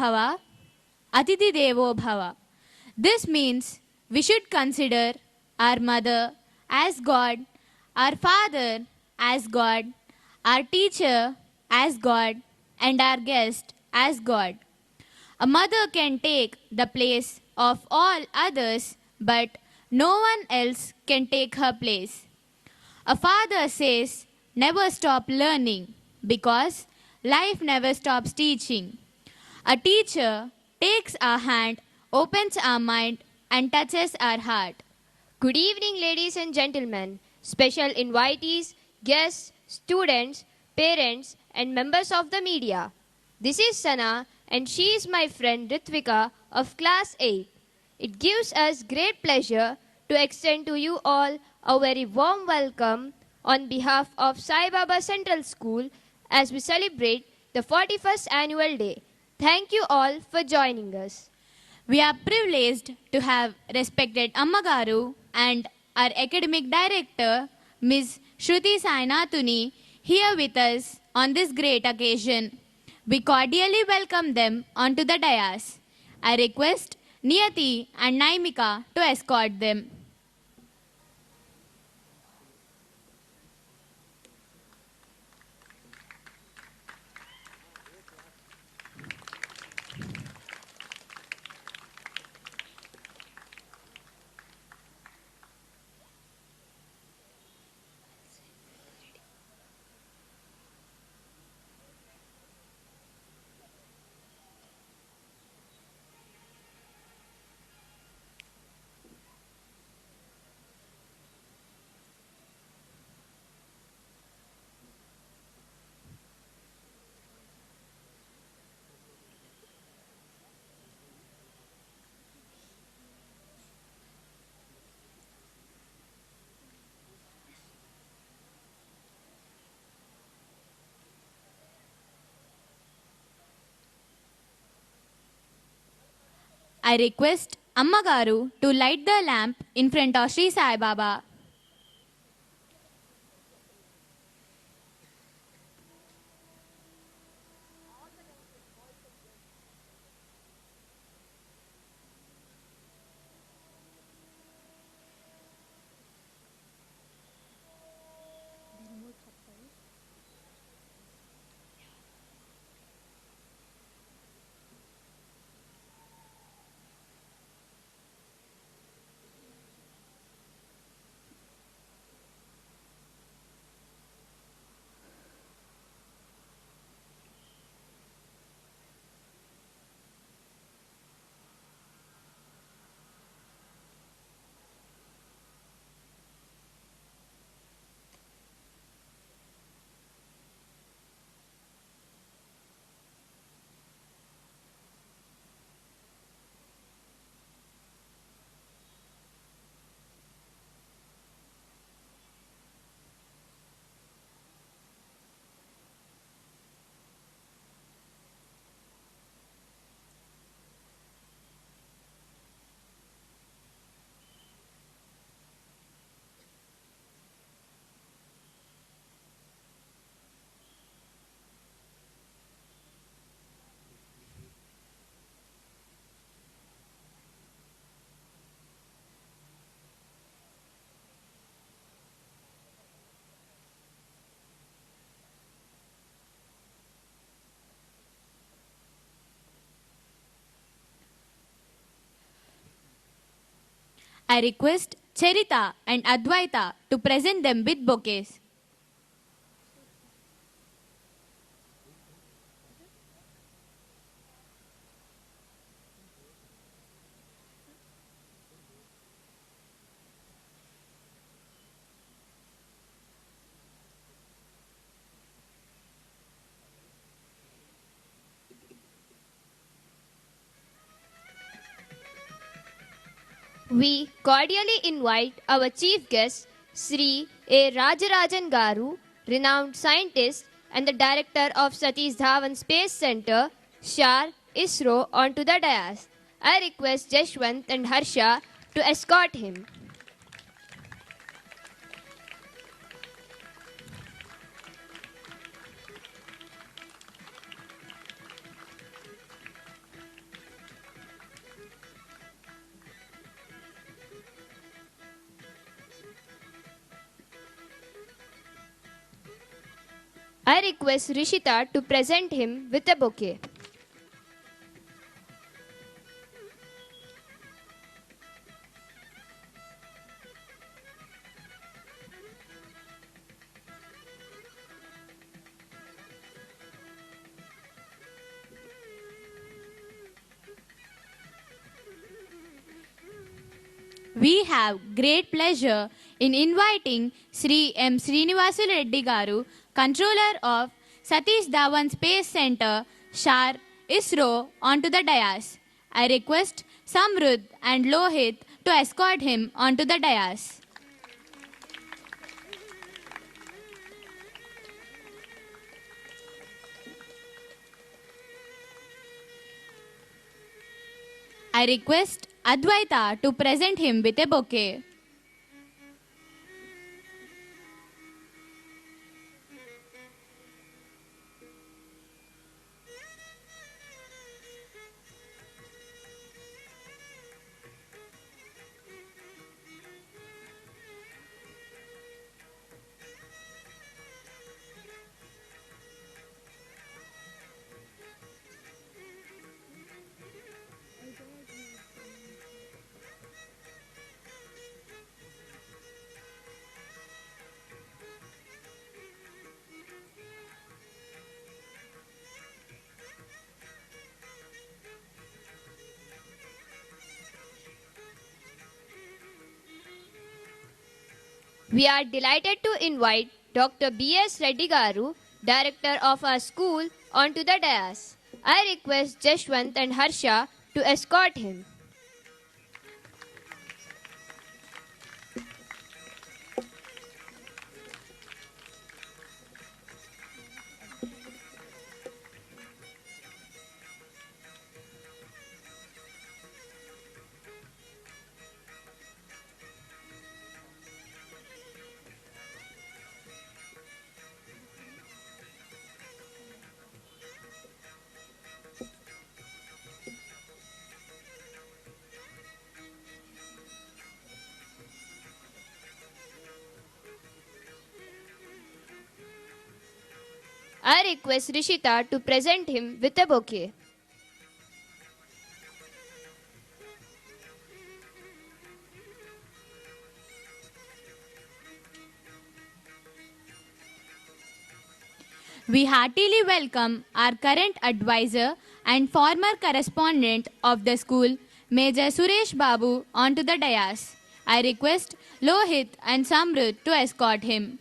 Bhava, Atiti Devo Bhava. This means we should consider our mother as God, our father as God, our teacher as God, and our guest as God. A mother can take the place of all others, but no one else can take her place. A father says, never stop learning because life never stops teaching. A teacher takes our hand, opens our mind, and touches our heart. Good evening, ladies and gentlemen, special invitees, guests, students, parents, and members of the media. This is Sana, and she is my friend Ritvika of Class 8. It gives us great pleasure to extend to you all a very warm welcome on behalf of Saibaba Central School as we celebrate the 41st annual day. Thank you all for joining us. We are privileged to have respected Amma Garu and our academic director, Ms. Shruti Sainathuni, here with us on this great occasion. We cordially welcome them onto the dais. I request Niyati and Naimika to escort them. I request Amma Garu to light the lamp in front of Sri Sai Baba. I request Charita and Advaita to present them with bouquets. We cordially invite our chief guest, Sri A. Rajarajan Garu, renowned scientist and the director of Satish Dhawan Space Center, SHAR, ISRO, onto the dais. I request Jashwant and Harsha to escort him. I request Rishita to present him with a bouquet. We have great pleasure in inviting Sri M. Srinivasu Reddy Garu, Controller of Satish Dhawan Space Center, SHAR, ISRO, onto the dais. I request Samrudh and Lohit to escort him onto the dais. I request Advaita to present him with a bouquet. We are delighted to invite Dr. B.S. Reddy Garu, Director of our school, onto the dais. I request Jashwant and Harsha to escort him. I request Rishita to present him with a bouquet. We heartily welcome our current advisor and former correspondent of the school, Major Suresh Babu, onto the dais. I request Lohit and Samrudh to escort him.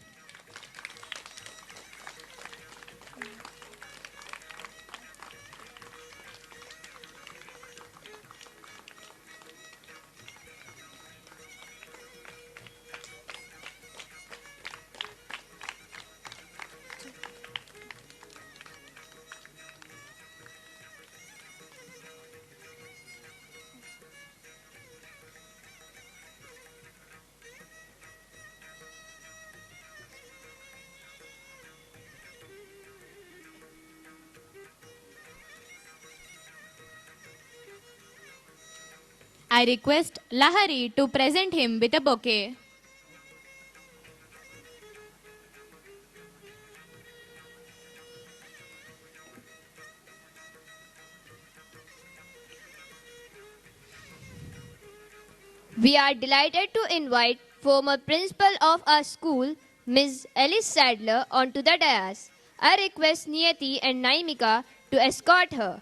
I request Lahari to present him with a bouquet. We are delighted to invite former principal of our school, Ms. Alice Sadler, onto the dais. I request Niyati and Naimika to escort her.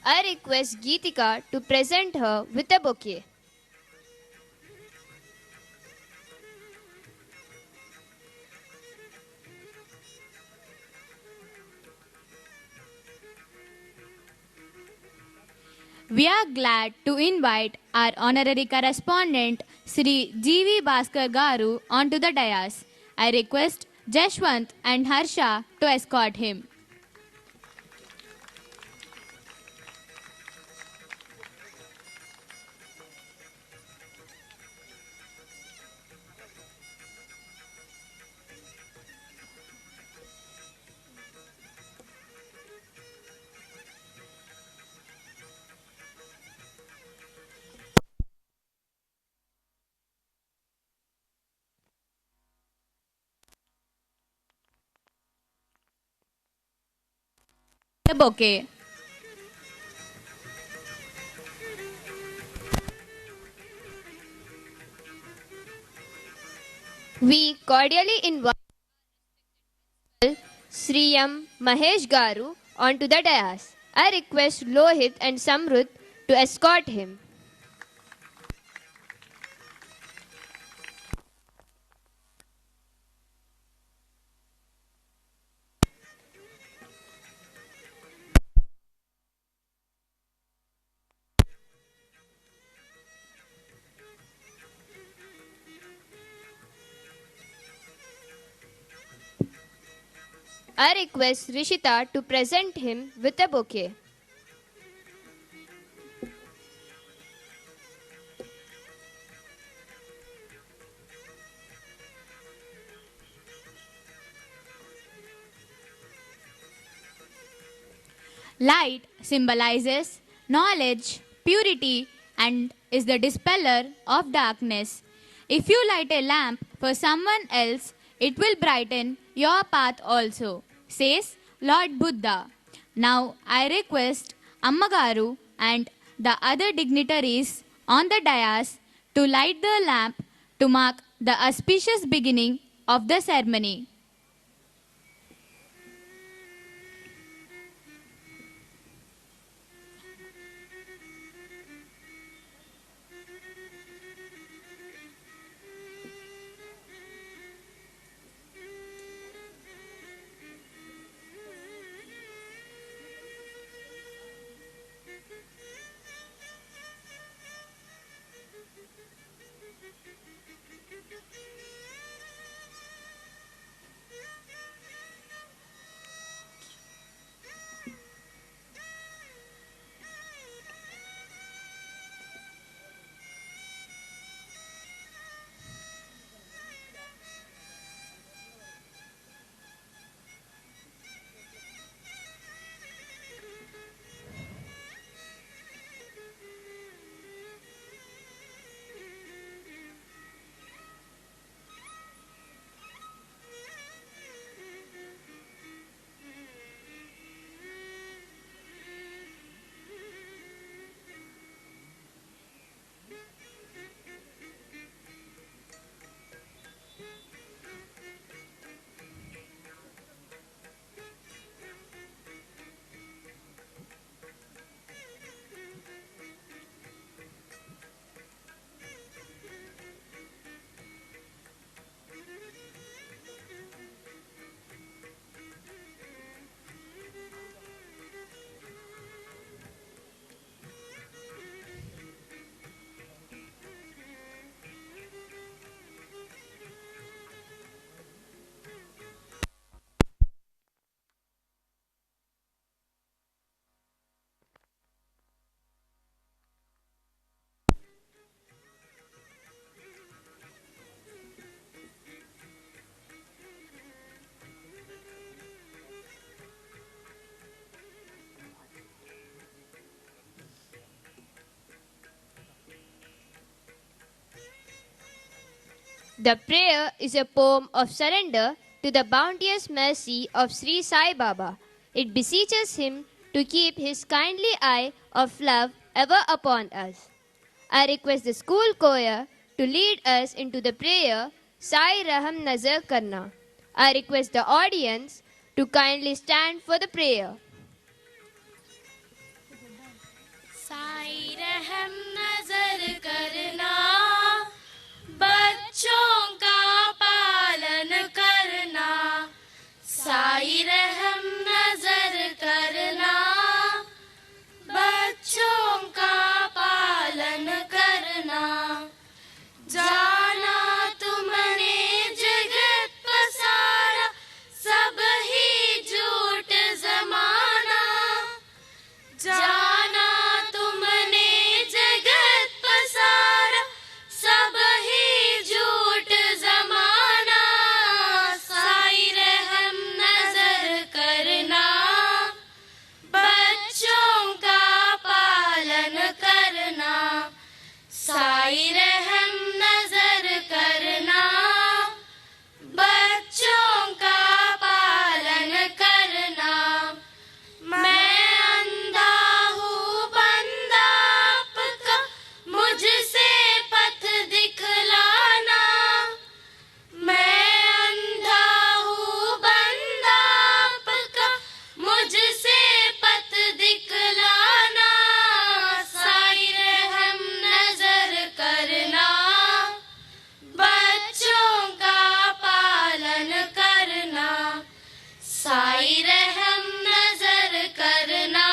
I request Geetika to present her with a bouquet. We are glad to invite our honorary correspondent Sri G.V. Bhaskar Garu onto the dais. I request Jashwant and Harsha to escort him. The bouquet. We cordially invite Sri M. Mahesh Garu onto the dais. I request Lohit and Samrut to escort him. I request Rishita to present him with a bouquet. Light symbolizes knowledge, purity, and is the dispeller of darkness. If you light a lamp for someone else, it will brighten your path also, says Lord Buddha. Now I request Ammagaru and the other dignitaries on the dais to light the lamp to mark the auspicious beginning of the ceremony. The prayer is a poem of surrender to the bounteous mercy of Sri Sai Baba. It beseeches him to keep his kindly eye of love ever upon us. I request the school choir to lead us into the prayer Sai Raham Nazar Karna. I request the audience to kindly stand for the prayer. Sai रहम नजर करना, बच्चों का पालन करना, साई रहम नजर करना, बच्चों का साई रहम नजर करना, बच्चों का पालन करना। मैं अंधा हूँ बंदा आपका, मुझसे पथ दिखलाना। मैं अंधा हूँ बंदा आपका, मुझसे पथ दिखलाना। साई रहम नजर करना, बच्चों का पालन करना। साई रहम नजर करना,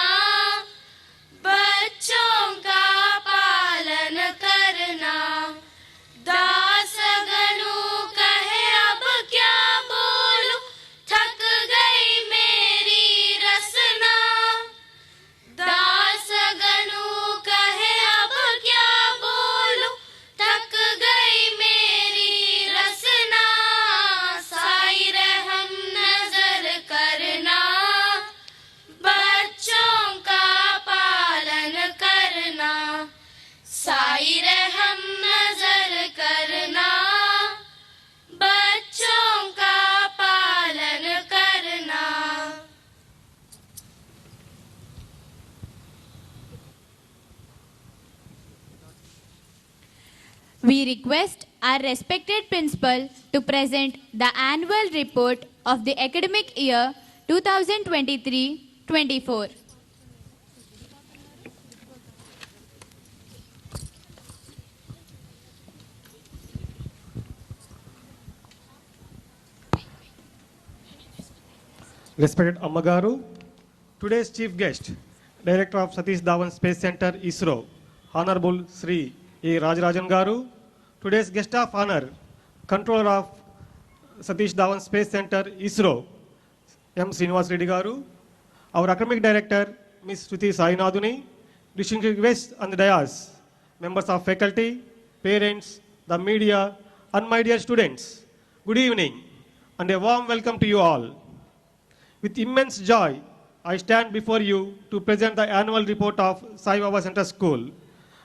बच्चों का पालन करना। दास गणु कहे अब क्या बोलूं, थक गई मेरी रसना। दास गणु कहे अब क्या बोलूं, थक गई मेरी रसना। साई रहम नजर करना, बच्चों का पालन करना। साई रहम नजर करना, बच्चों का पालन करना। We request our respected principal to present the annual report of the academic year 2023-24. Respected Ammagaru, today's chief guest, Director of Satish Dhawan Space Center, ISRO, Honorable Sri A. Rajarajan Garu, today's guest of honor, Controller of Satish Dhawan Space Center, ISRO, M. Srinivas Reddy Garu, our Academic Director, Ms. Shruti Sainaduni, distinguished guests on the dais, members of faculty, parents, the media, and my dear students. Good evening, and a warm welcome to you all. With immense joy, I stand before you to present the annual report of Saibaba Central School,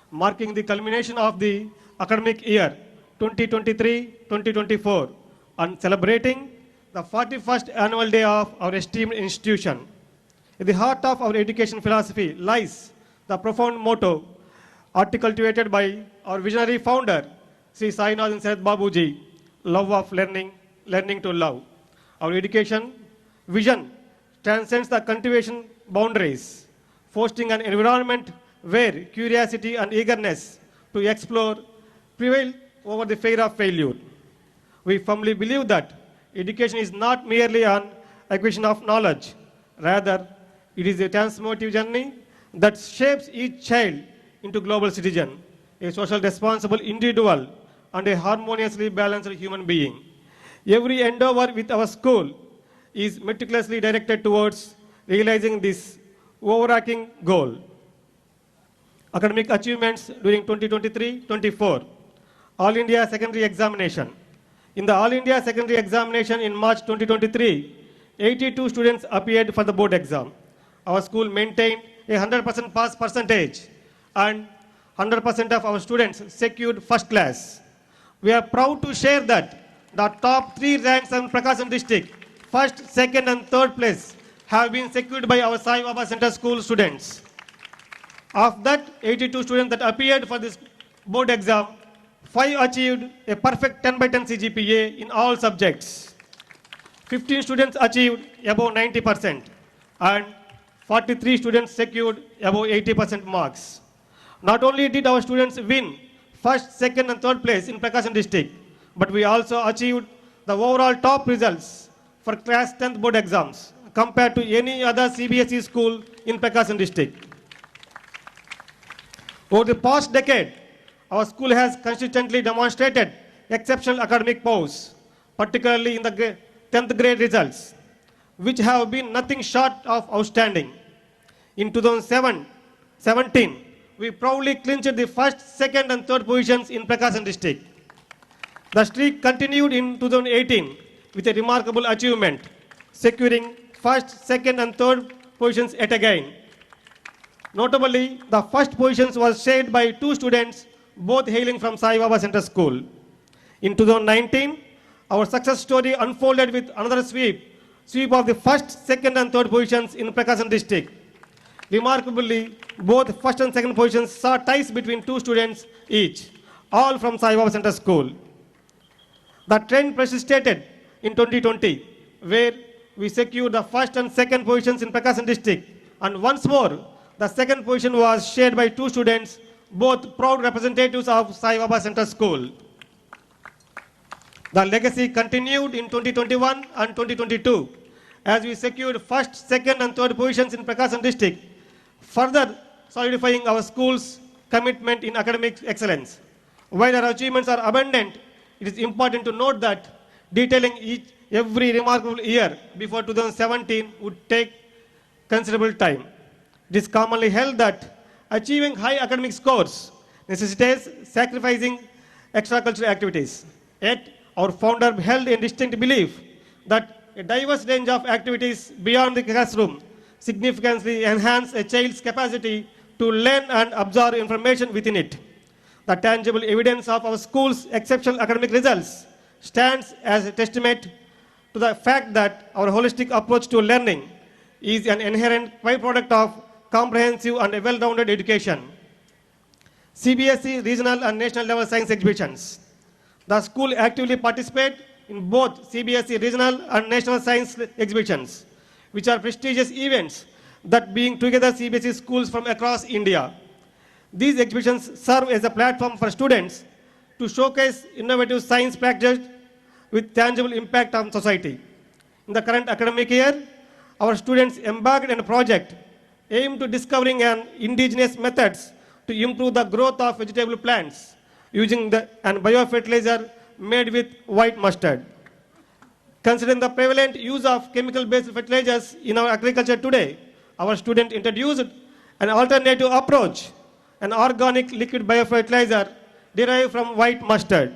marking the culmination of the academic year 2023-2024 and celebrating the 41st annual day of our esteemed institution. At the heart of our education philosophy lies the profound motto articulated by our visionary founder, Sri Sainath Said Babuji, love of learning, learning to love. Our education vision transcends the cultivation boundaries, fostering an environment where curiosity and eagerness to explore prevail over the fear of failure. We firmly believe that education is not merely an acquisition of knowledge, rather, it is a transformative journey that shapes each child into global citizen, a social responsible individual, and a harmoniously balanced human being. Every endeavor with our school is meticulously directed towards realizing this overarching goal. Academic achievements during 2023-24. All India Secondary Examination. In the All India Secondary Examination in March 2023, 82 students appeared for the board exam. Our school maintained a 100% pass percentage and 100% of our students secured first class. We are proud to share that the top 3 ranks in Prakasam district, first, second and third place have been secured by our Saibaba Central School students. Of that 82 students that appeared for this board exam, 5 achieved a perfect 10 by 10 CGPA in all subjects. 15 students achieved above 90% and 43 students secured above 80% marks. Not only did our students win first, second and third place in Prakasam district, but we also achieved the overall top results for class 10th board exams compared to any other CBSE school in Prakasam district. Over the past decade, our school has consistently demonstrated exceptional academic prowess, particularly in the 10th grade results, which have been nothing short of outstanding. In 2017, we proudly clinched the first, second and third positions in Prakasam district. The streak continued in 2018 with a remarkable achievement, securing first, second and third positions yet again. Notably, the first positions was shared by 2 students, both hailing from Saibaba Central School. In 2019, our success story unfolded with another sweep of the first, second and third positions in Prakasam district. Remarkably, both first and second positions saw ties between two students each, all from Saibaba Central School. The trend persisted in 2020, where we secured the first and second positions in Prakasam district. And once more, the second position was shared by two students, both proud representatives of Saibaba Central School. The legacy continued in 2021 and 2022 as we secured first, second and third positions in Prakasam district, further solidifying our school's commitment in academic excellence. While our achievements are abundant, it is important to note that detailing every remarkable year before 2017 would take considerable time. It is commonly held that achieving high academic scores necessitates sacrificing extracurricular activities. Yet, our founder held a distinct belief that a diverse range of activities beyond the classroom significantly enhance a child's capacity to learn and absorb information within it. The tangible evidence of our school's exceptional academic results stands as a testament to the fact that our holistic approach to learning is an inherent byproduct of comprehensive and well-rounded education. CBSE regional and national level science exhibitions. The school actively participates in both CBSE regional and national science exhibitions, which are prestigious events that bring together CBSE schools from across India. These exhibitions serve as a platform for students to showcase innovative science practice with tangible impact on society. In the current academic year, our students embarked on a project aimed to discovering an indigenous methods to improve the growth of vegetable plants using an biofertilizer made with white mustard. Considering the prevalent use of chemical-based fertilizers in our agriculture today, our students introduced an alternative approach, an organic liquid biofertilizer derived from white mustard.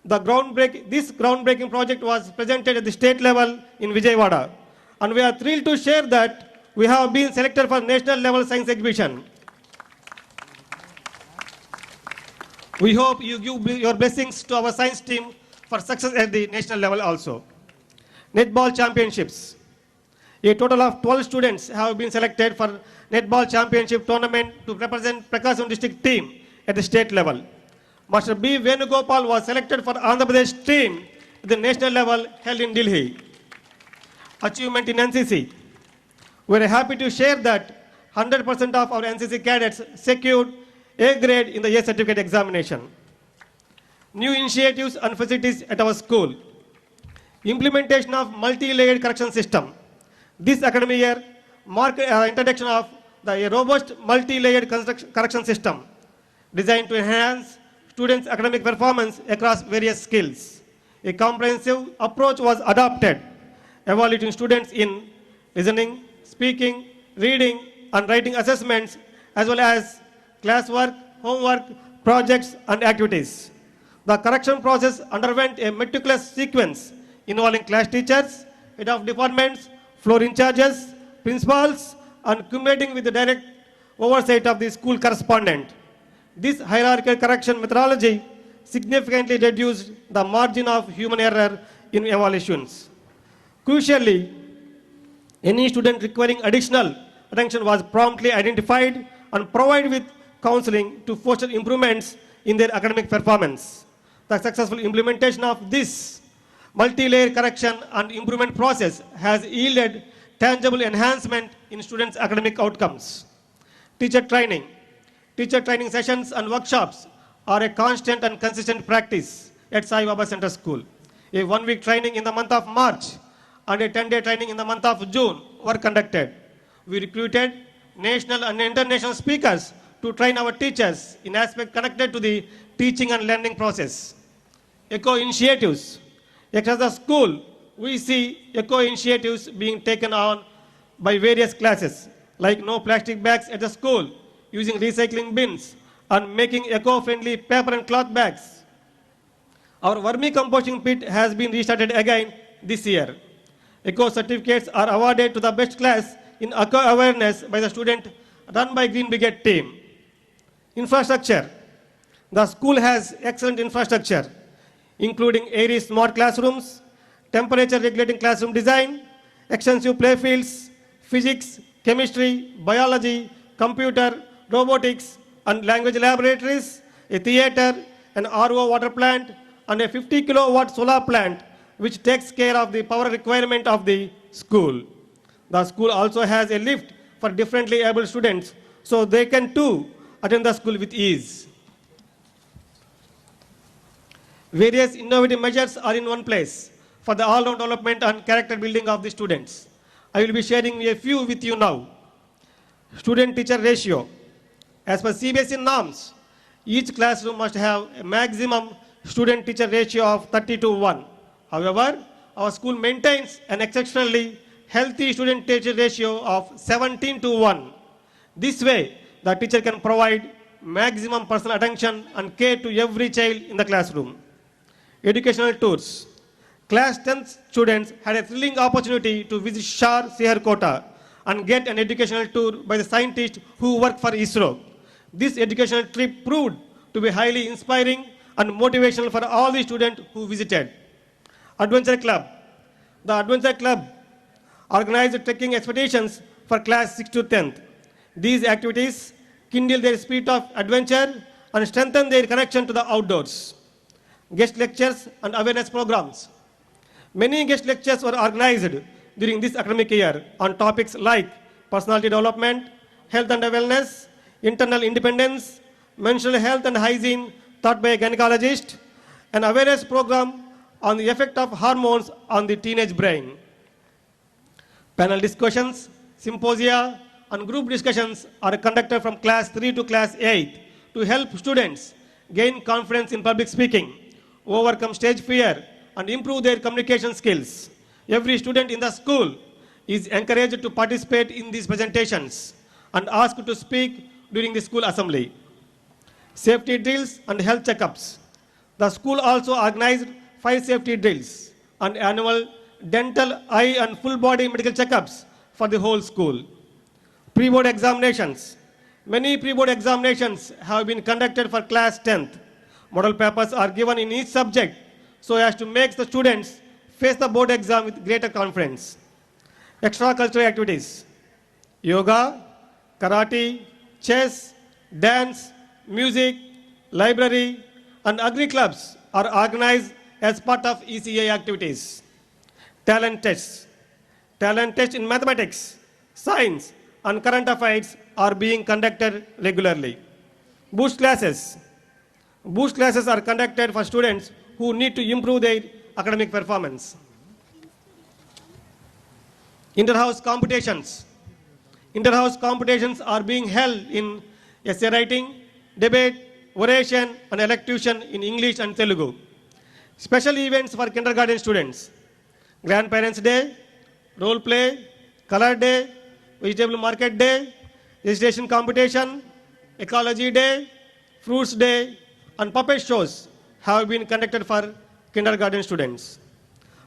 This groundbreaking project was presented at the state level in Vijayawada, and we are thrilled to share that we have been selected for national level science exhibition. We hope you give your blessings to our science team for success at the national level also. Netball championships. A total of 12 students have been selected for netball championship tournament to represent Prakasam district team at the state level. Master B. Venugopal was selected for Andhra Pradesh team at the national level held in Delhi. Achievement in NCC. We are happy to share that 100% of our NCC cadets secured A grade in the year certificate examination. New initiatives and facilities at our school. Implementation of multi-layered correction system. This academic year marked introduction of the robust multi-layered correction system designed to enhance students' academic performance across various skills. A comprehensive approach was adopted, evaluating students in listening, speaking, reading, and writing assessments, as well as classwork, homework, projects, and activities. The correction process underwent a meticulous sequence involving class teachers, head of departments, floor in charges, principals, and culminating with the direct oversight of the school correspondent. This hierarchical correction methodology significantly reduced the margin of human error in evaluations. Crucially, any student requiring additional attention was promptly identified and provided with counseling to foster improvements in their academic performance. The successful implementation of this multi-layer correction and improvement process has yielded tangible enhancement in students' academic outcomes. Teacher training. Teacher training sessions and workshops are a constant and consistent practice at Saibaba Central School. A one-week training in the month of March and a 10-day training in the month of June were conducted. We recruited national and international speakers to train our teachers in aspects connected to the teaching and learning process. Eco initiatives. Across the school, we see eco initiatives being taken on by various classes, like no plastic bags at the school, using recycling bins, and making eco-friendly paper and cloth bags. Our vermicomposting pit has been restarted again this year. Eco certificates are awarded to the best class in eco awareness by the student run by Green Brigade team. Infrastructure. The school has excellent infrastructure, including airy smart classrooms, temperature regulating classroom design, extensive playfields, physics, chemistry, biology, computer, robotics, and language laboratories, a theater, an RO water plant, and a 50 kilowatt solar plant which takes care of the power requirement of the school. The school also has a lift for differently able students so they can too attend the school with ease. Various innovative measures are in one place for the all-round development and character building of the students. I will be sharing a few with you now. Student-teacher ratio. As per CBSE norms, each classroom must have a maximum student-teacher ratio of 30 to 1. However, our school maintains an exceptionally healthy student-teacher ratio of 17 to 1. This way, the teacher can provide maximum personal attention and care to every child in the classroom. Educational tours. Class 10th students had a thrilling opportunity to visit Shar Seherkota and get an educational tour by the scientists who work for ISRO. This educational trip proved to be highly inspiring and motivational for all the students who visited. Adventure Club. The Adventure Club organized trekking expeditions for class 6 to 10th. These activities kindle their spirit of adventure and strengthen their connection to the outdoors. Guest lectures and awareness programs. Many guest lectures were organized during this academic year on topics like personality development, health and wellness, internal independence, menstrual health and hygiene taught by a gynecologist, an awareness program on the effect of hormones on the teenage brain. Panel discussions, symposia, and group discussions are conducted from class 3 to class 8 to help students gain confidence in public speaking, overcome stage fear, and improve their communication skills. Every student in the school is encouraged to participate in these presentations and asked to speak during the school assembly. Safety drills and health checkups. The school also organized 5 safety drills and annual dental, eye, and full body medical checkups for the whole school. Pre-board examinations. Many pre-board examinations have been conducted for class 10th. Model papers are given in each subject so as to make the students face the board exam with greater confidence. Extracurricular activities. Yoga, karate, chess, dance, music, library, and agri clubs are organized as part of ECA activities. Talent tests. Talent tests in mathematics, science, and current affairs are being conducted regularly. Boost classes. Boost classes are conducted for students who need to improve their academic performance. Inter-house competitions. Inter-house competitions are being held in essay writing, debate, oration, and elocution in English and Telugu. Special events for kindergarten students. Grandparents' Day, role play, color day, vegetable market day, registration competition, ecology day, fruits day, and puppet shows have been conducted for kindergarten students.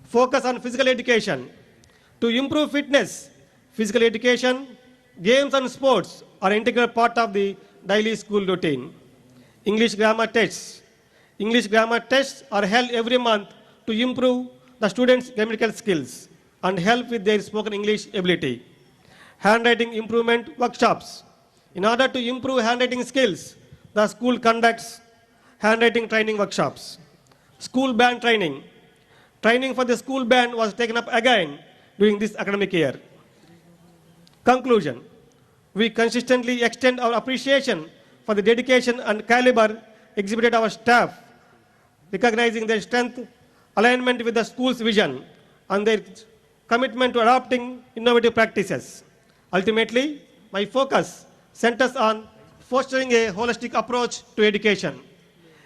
Focus on physical education. To improve fitness, physical education, games and sports are an integral part of the daily school routine. English grammar tests. English grammar tests are held every month to improve the students' grammatical skills and help with their spoken English ability. Handwriting improvement workshops. In order to improve handwriting skills, the school conducts handwriting training workshops. School band training. Training for the school band was taken up again during this academic year. Conclusion. We consistently extend our appreciation for the dedication and caliber exhibited our staff, recognizing their strength, alignment with the school's vision, and their commitment to adopting innovative practices. Ultimately, my focus centers on fostering a holistic approach to education,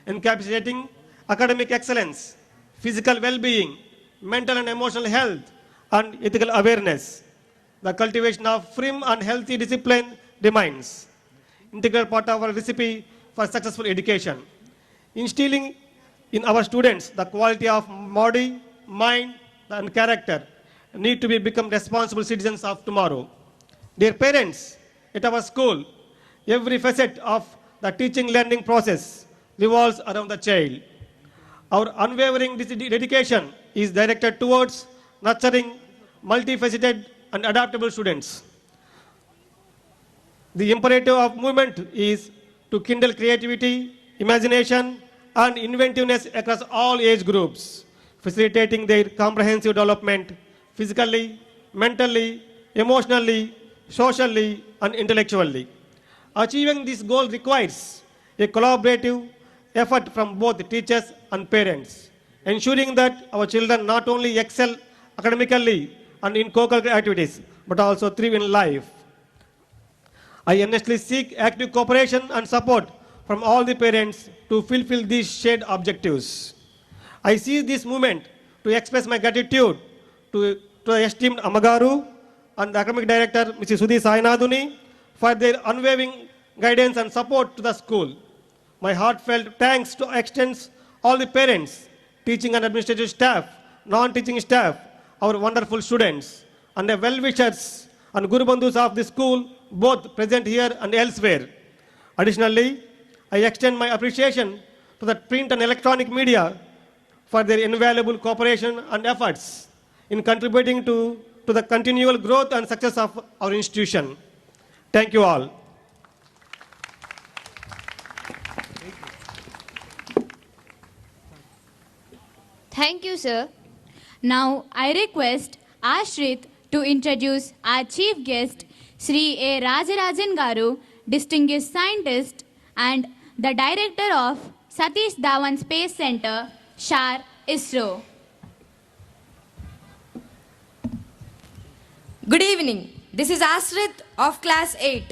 encapsulating academic excellence, physical well-being, mental and emotional health, and ethical awareness. The cultivation of firm and healthy discipline remains integral part of our recipe for successful education. Instilling in our students the quality of body, mind, and character need to become responsible citizens of tomorrow. Dear parents, at our school, every facet of the teaching learning process, revolves around the child. Our unwavering dedication is directed towards nurturing multifaceted and adaptable students. The imperative of movement is to kindle creativity, imagination, and inventiveness across all age groups, facilitating their comprehensive development physically, mentally, emotionally, socially, and intellectually. Achieving this goal requires a collaborative effort from both teachers and parents, ensuring that our children not only excel academically and in co-curricular activities, but also thrive in life. I earnestly seek active cooperation and support from all the parents to fulfill these shared objectives. I seize this moment to express my gratitude to the esteemed Amagaru and the academic director, Mrs. Sudhi Sainaduni, for their unwavering guidance and support to the school. My heartfelt thanks to extends all the parents, teaching and administrative staff, non-teaching staff, our wonderful students, and the well-wishers and Guru Bandhus of the school, both present here and elsewhere. Additionally, I extend my appreciation to the print and electronic media for their invaluable cooperation and efforts in contributing to the continual growth and success of our institution. Thank you all. Thank you, sir. Now I request Ashrit to introduce our chief guest, Sri A. Rajarajan Garu, distinguished scientist and the director of Satish Dhawan Space Center, SHAR, ISRO. Good evening. This is Ashrit of class 8.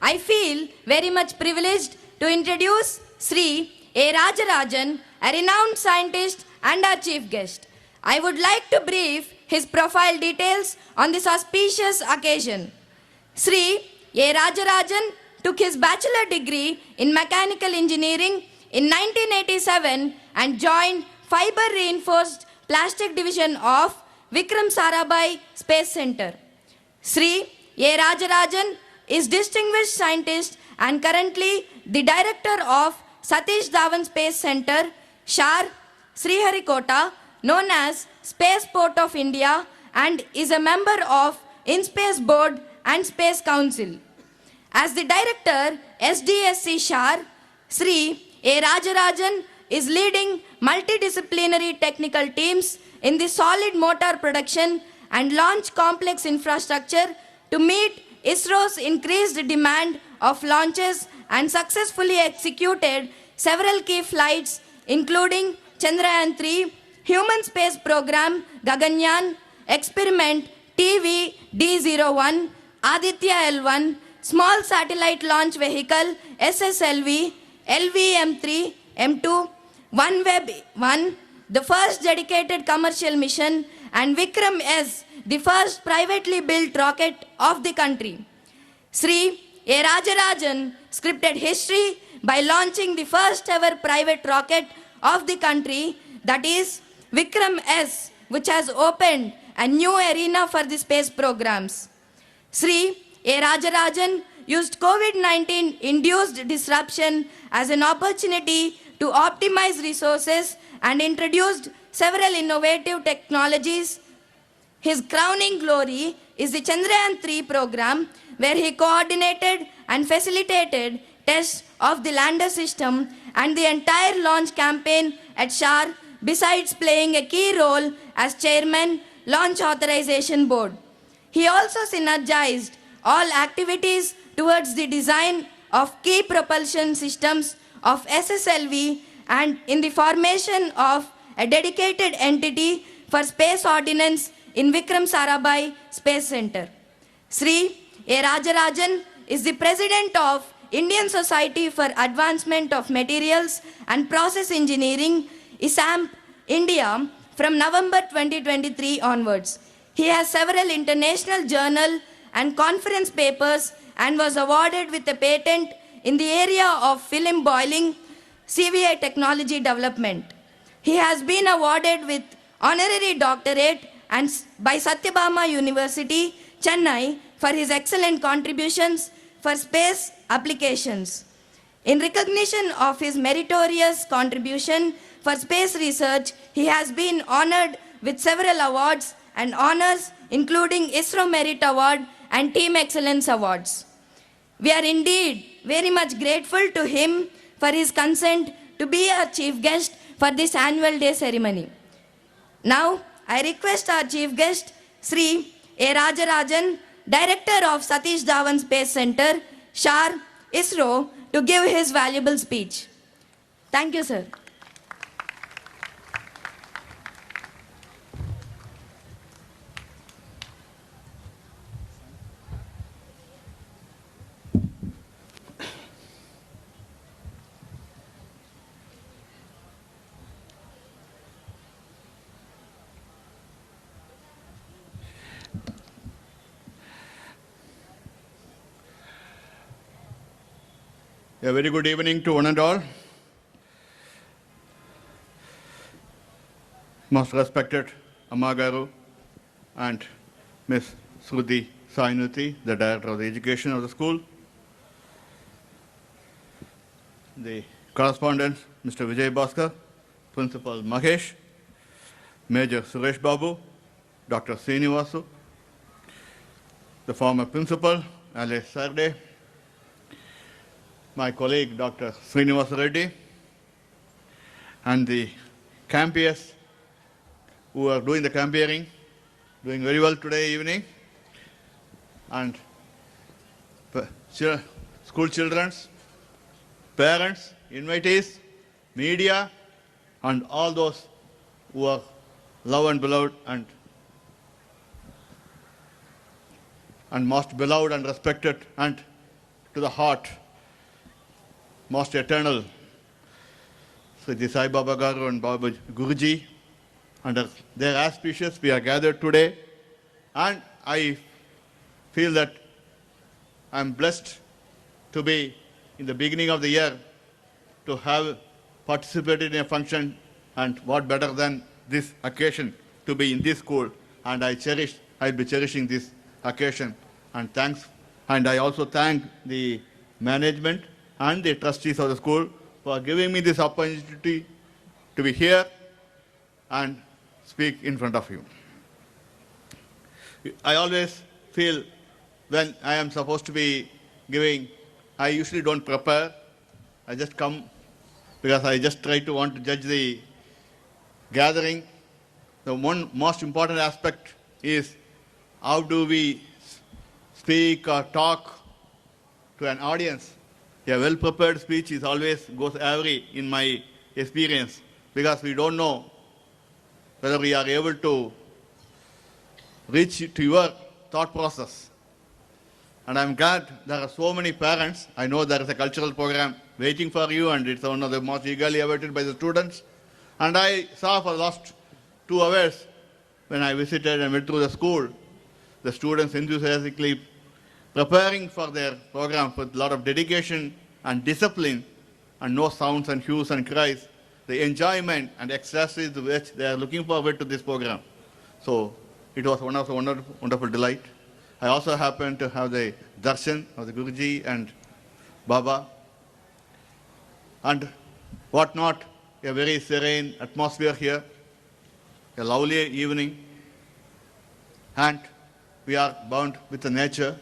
I feel very much privileged to introduce Sri A. Rajarajan, a renowned scientist and our chief guest. I would like to brief his profile details on this auspicious occasion. Sri A. Rajarajan took his bachelor degree in mechanical engineering in 1987 and joined fiber reinforced plastic division of Vikram Sarabhai Space Center. Sri A. Rajarajan is distinguished scientist and currently the director of Satish Dhawan Space Center, SHAR, Sriharikota, known as Spaceport of India, and is a member of InSpace Board and Space Council. As the director, SDSC SHAR, Sri A. Rajarajan is leading multidisciplinary technical teams in the solid motor production and launch complex infrastructure to meet ISRO's increased demand of launches and successfully executed several key flights including Chandrayaan 3, Human Space Program, Gaganyaan, Experiment TV D01, Aditya L1, Small Satellite Launch Vehicle SSLV, LVM3, M2, OneWeb 1, the first dedicated commercial mission, and Vikram S, the first privately built rocket of the country. Sri A. Rajarajan scripted history by launching the first ever private rocket of the country, that is Vikram S, which has opened a new arena for the space programs. Sri A. Rajarajan used COVID-19 induced disruption as an opportunity to optimize resources and introduced several innovative technologies. His crowning glory is the Chandrayaan 3 program, where he coordinated and facilitated tests of the lander system and the entire launch campaign at SHAR, besides playing a key role as chairman, Launch Authorization Board. He also synergized all activities towards the design of key propulsion systems of SSLV and in the formation of a dedicated entity for space ordnance in Vikram Sarabhai Space Center. Sri A. Rajarajan is the president of Indian Society for Advancement of Materials and Process Engineering, ISAMP, India, from November 2023 onwards. He has several international journal and conference papers and was awarded with a patent in the area of film boiling, CVI technology development. He has been awarded with honorary doctorate and by Satyabama University, Chennai, for his excellent contributions for space applications. In recognition of his meritorious contribution for space research, he has been honored with several awards and honors, including ISRO Merit Award and Team Excellence Awards. We are indeed very much grateful to him for his consent to be our chief guest for this annual day ceremony. Now, I request our chief guest, Sri A. Rajarajan, Director of Satish Dhawan Space Center, SHAR, ISRO, to give his valuable speech. Thank you, sir. A very good evening to one and all. Most respected Amma Garu and Miss Sruti Sainuti, the Director of the Education of the school. The correspondents, Mr. Vijay Bhaskar, Principal Mahesh, Major Suresh Babu, Dr. Srinivasu, the former principal, Alice Sarde, my colleague Dr. Srinivasa Reddy, and the campiers who are doing the campaigning, doing very well today evening, and school children, parents, invitees, media, and all those who are loved and beloved and most beloved and respected and to the heart, most eternal, Sri Saibaba Garu and Baba Guruji. Under their auspices, we are gathered today, and I feel that I am blessed to be in the beginning of the year to have participated in a function, and what better than this occasion to be in this school, and I'll be cherishing this occasion, and thanks, and I also thank the management and the trustees of the school for giving me this opportunity to be here and speak in front of you. I always feel when I am supposed to be giving, I usually don't prepare. I just come because I just want to judge the gathering. The one most important aspect is how do we speak or talk to an audience. A well-prepared speech is always goes every in my experience, because we don't know whether we are able to reach to your thought process. And I'm glad there are so many parents. I know there is a cultural program waiting for you, and it's one of the most eagerly awaited by the students. And I saw for the last 2 hours when I visited and went through the school, the students enthusiastically preparing for their program with a lot of dedication and discipline, and no sounds and hues and cries, the enjoyment and ecstasy which they are looking forward to this program. So it was one of the wonderful delight. I also happened to have the darshan of the Guruji and Baba, and what not, a very serene atmosphere here, a lovely evening, and we are bound with the nature.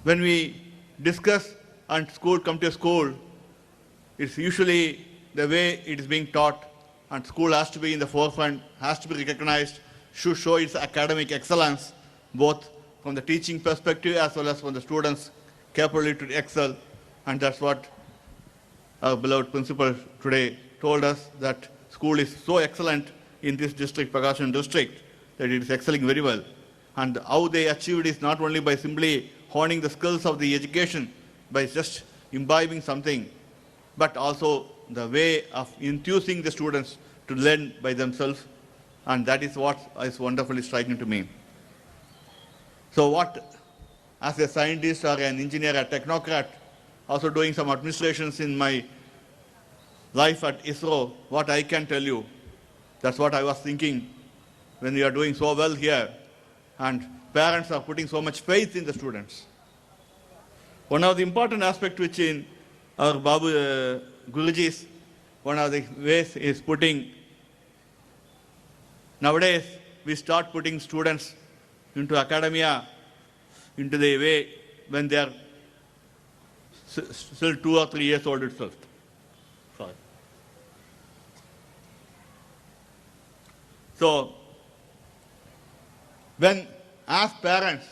When we discuss and school come to school, it's usually the way it is being taught, and school has to be in the forefront, has to be recognized, should show its academic excellence, both from the teaching perspective as well as from the students' capability to excel. And that's what our beloved principal today told us, that school is so excellent in this district, Prakashan district, that it is excelling very well. And how they achieved is not only by simply honing the skills of the education, by just imbibing something, but also the way of enthusing the students to learn by themselves, and that is what is wonderfully striking to me. So what, as a scientist or an engineer, a technocrat, also doing some administrations in my life at ISRO, what I can tell you, that's what I was thinking when we are doing so well here, and parents are putting so much faith in the students. One of the important aspects which in our Babu Guruji's, one of the ways is putting, nowadays we start putting students into academia into the way when they are still 2 or 3 years old itself. Sorry. So, when as parents,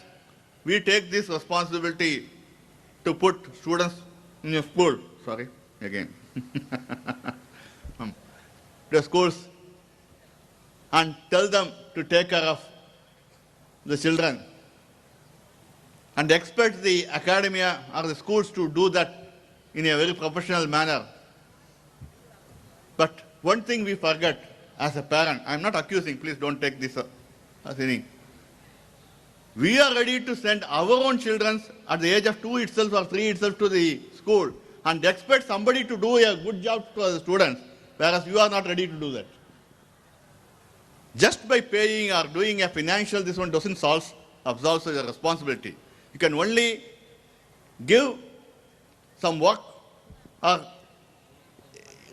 we take this responsibility to put students in a school, sorry, again, the schools and tell them to take care of the children and expect the academia or the schools to do that in a very professional manner. But one thing we forget as a parent, I'm not accusing, please don't take this as anything. We are ready to send our own children at the age of 2 itself or 3 itself to the school and expect somebody to do a good job for the students, whereas you are not ready to do that. Just by paying or doing a financial, this one doesn't absolve the responsibility. You can only give some work or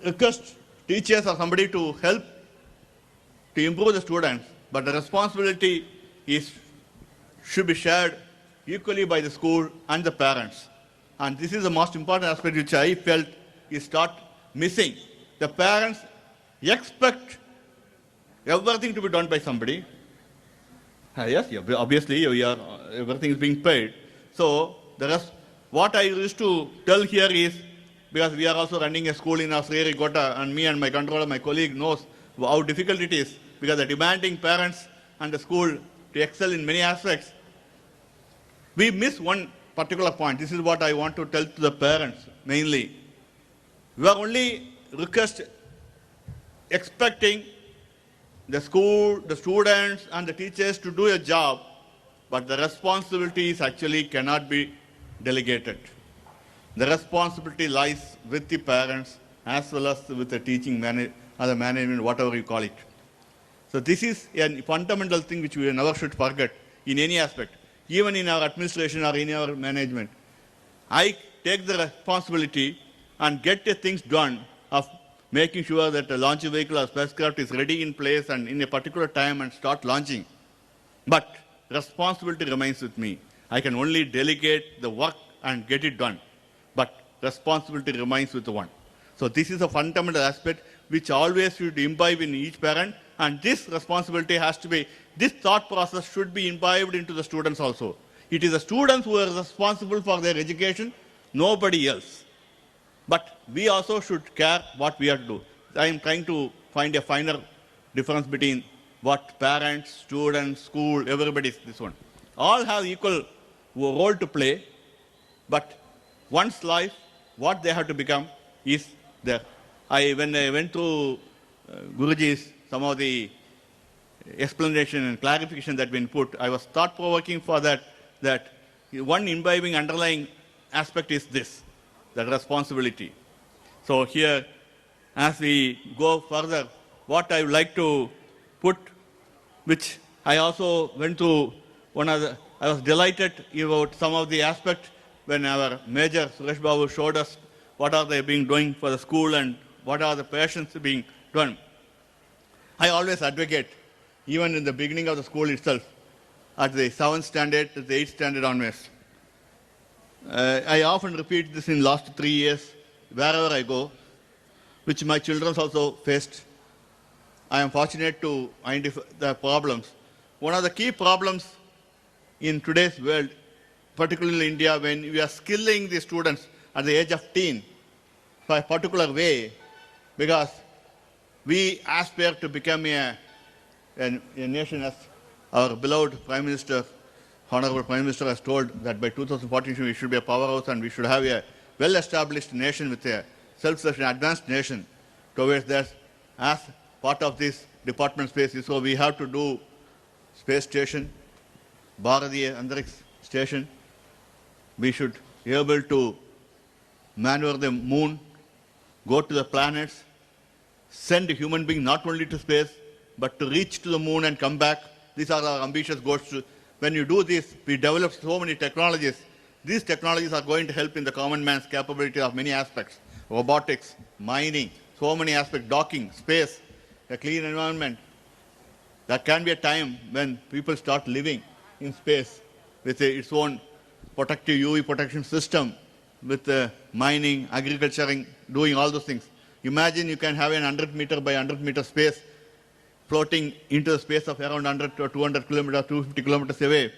request teachers or somebody to help to improve the students, but the responsibility should be shared equally by the school and the parents. And this is the most important aspect which I felt is start missing. The parents expect everything to be done by somebody. Yes, obviously everything is being paid. So the rest, what I used to tell here is, because we are also running a school in Sririgota, and me and my controller, my colleague knows how difficult it is, because the demanding parents and the school to excel in many aspects. We miss one particular point. This is what I want to tell to the parents mainly. We are only expecting the school, the students and the teachers to do a job, but the responsibilities actually cannot be delegated. The responsibility lies with the parents as well as with the teaching or the management, whatever you call it. So this is a fundamental thing which we never should forget in any aspect, even in our administration or in our management. I take the responsibility and get the things done of making sure that a launch vehicle or spacecraft is ready in place and in a particular time and start launching. But responsibility remains with me. I can only delegate the work and get it done. But responsibility remains with the one. So this is a fundamental aspect which always should imbibe in each parent, and this responsibility has to be, this thought process should be imbibed into the students also. It is the students who are responsible for their education, nobody else. But we also should care what we have to do. I am trying to find a finer difference between what parents, students, school, everybody is this one. All have equal role to play, but one's life, what they have to become is there. When I went through Guruji's, some of the explanation and clarification that been put, I was thought-provoking for that one imbibing underlying aspect is this, that responsibility. So here, as we go further, what I would like to put, which I also went through I was delighted about some of the aspects when our Major Suresh Babu showed us what are they being doing for the school and what are the passions being done. I always advocate, even in the beginning of the school itself, at the 7th standard to the 8th standard onwards. I often repeat this in last 3 years, wherever I go, which my children also faced. I am fortunate to identify the problems. One of the key problems in today's world, particularly in India, when we are skilling the students at the age of teen for a particular way, because we aspire to become a nation, as our beloved Prime Minister, Honorable Prime Minister has told that by 2014 we should be a powerhouse and we should have a well-established nation with a self-sufficient advanced nation towards that. As part of this department space, so we have to do space station, Bharatiya Antariksh station. We should be able to maneuver the moon, go to the planets, send a human being not only to space, but to reach to the moon and come back. These are our ambitious goals. When you do this, we develop so many technologies these technologies are going to help in the common man's capability of many aspects. Robotics, mining, so many aspects, docking, space, a clean environment. There can be a time when people start living in space with its own protective UV protection system, with mining, agriculturing, doing all those things. Imagine you can have an 100 meter by 100 meter space floating into the space of around 100 to 200 kilometers, 250 kilometers away.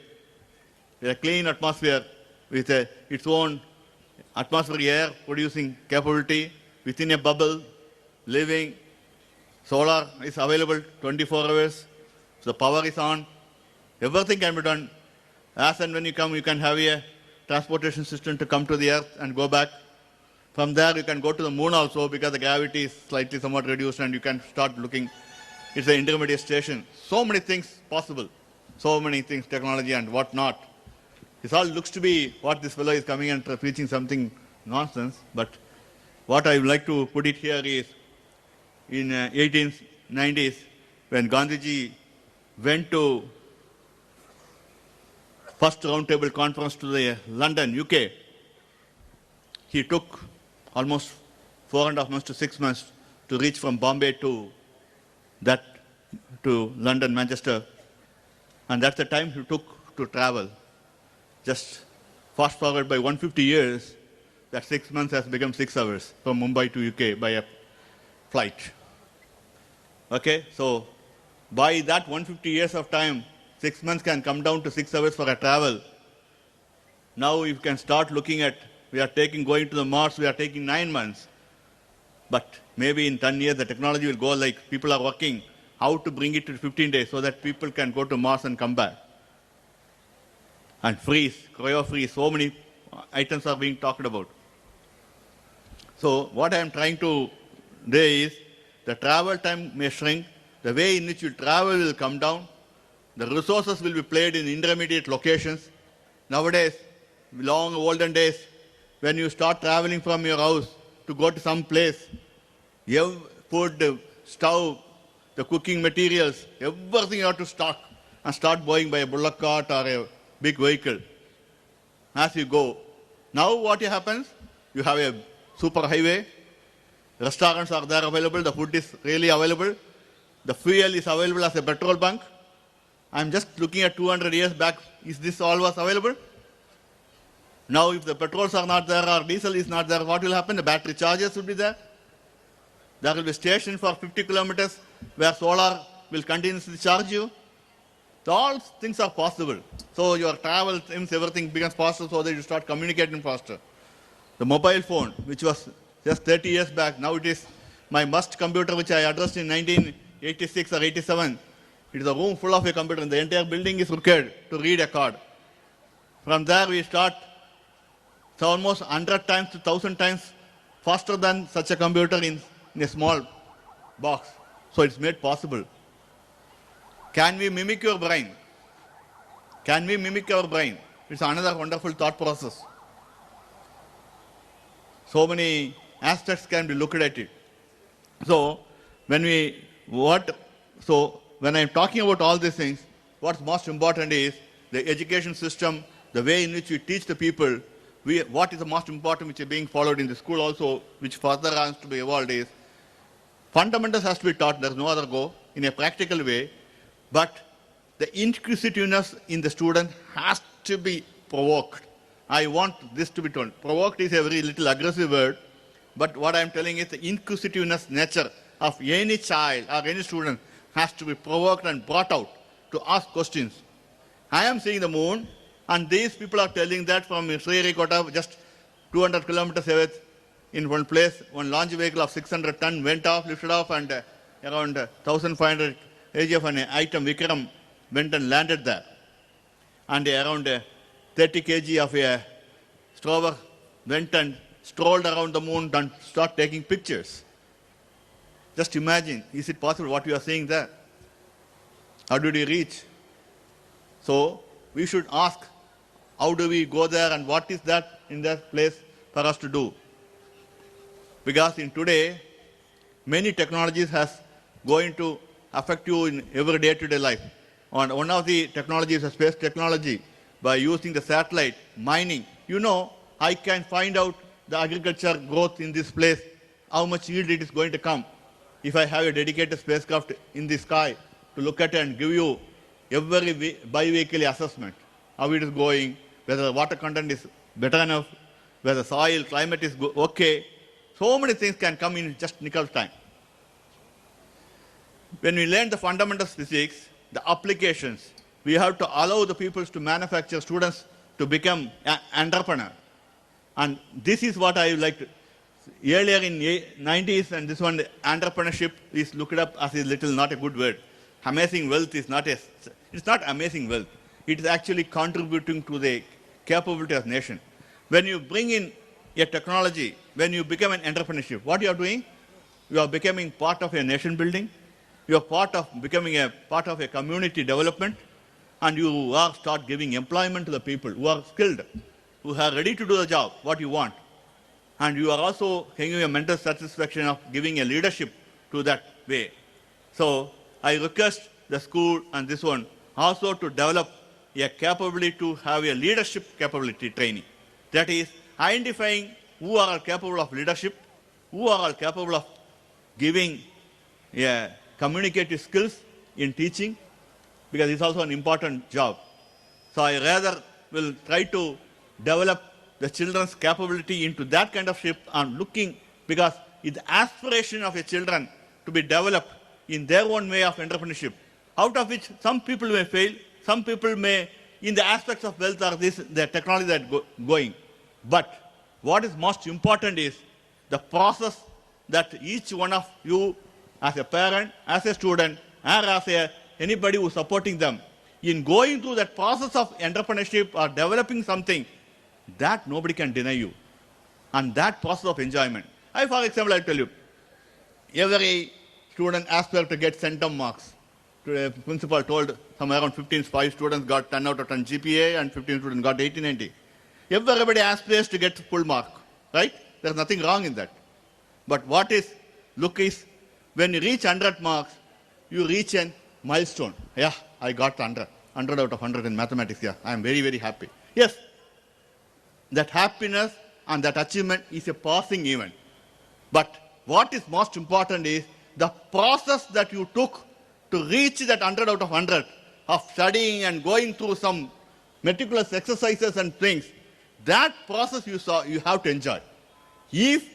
With a clean atmosphere, with its own atmospheric air producing capability, within a bubble, living. Solar is available 24 hours. So the power is on. Everything can be done. As and when you come, you can have a transportation system to come to the earth and go back. From there, you can go to the moon also, because the gravity is slightly somewhat reduced, and you can start looking. It's an intermediate station. So many things possible. So many things, technology and what not. This all looks to be what this fellow is coming and preaching something nonsense. But what I would like to put it here is, in 1890s, when Gandhiji went to first roundtable conference to the London, UK, he took almost 4.5 months to 6 months to reach from Bombay to London, Manchester. And that's the time he took to travel. Just fast forward by 150 years, that 6 months has become 6 hours from Mumbai to UK by a flight. Okay, so by that 150 years of time, 6 months can come down to 6 hours for a travel. Now you can start looking at, going to the Mars, we are taking 9 months. But maybe in 10 years, the technology will go like people are working how to bring it to 15 days so that people can go to Mars and come back. And freeze, cryo-freeze, so many items are being talked about. So what I am trying to say is, the travel time may shrink, the way in which you travel will come down, the resources will be played in intermediate locations. Nowadays, long olden days, when you start traveling from your house to go to some place, food, stove, the cooking materials, everything you have to stock and start going by a bullock cart or a big vehicle as you go. Now what happens? You have a super highway, restaurants are there available, the food is really available, the fuel is available as a petrol bunk. I'm just looking at 200 years back, is this all was available? Now if the petrols are not there or diesel is not there, what will happen? The battery chargers will be there. There will be a station for 50 kilometers where solar will continuously charge you. So all things are possible. So your travel times, everything becomes faster so that you start communicating faster. The mobile phone, which was just 30 years back, now it is my must computer, which I addressed in 1986 or 87. It is a room full of a computer, and the entire building is required to read a card. From there we start, so almost 100 times to 1,000 times faster than such a computer in a small box. So it's made possible. Can we mimic your brain? Can we mimic your brain? It's another wonderful thought process. So many aspects can be looked at it. So when I'm talking about all these things, what's most important is the education system, the way in which we teach the people. What is the most important which is being followed in the school also, which further has to be evolved, is fundamentals has to be taught, there's no other go, in a practical way, but the inquisitiveness in the student has to be provoked. I want this to be told. Provoked is a very little aggressive word, but what I'm telling is the inquisitiveness nature of any child or any student has to be provoked and brought out to ask questions. I am seeing the moon, and these people are telling that from Sriharikota, just 200 kilometers away, in one place, one launch vehicle of 600 ton went off, lifted off, and around 1,500 kg of an item, Vikram, went and landed there. And around 30 kg of a rover went and strolled around the moon and started taking pictures. Just imagine, is it possible what you are seeing there? How did you reach? So we should ask, how do we go there and what is that in that place for us to do? Because in today, many technologies has going to affect you in every day-to-day life. And one of the technologies is space technology. By using the satellite, mining, I can find out the agriculture growth in this place, how much yield it is going to come if I have a dedicated spacecraft in the sky to look at it and give you every bi-weekly assessment, how it is going, whether the water content is better enough, whether soil, climate is okay. So many things can come in just nick of time. When we learn the fundamentals of physics, the applications, we have to allow the people to manufacture, students to become an entrepreneur. And this is what I like to, earlier in 90s, and this one, entrepreneurship is looked up as a little not a good word. Amazing wealth is not it's not amazing wealth. It is actually contributing to the capability of nation. When you bring in a technology, when you become an entrepreneurship, what you are doing? You are becoming part of a nation building. You are becoming a part of a community development, and you are start giving employment to the people who are skilled, who are ready to do the job, what you want. And you are also giving a mental satisfaction of giving a leadership to that way. So I request the school and this one also to develop a capability to have a leadership capability training. That is identifying who are capable of leadership, who are capable of giving communicative skills in teaching, because it's also an important job. So I rather will try to develop the children's capability into that kind of shift and looking, because it's the aspiration of a children to be developed in their own way of entrepreneurship, out of which some people may fail, some people may, in the aspects of wealth or the technology that going. But what is most important is the process that each one of you as a parent, as a student, or as anybody who is supporting them, in going through that process of entrepreneurship or developing something, that nobody can deny you. And that process of enjoyment. For example, I tell you, every student aspires to get centum marks. The principal told somewhere around 5 students got 10 out of 10 GPA and 15 students got 80-90. Everybody aspires to get full mark, right? There's nothing wrong in that. But what is, look is, when you reach 100 marks, you reach a milestone. Yeah, I got 100 out of 100 in mathematics. Yeah, I am very, very happy. Yes, that happiness and that achievement is a passing event. But what is most important is the process that you took to reach that 100 out of 100 of studying and going through some meticulous exercises and things. That process you have to enjoy. If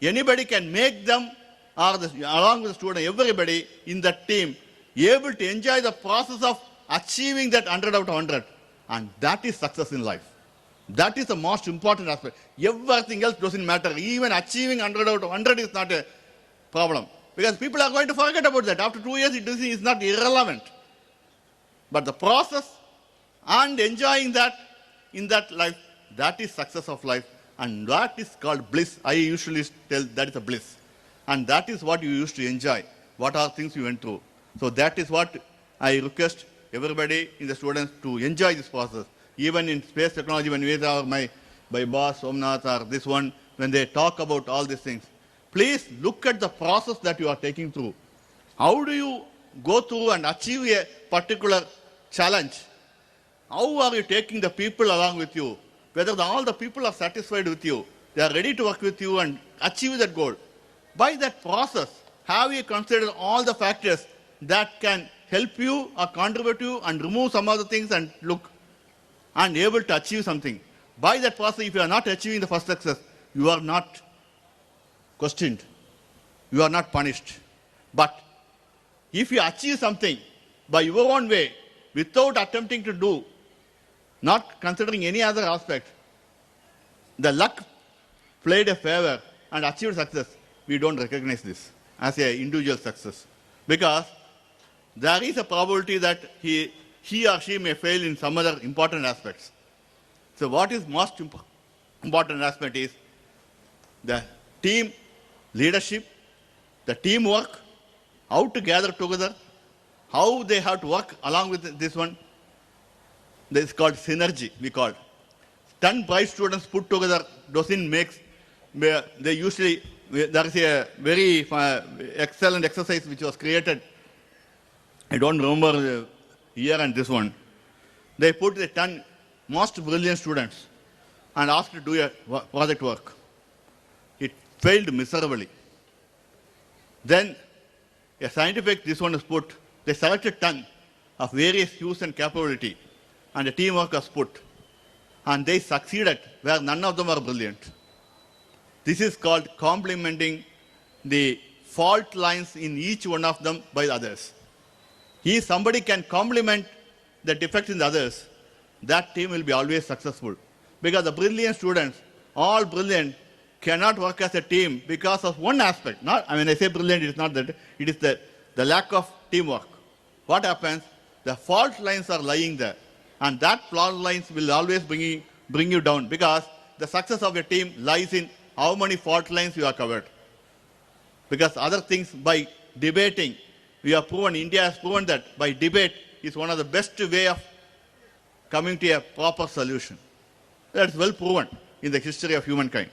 anybody can make them, or along with the student, everybody in that team, able to enjoy the process of achieving that 100 out of 100, and that is success in life. That is the most important aspect. Everything else doesn't matter. Even achieving 100 out of 100 is not a problem. Because people are going to forget about that. After 2 years, it is not irrelevant. But the process and enjoying that in that life, that is success of life. And that is called bliss. I usually tell that is a bliss. And that is what you used to enjoy. What are things you went through. So that is what I request everybody in the students to enjoy this process. Even in space technology, when we are my boss, Somnath, or this one, when they talk about all these things, please look at the process that you are taking through. How do you go through and achieve a particular challenge? How are you taking the people along with you? Whether all the people are satisfied with you, they are ready to work with you and achieve that goal. By that process, have you considered all the factors that can help you or contribute you and remove some other things and look and able to achieve something? By that process, if you are not achieving the first success, you are not questioned. You are not punished. But if you achieve something by your own way, without attempting to do, not considering any other aspect, the luck played a favor and achieved success, we don't recognize this as an individual success. Because there is a probability that he or she may fail in some other important aspects. So what is most important aspect is the team leadership, the teamwork, how to gather together, how they have to work along with this one. This is called synergy, we call it. 10 bright students put together doesn't make, they usually, there is a very excellent exercise which was created. I don't remember the year and this one. They put the 10 most brilliant students and asked to do a project work. It failed miserably. Then a scientific, this one is put, they selected 10 of various hues and capability, and a teamwork was put. And they succeeded where none of them were brilliant. This is called complementing the fault lines in each one of them by the others. If somebody can complement the defects in the others, that team will be always successful. Because the brilliant students, all brilliant, cannot work as a team because of one aspect. Not, I mean, I say brilliant, it is not that, it is the lack of teamwork. What happens? The fault lines are lying there. And that fault lines will always bring you down, because the success of a team lies in how many fault lines you are covered. Because other things, by debating, we have proven, India has proven that by debate is one of the best way of coming to a proper solution. That's well proven in the history of humankind.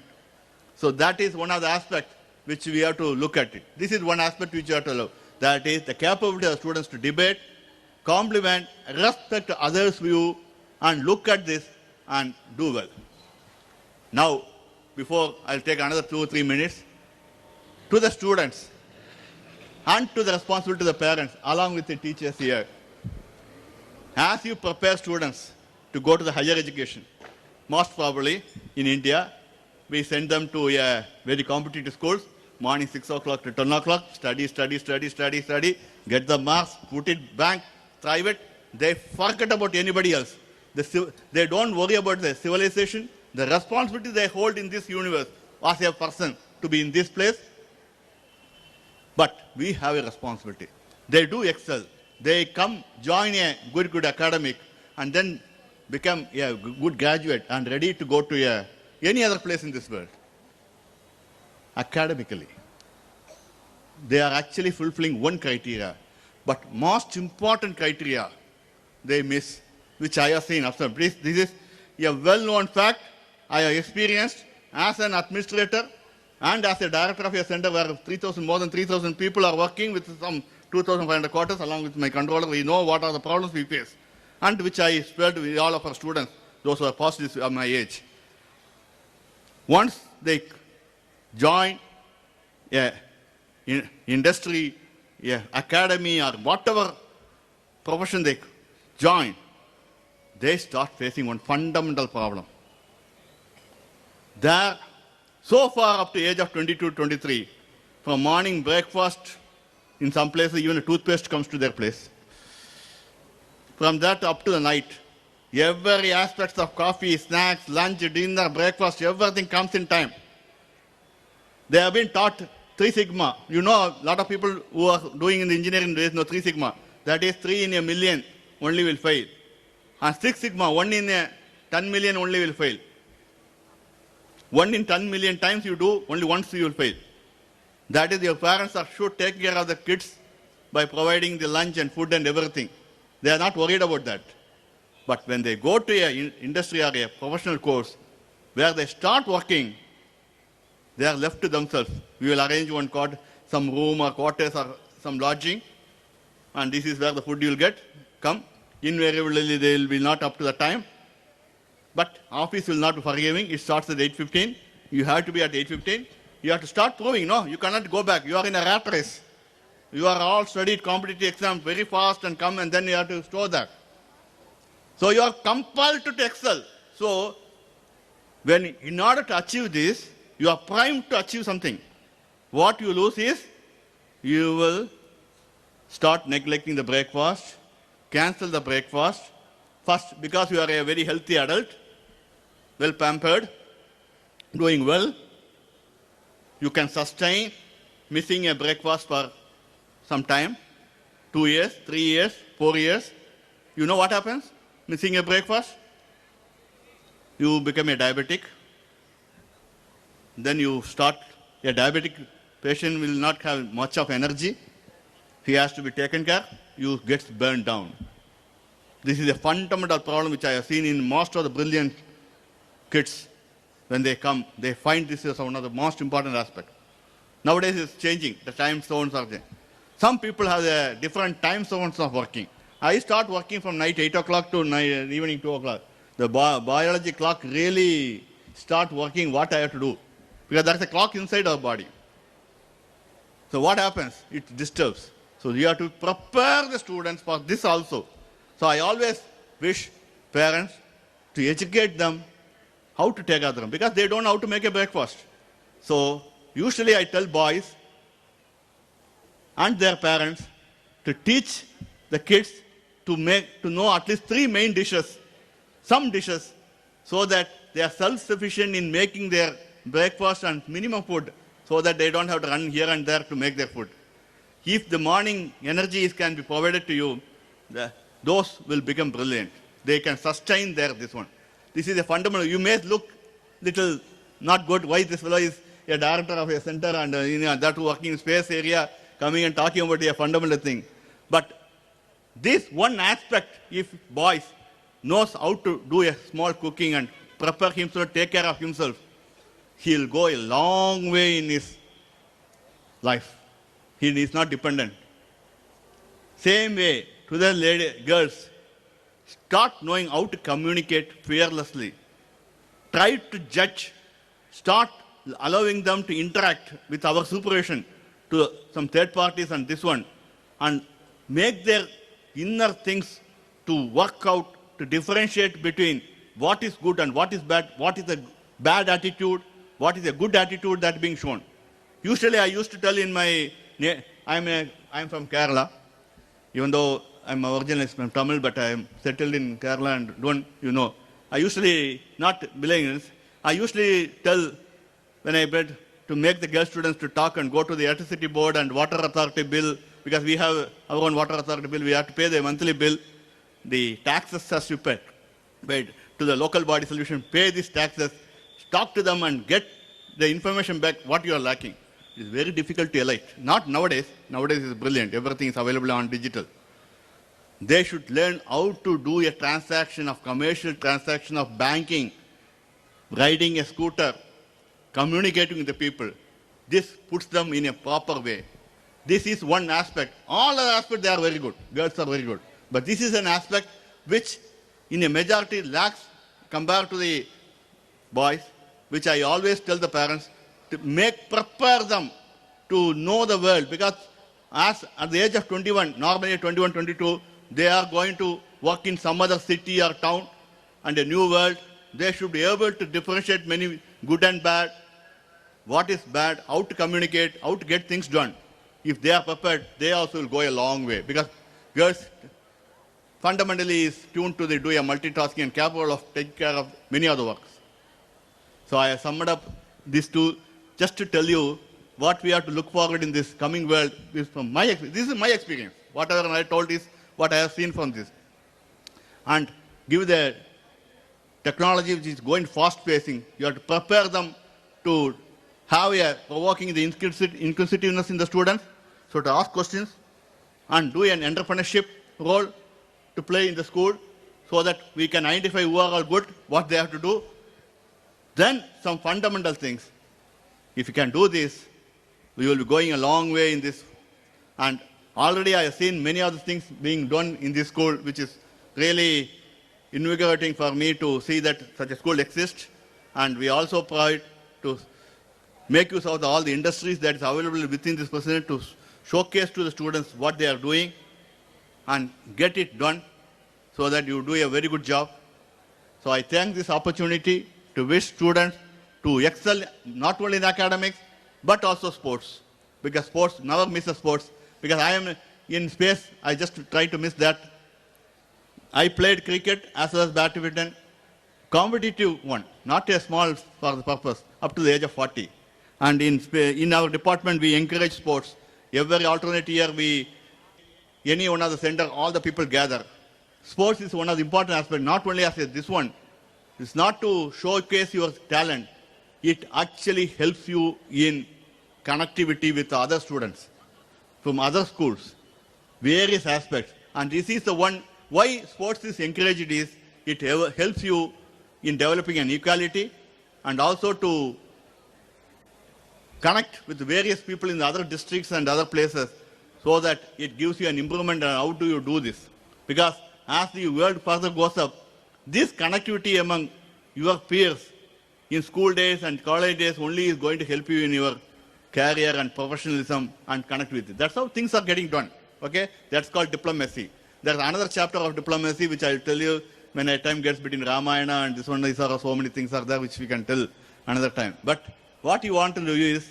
So that is one of the aspects which we have to look at it. This is one aspect which you have to look. That is the capability of the students to debate, compliment, respect others' view, and look at this and do well. Now, before I'll take another 2 or 3 minutes, to the students and to the responsibility of the parents, along with the teachers here, as you prepare students to go to the higher education, most probably in India, we send them to a very competitive schools, morning 6 o'clock to 10 o'clock, study, get the marks, put it bank, private. They forget about anybody else. They don't worry about the civilization, the responsibility they hold in this universe as a person to be in this place. But we have a responsibility. They do excel. They come, join a good academic, and then become a good graduate and ready to go to any other place in this world. Academically, they are actually fulfilling one criteria, but most important criteria they miss, which I have seen. This is a well-known fact I have experienced as an administrator and as a director of a center where more than 3,000 people are working with some 2,500 quarters, along with my controller. We know what are the problems we face, and which I spread with all of our students, those who are past this of my age. Once they join industry, academy, or whatever profession they join, they start facing one fundamental problem. There, so far up to the age of 22, 23, from morning breakfast, in some places even a toothpaste comes to their place. From that up to the night, every aspect of coffee, snacks, lunch, dinner, breakfast, everything comes in time. They have been taught 3 sigma. You know, a lot of people who are doing in the engineering days know 3 sigma. That is 3 in a million only will fail. And 6 sigma, 1 in a 10 million only will fail. 1 in 10 million times you do, only once you will fail. That is, your parents should take care of the kids by providing the lunch and food and everything. They are not worried about that. But when they go to an industry or a professional course, where they start working, they are left to themselves. We will arrange some room or quarters or some lodging, and this is where the food you will get. Come. Invariably, they will be not up to the time. But office will not be forgiving. It starts at 8:15. You have to be at 8:15. You have to start proving. No, you cannot go back. You are in a rat race. You are all studied competitive exams very fast and come, and then you have to store that. So you are compelled to excel. So in order to achieve this, you are primed to achieve something. What you lose is, you will start neglecting the breakfast, cancel the breakfast. First, because you are a very healthy adult, well pampered, doing well, you can sustain missing a breakfast for some time, 2 years, 3 years, 4 years. You know what happens? Missing a breakfast, you become a diabetic. Then you start, a diabetic patient will not have much of energy. He has to be taken care, you get burned down. This is a fundamental problem which I have seen in most of the brilliant kids. When they come, they find this is one of the most important aspects. Nowadays it's changing, the time zones are there. Some people have a different time zones of working. I start working from night 8 o'clock to evening 2 o'clock. The biology clock really start working what I have to do. Because there's a clock inside our body. So what happens? It disturbs. So you have to prepare the students for this also. So I always wish parents to educate them how to take care of them because they don't know how to make a breakfast. So usually I tell boys and their parents to teach the kids to know at least 3 main dishes, some dishes, so that they are self-sufficient in making their breakfast and minimum food, so that they don't have to run here and there to make their food. If the morning energies can be provided to you, those will become brilliant. They can sustain this one. This is a fundamental. You may look little not good. Why this fellow is a director of a center and that working in space area, coming and talking about a fundamental thing. But this one aspect, if boys knows how to do a small cooking and prepare himself, take care of himself, he'll go a long way in his life. He is not dependent. Same way to the girls, start knowing how to communicate fearlessly. Try to judge. Start allowing them to interact with our supervision to some third parties and this one, and make their inner things to work out, to differentiate between what is good and what is bad, what is a bad attitude, what is a good attitude that being shown. Usually I used to tell in my, I'm from Kerala, even though I'm originally from Tamil, but I'm settled in Kerala and don't, I usually not millennials. I usually tell when I bid to make the girl students to talk and go to the electricity board and water authority bill, because we have our own water authority bill, we have to pay the monthly bill. The taxes are stupid. But to the local body solution, pay these taxes, talk to them and get the information back what you are lacking. It is very difficult to elect. Not nowadays. Nowadays is brilliant. Everything is available on digital. They should learn how to do a transaction of commercial transaction of banking, riding a scooter, communicating with the people. This puts them in a proper way. This is one aspect. All other aspects, they are very good. Girls are very good. But this is an aspect which in a majority lacks compared to the boys, which I always tell the parents to prepare them to know the world, because as at the age of 21, normally 21, 22, they are going to work in some other city or town and a new world. They should be able to differentiate many good and bad, what is bad, how to communicate, how to get things done. If they are prepared, they also will go a long way, because girls fundamentally is tuned to do a multitasking and capable of taking care of many other works. So I have summed up these two just to tell you what we have to look forward in this coming world. This is my experience. Whatever I told is what I have seen from this. And give the technology which is going fast pacing, you have to prepare them to have a provoking the inquisitiveness in the students, so to ask questions and do an entrepreneurship role to play in the school, so that we can identify who are all good, what they have to do. Then some fundamental things. If you can do this, we will be going a long way in this. And already I have seen many other things being done in this school, which is really invigorating for me to see that such a school exists. And we also provide to make use of all the industries that is available within this facility to showcase to the students what they are doing and get it done so that you do a very good job. So I thank this opportunity to wish students to excel not only in academics but also sports, because sports never misses sports. Because I am in space, I just try to miss that. I played cricket as well as badminton, competitive one, not a small for the purpose, up to the age of 40. And in our department, we encourage sports. Every alternate year, any one of the center, all the people gather. Sports is one of the important aspects, not only as this one. It's not to showcase your talent. It actually helps you in connectivity with other students from other schools, various aspects. And this is the one, why sports is encouraged is, it helps you in developing an equality and also to connect with various people in the other districts and other places, so that it gives you an improvement on how do you do this. Because as the world further goes up, this connectivity among your peers in school days and college days only is going to help you in your career and professionalism and connect with it. That's how things are getting done. Okay? That's called diplomacy. There's another chapter of diplomacy which I'll tell you when a time gets between Ramayana and this one. These are so many things are there which we can tell another time. But what you want to do is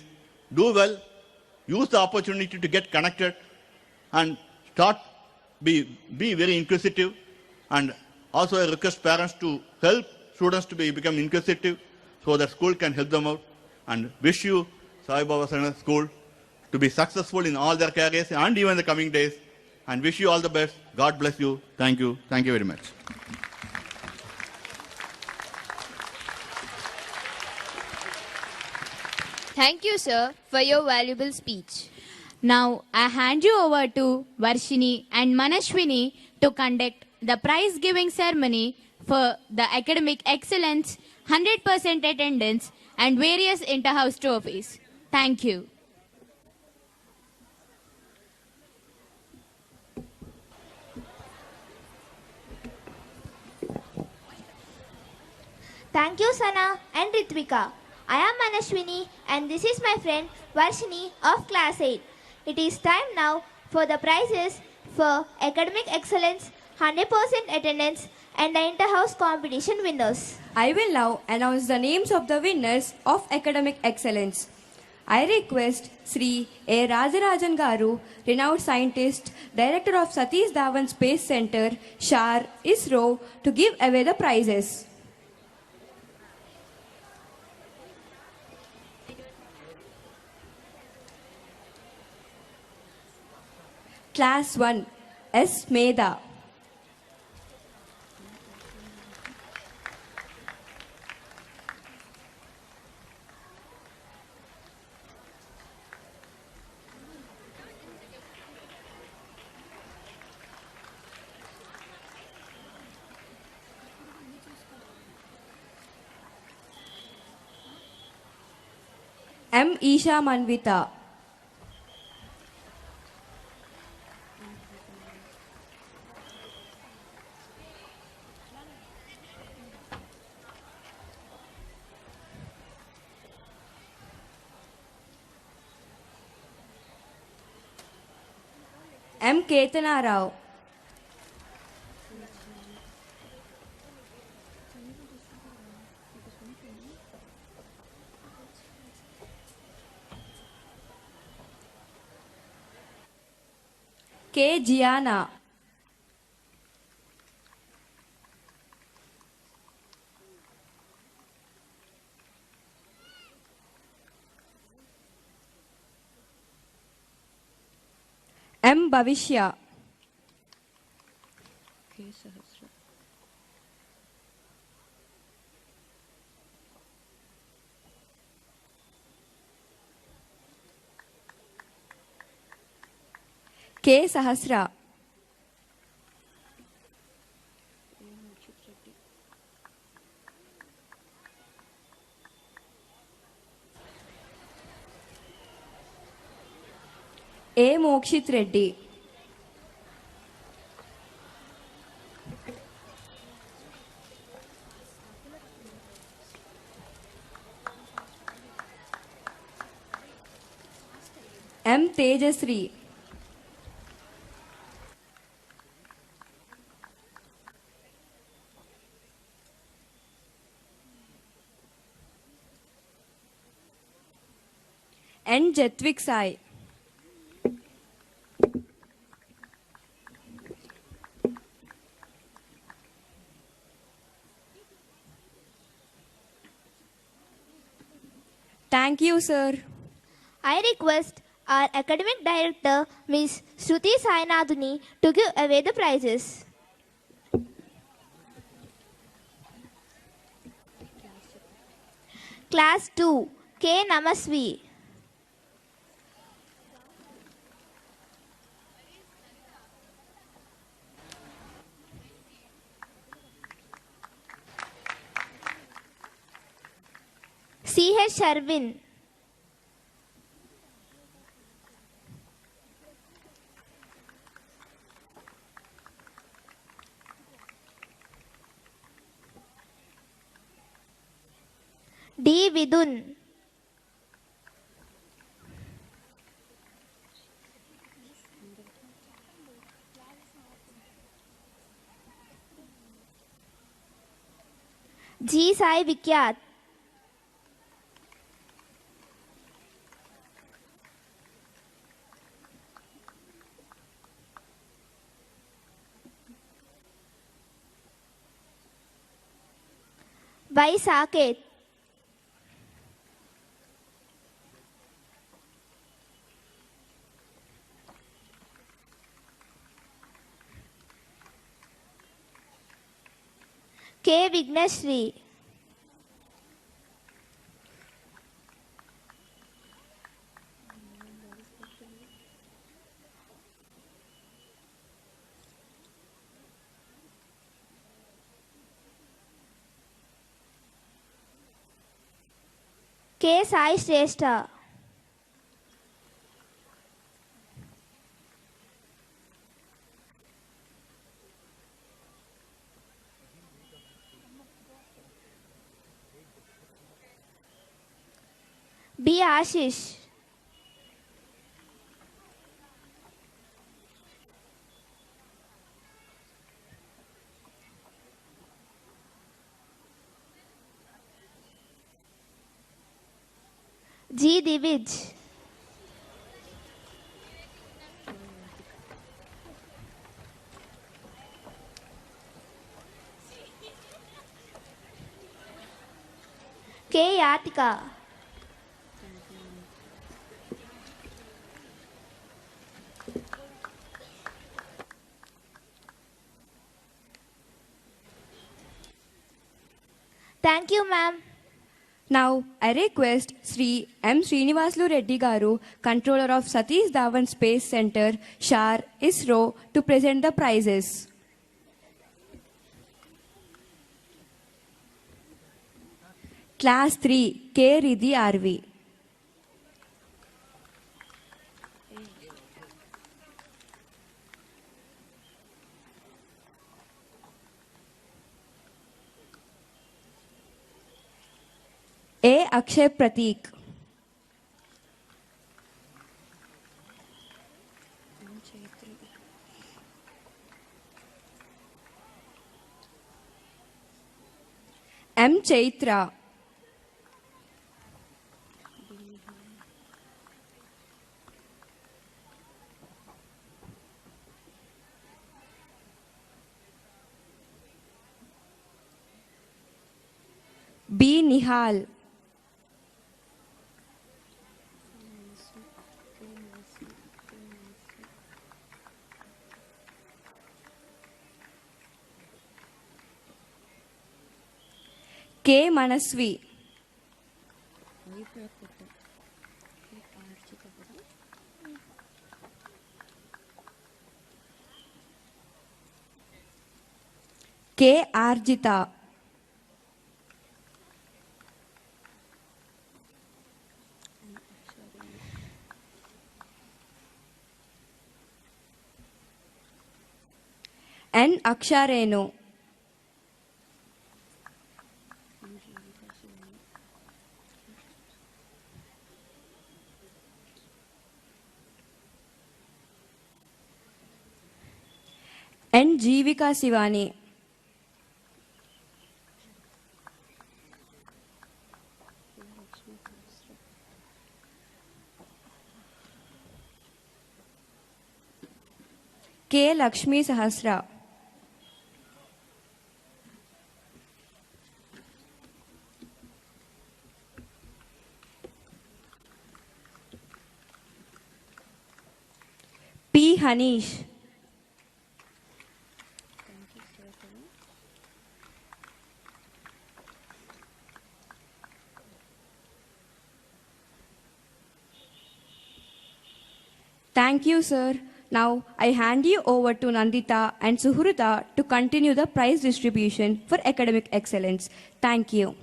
do well, use the opportunity to get connected and be very inquisitive. And also I request parents to help students to become inquisitive so that school can help them out. And wish you Saibaba Central School to be successful in all their careers and even the coming days. And wish you all the best. God bless you. Thank you. Thank you very much. Thank you, sir, for your valuable speech. Now I hand you over to Varshini and Manashwini to conduct the prize giving ceremony for the academic excellence, 100% attendance and various inter-house trophies. Thank you. Thank you, Sana and Ritvika. I am Manashwini and this is my friend Varshini of Class 8. It is time now for the prizes for academic excellence, 100% attendance and the inter-house competition winners. I will now announce the names of the winners of academic excellence. I request Sri A. Rajarajan Garu, renowned scientist, director of Satish Dhawan Space Center, SHAR, ISRO, to give away the prizes. Class 1, S. Meda. M. Isha Manvita. M. Ketana Rao. K. Gianna. M. Bhavishya. K. Sahasra. A. Mokshit Reddy. M. Tejasri. N. Jatvik Sai. Thank you, sir. I request our academic director, Ms. Shruti Sainaduni, to give away the prizes. Class 2, K. Namasvi. C. H. Sharvin. D. Vidun. G. Sai Vikyat. Y. Saket. K. Vigneshri. K. Sai Shrestha. B. Ashish. G. Divij. K. Yatika. Thank you, ma'am. Now, I request Sri M. Srinivaslu Reddy Garu, controller of Satish Dhawan Space Center, SHAR, ISRO, to present the prizes. Class 3, K. Riddhi RV. A. Akshay Prateek. M. Chaitra. B. Nihal. K. Manasvi. K. Arjita. N. Aksharenu. N. Jivika Sivani. K. Lakshmi Sahasra. P. Hanish. Thank you, sir. Now I hand you over to Nandita and Suhrita to continue the prize distribution for academic excellence. Thank you.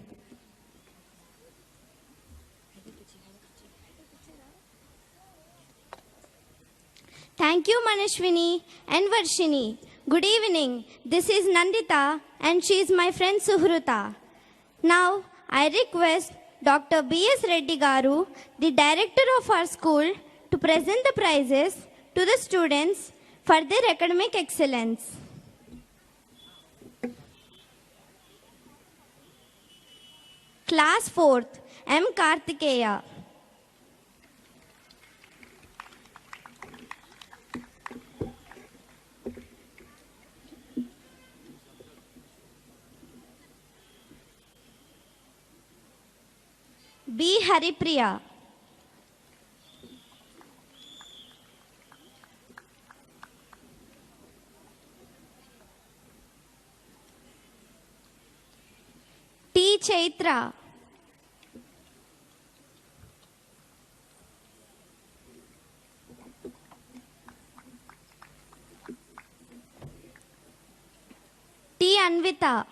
Thank you, Manashwini and Varshini. Good evening. This is Nandita and she is my friend Suhrita. Now, I request Dr. B.S. Reddy Garu, the director of our school, to present the prizes to the students for their academic excellence. Class 4th, M. Kartikeya. B. Haripriya. T. Chaitra. T. Anvita.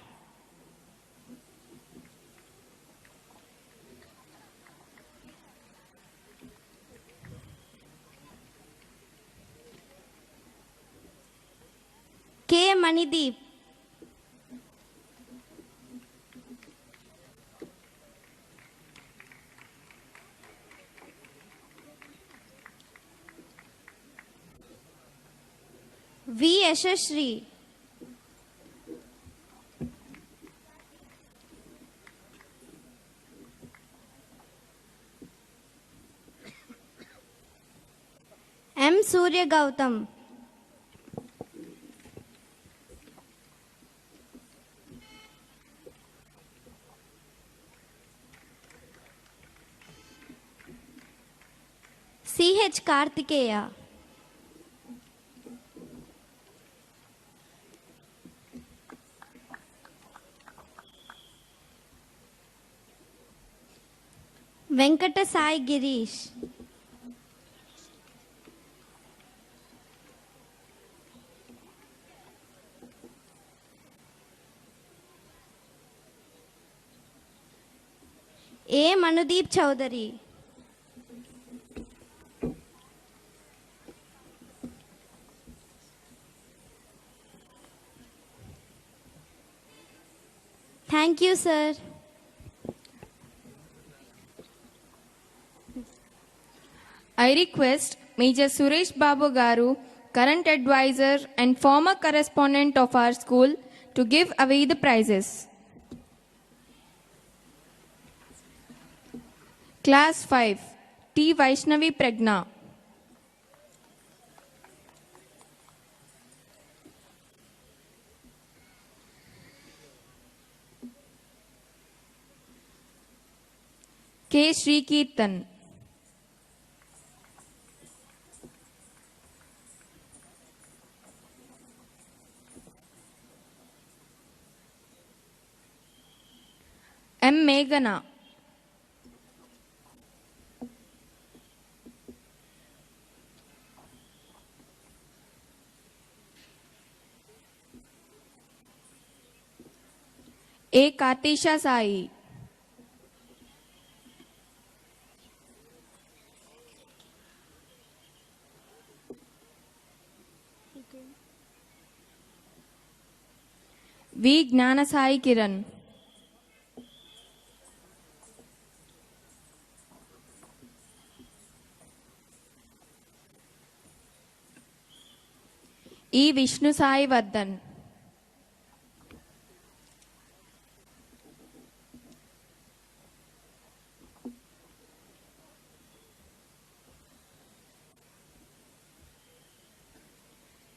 K. Manideep. V. Yashashri. M. Surya Gautam. C. H. Kartikeya. Venkata Sai Girish. A. Manudeep Chowdhury. Thank you, sir. I request Major Suresh Babu Garu, current advisor and former correspondent of our school, to give away the prizes. Class 5, T. Vaishnavi Pragna. K. Sri Kirtan. M. Meghana. A. Kartisha Sai. V. Gnana Sai Kiran. E. Vishnu Sai Vardhan.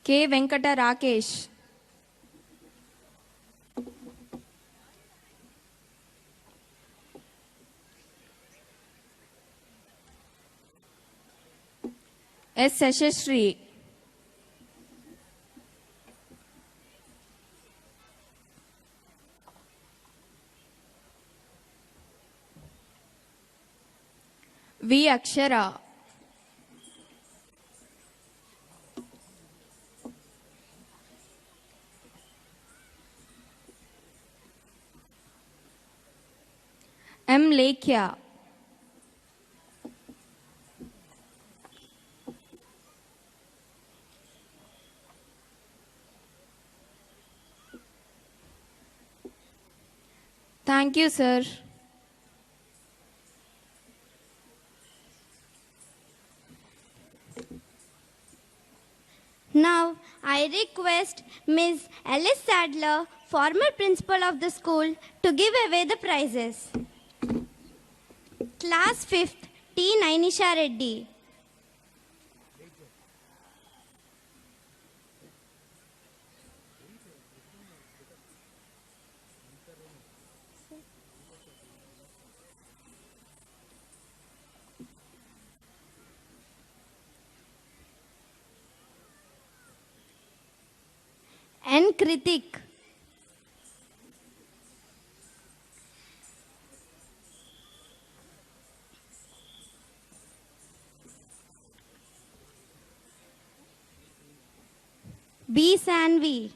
K. Venkata Rakesh. S. Sashashri. V. Akshara. M. Lekhya. Thank you, sir. Now, I request Ms. Alice Sadler, former principal of the school, to give away the prizes. Class 5th, T. Nainisha Reddy. N. Kritik. B. Sanvi.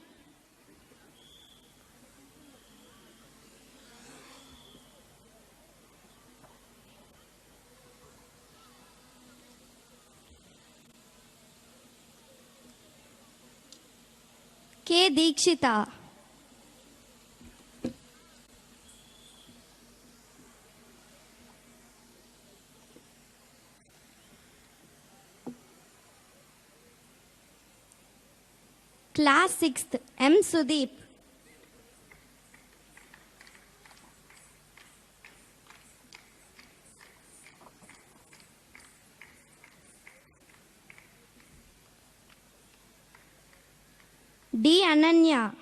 K. Dikshita. Class 6th, M. Sudeep. D. Ananya.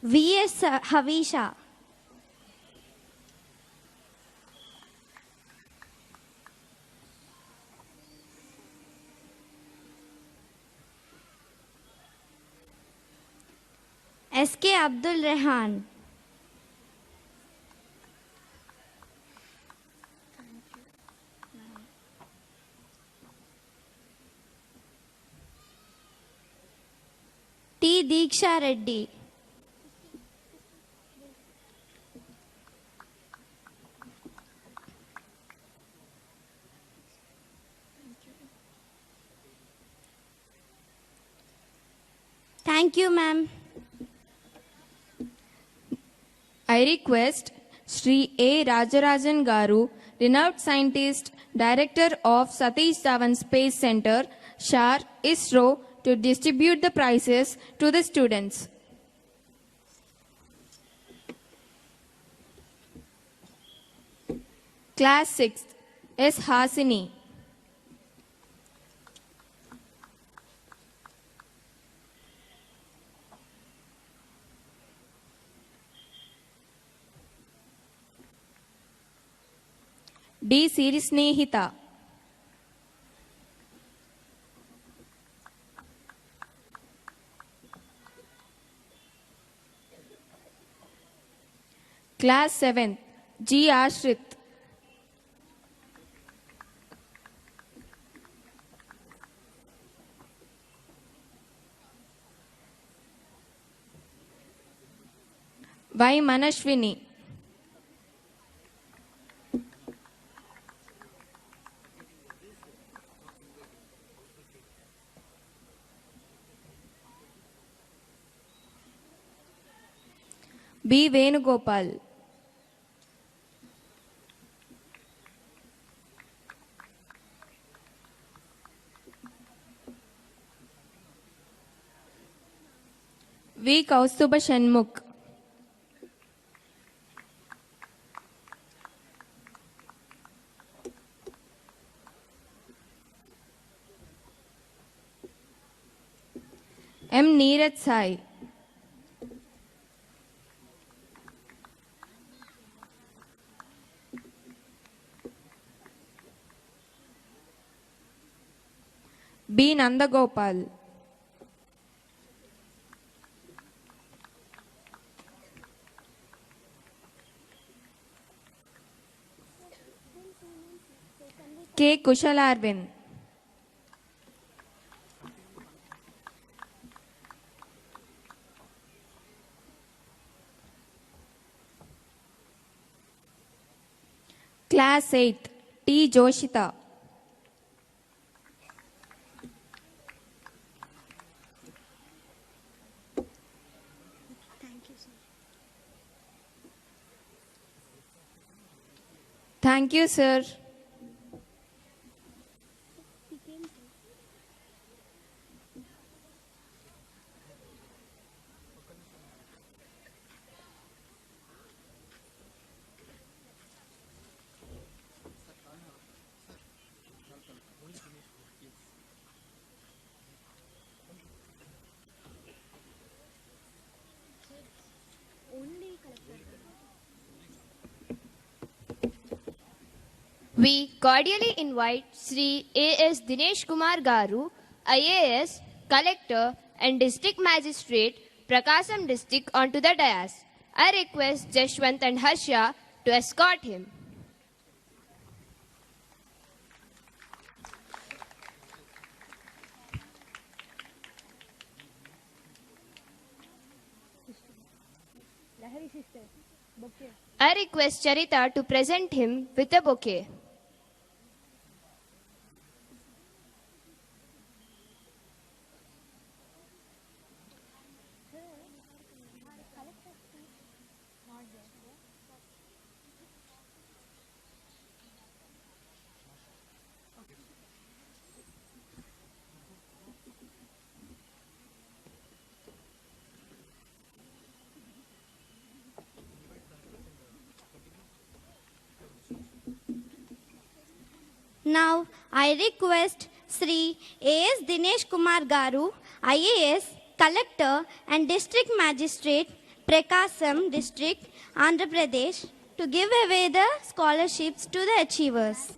V. S. Havisha. S. K. Abdul Rehan. T. Diksha Reddy. Thank you, ma'am. I request Sri A. Rajarajan Garu, renowned scientist, director of Satish Dhawan Space Center, SHAR, ISRO, to distribute the prizes to the students. Class 6th, S. Hasini. D. Sirisnehita. Class 7th, G. Ashrit. Y. Manashwini. B. Venugopal. V. Kaustuba Shanmukh. M. Neeraj Sai. B. Nandagopal. K. Kushalarvin. Class 8th, T. Joshita. Thank you, sir. We cordially invite Sri A.S. Dinesh Kumar Garu, IAS, Collector and District Magistrate, Prakasam District onto the dais. I request Jashwant and Harsha to escort him. I request Charita to present him with a bouquet. Now, I request Sri A.S. Dinesh Kumar Garu, IAS, Collector and District Magistrate, Prakasam District, Andhra Pradesh, to give away the scholarships to the achievers.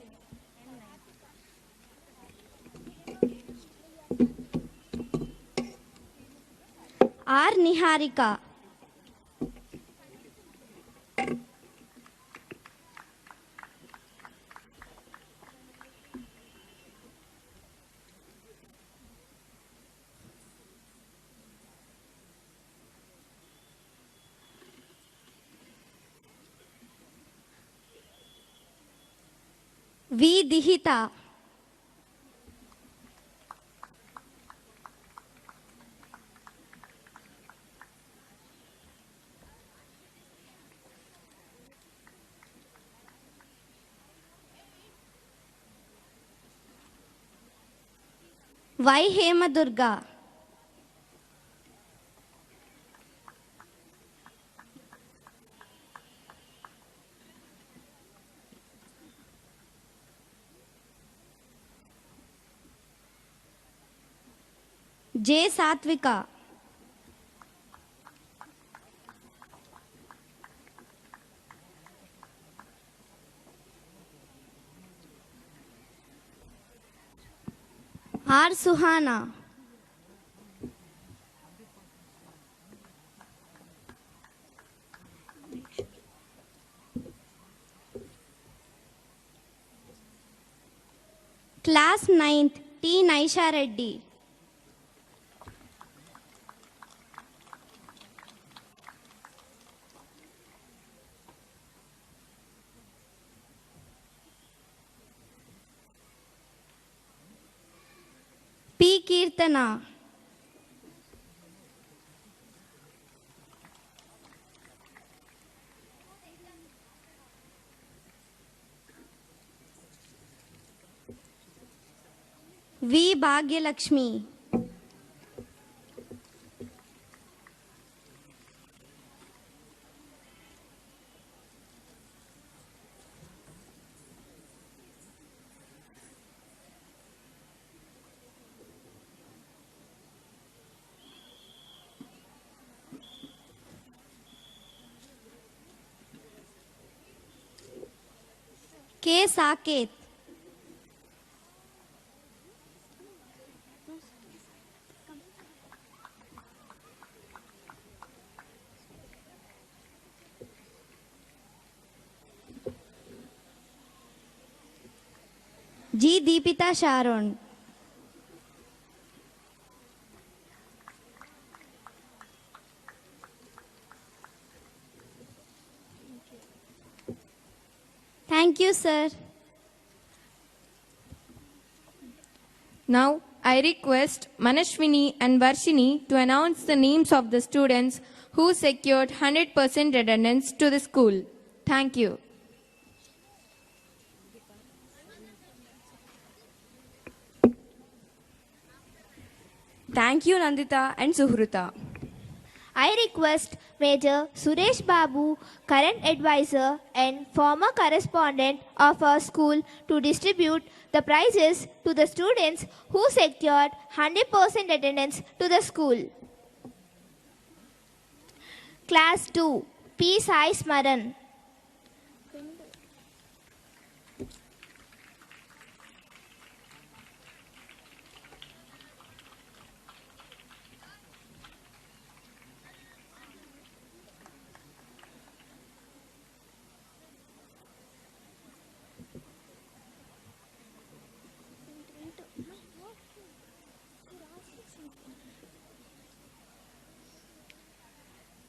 R. Niharika. V. Dihita. Y. Hemadurga. J. Satvika. R. Suhana. Class 9th, T. Naisha Reddy. P. Kirtana. V. Bhagyalakshmi. K. Saket. G. Deepita Sharon. Thank you, sir. Now, I request Manashwini and Varshini to announce the names of the students who secured 100% attendance to the school. Thank you. Thank you, Nandita and Suhruta. I request Major Suresh Babu, current advisor and former correspondent of our school, to distribute the prizes to the students who secured 100% attendance to the school. Class 2, P. Sai Smaran.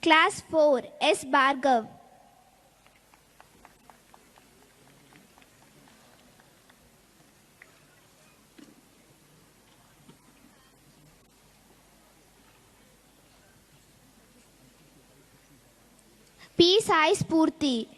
Class 4, S. Bhargav. P. Sai Spurti.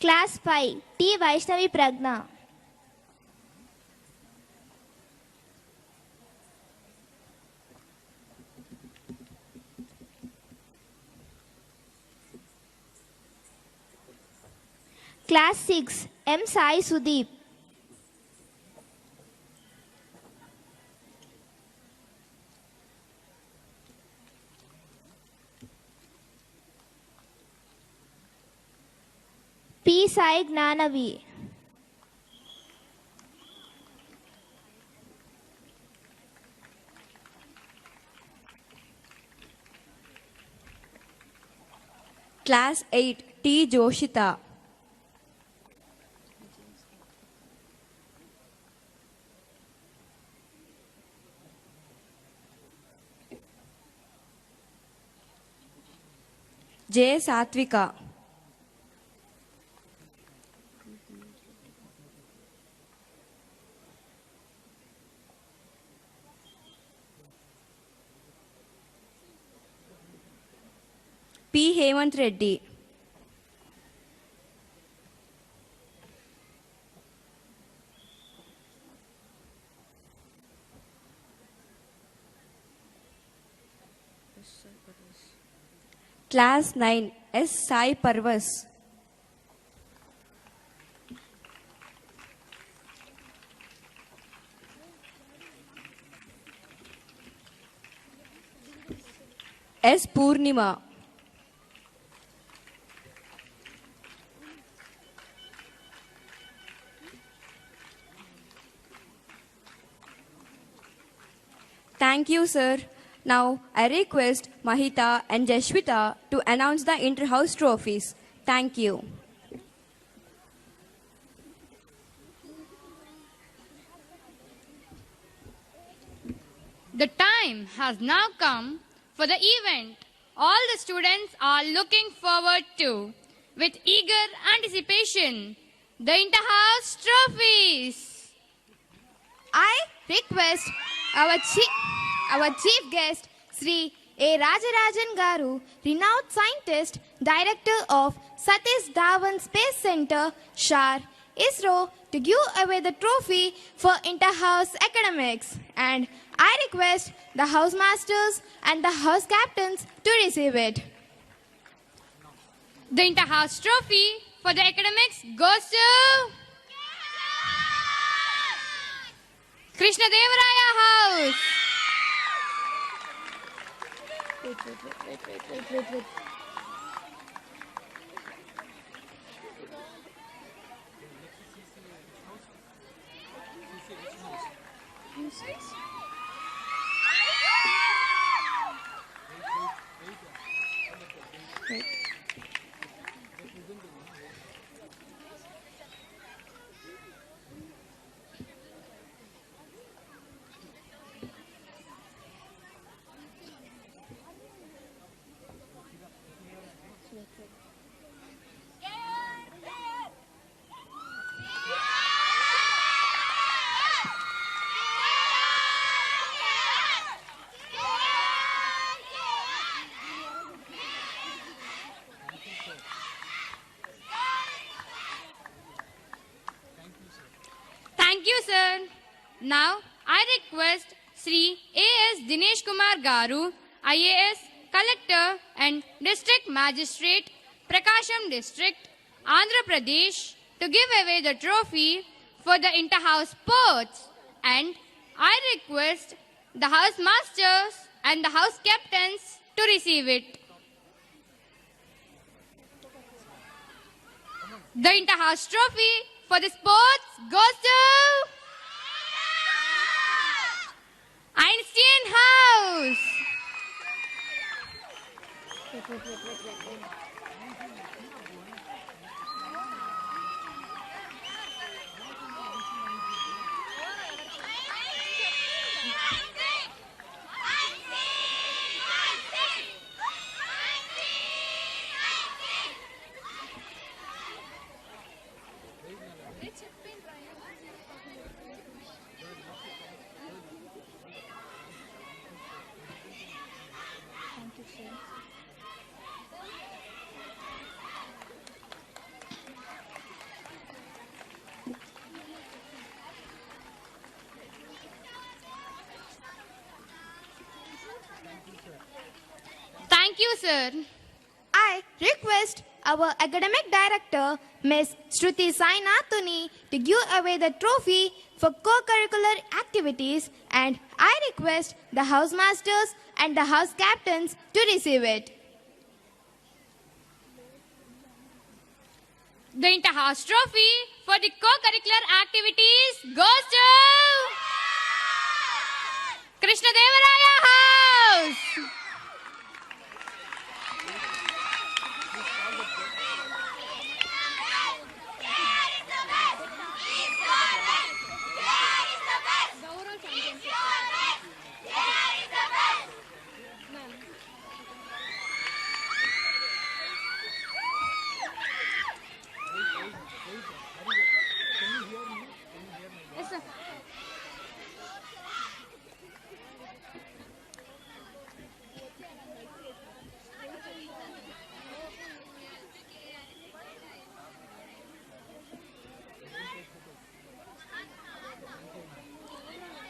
Class 5, T. Vaishnavi Pragna. Class 6, M. Sai Sudeep. P. Sai Gnanavi. Class 8, T. Joshita. J. Satvika. P. Hemant Reddy. Class 9, S. Sai Parvas. S. Purnima. Thank you, sir. Now, I request Mahita and Jashwita to announce the inter-house trophies. Thank you. The time has now come for the event all the students are looking forward to with eager anticipation, the inter-house trophies. I request our chief guest, Sri A. Rajarajan Garu, renowned scientist, director of Satish Dhawan Space Center, SHAR, ISRO, to give away the trophy for inter-house academics. And I request the housemasters and the house captains to receive it. The inter-house trophy for the academics goes to Krishna Devaraya House. Wait. Now, I request Sri A.S. Dinesh Kumar Garu, IAS, Collector and District Magistrate, Prakasham District, Andhra Pradesh, to give away the trophy for the inter-house sports. And I request the house masters and the house captains to receive it. The inter-house trophy for the sports goes to Einstein House. Thank you, sir. I request our academic director, Ms. Shruti Sainathuni, to give away the trophy for co-curricular activities, and I request the house masters and the house captains to receive it. The inter-house trophy for the co-curricular activities goes to Krishna Devaraya House.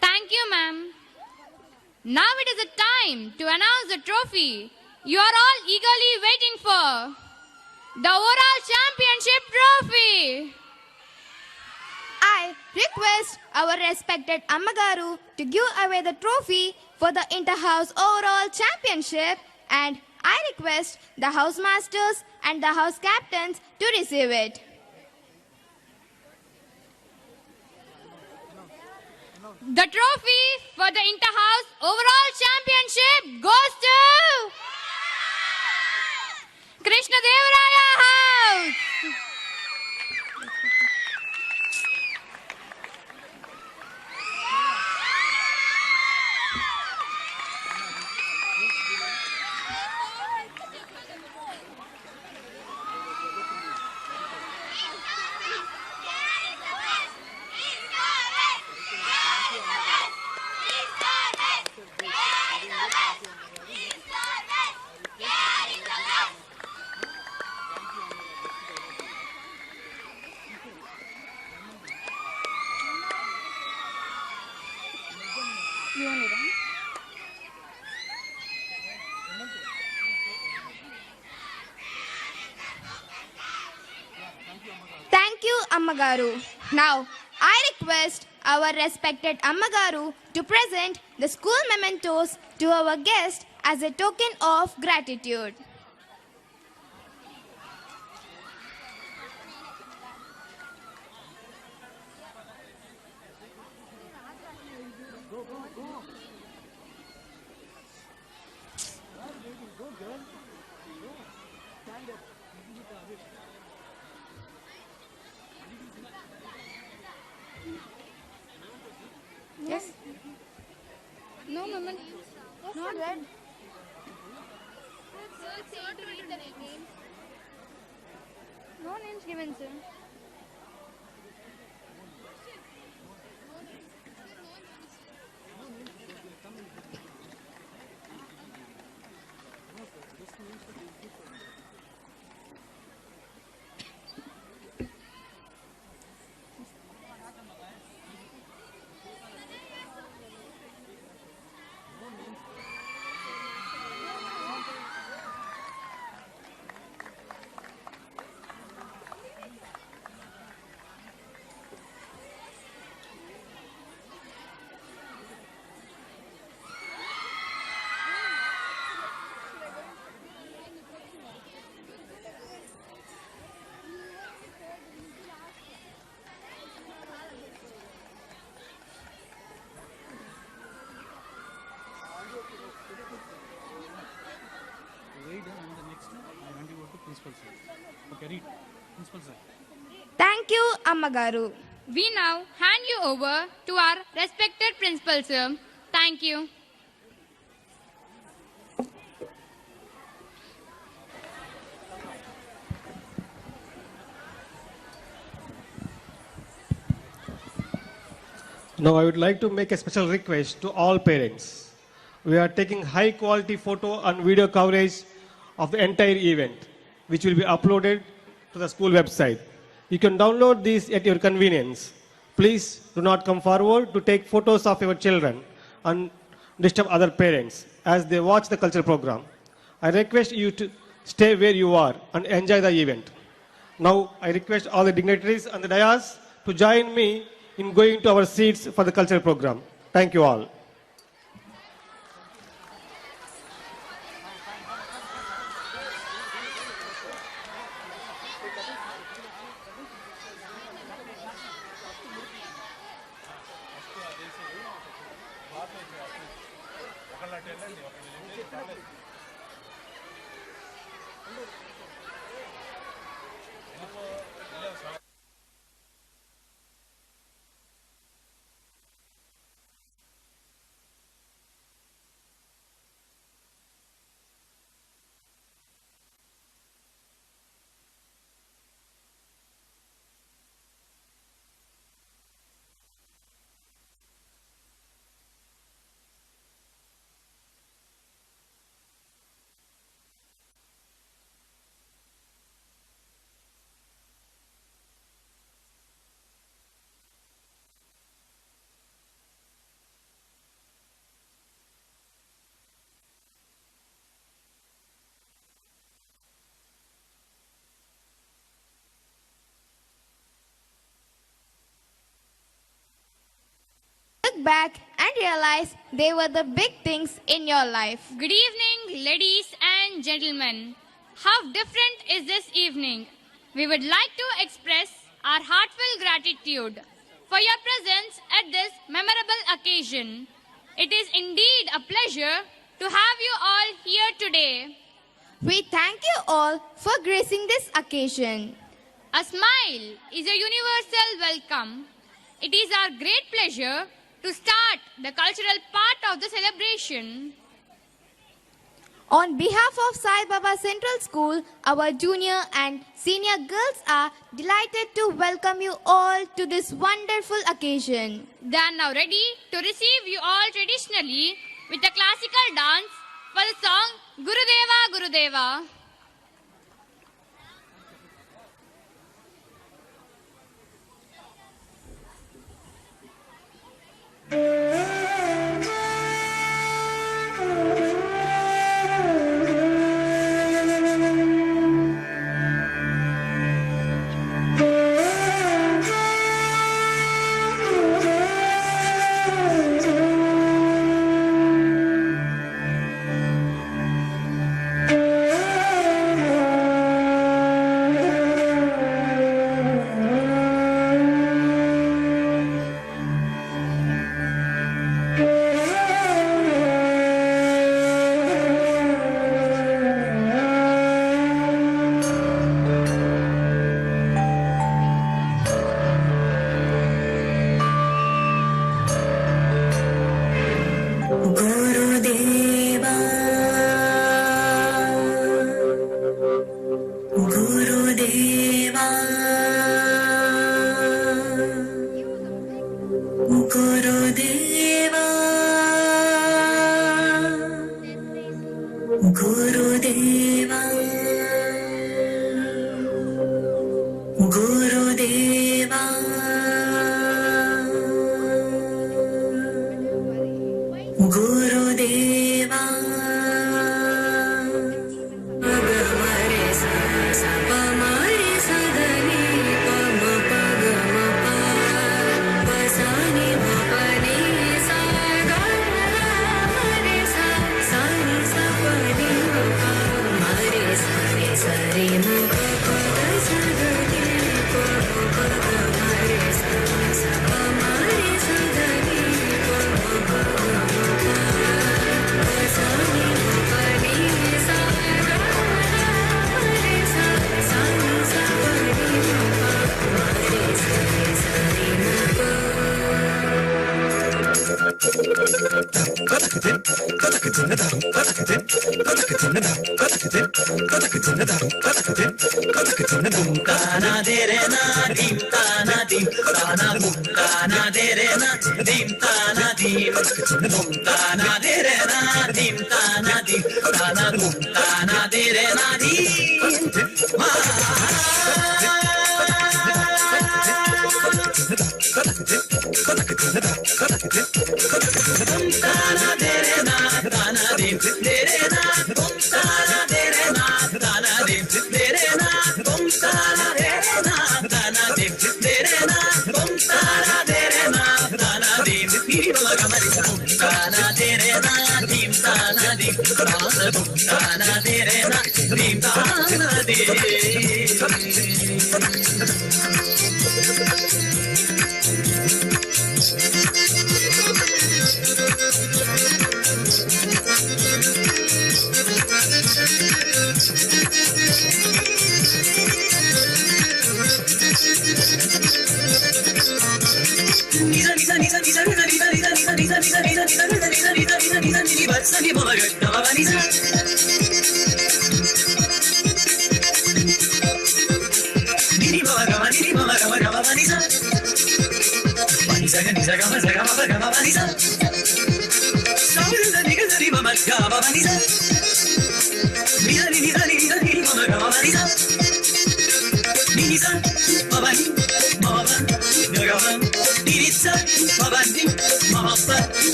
Thank you, ma'am. Now it is the time to announce the trophy you are all eagerly waiting for. The overall championship trophy. I request our respected Ammagaru to give away the trophy for the inter-house overall championship, and I request the house masters and the house captains to receive it. The trophy for the inter-house overall championship goes to Krishna Devaraya House. Thank you, Ammagaru. Now, I request our respected Ammagaru to present the school mementos to our guest as a token of gratitude. Yes. No, Mama. Not red. No names given, sir. Thank you, Ammagaru. We now hand you over to our respected principal, sir. Thank you. Now I would like to make a special request to all parents. We are taking high quality photo and video coverage of the entire event, which will be uploaded to the school website. You can download these at your convenience. Please do not come forward to take photos of your children and disturb other parents as they watch the cultural program. I request you to stay where you are and enjoy the event. Now I request all the dignitaries and the dais to join me in going to our seats for the cultural program. Thank you all. Look back and realize they were the big things in your life. Good evening, ladies and gentlemen. How different is this evening? We would like to express our heartfelt gratitude for your presence at this memorable occasion. It is indeed a pleasure to have you all here today. We thank you all for gracing this occasion. A smile is a universal welcome. It is our great pleasure to start the cultural part of the celebration. On behalf of Saibaba Central School, our junior and senior girls are delighted to welcome you all to this wonderful occasion. They are now ready to receive you all traditionally with a classical dance for the song Gurudeva Gurudeva.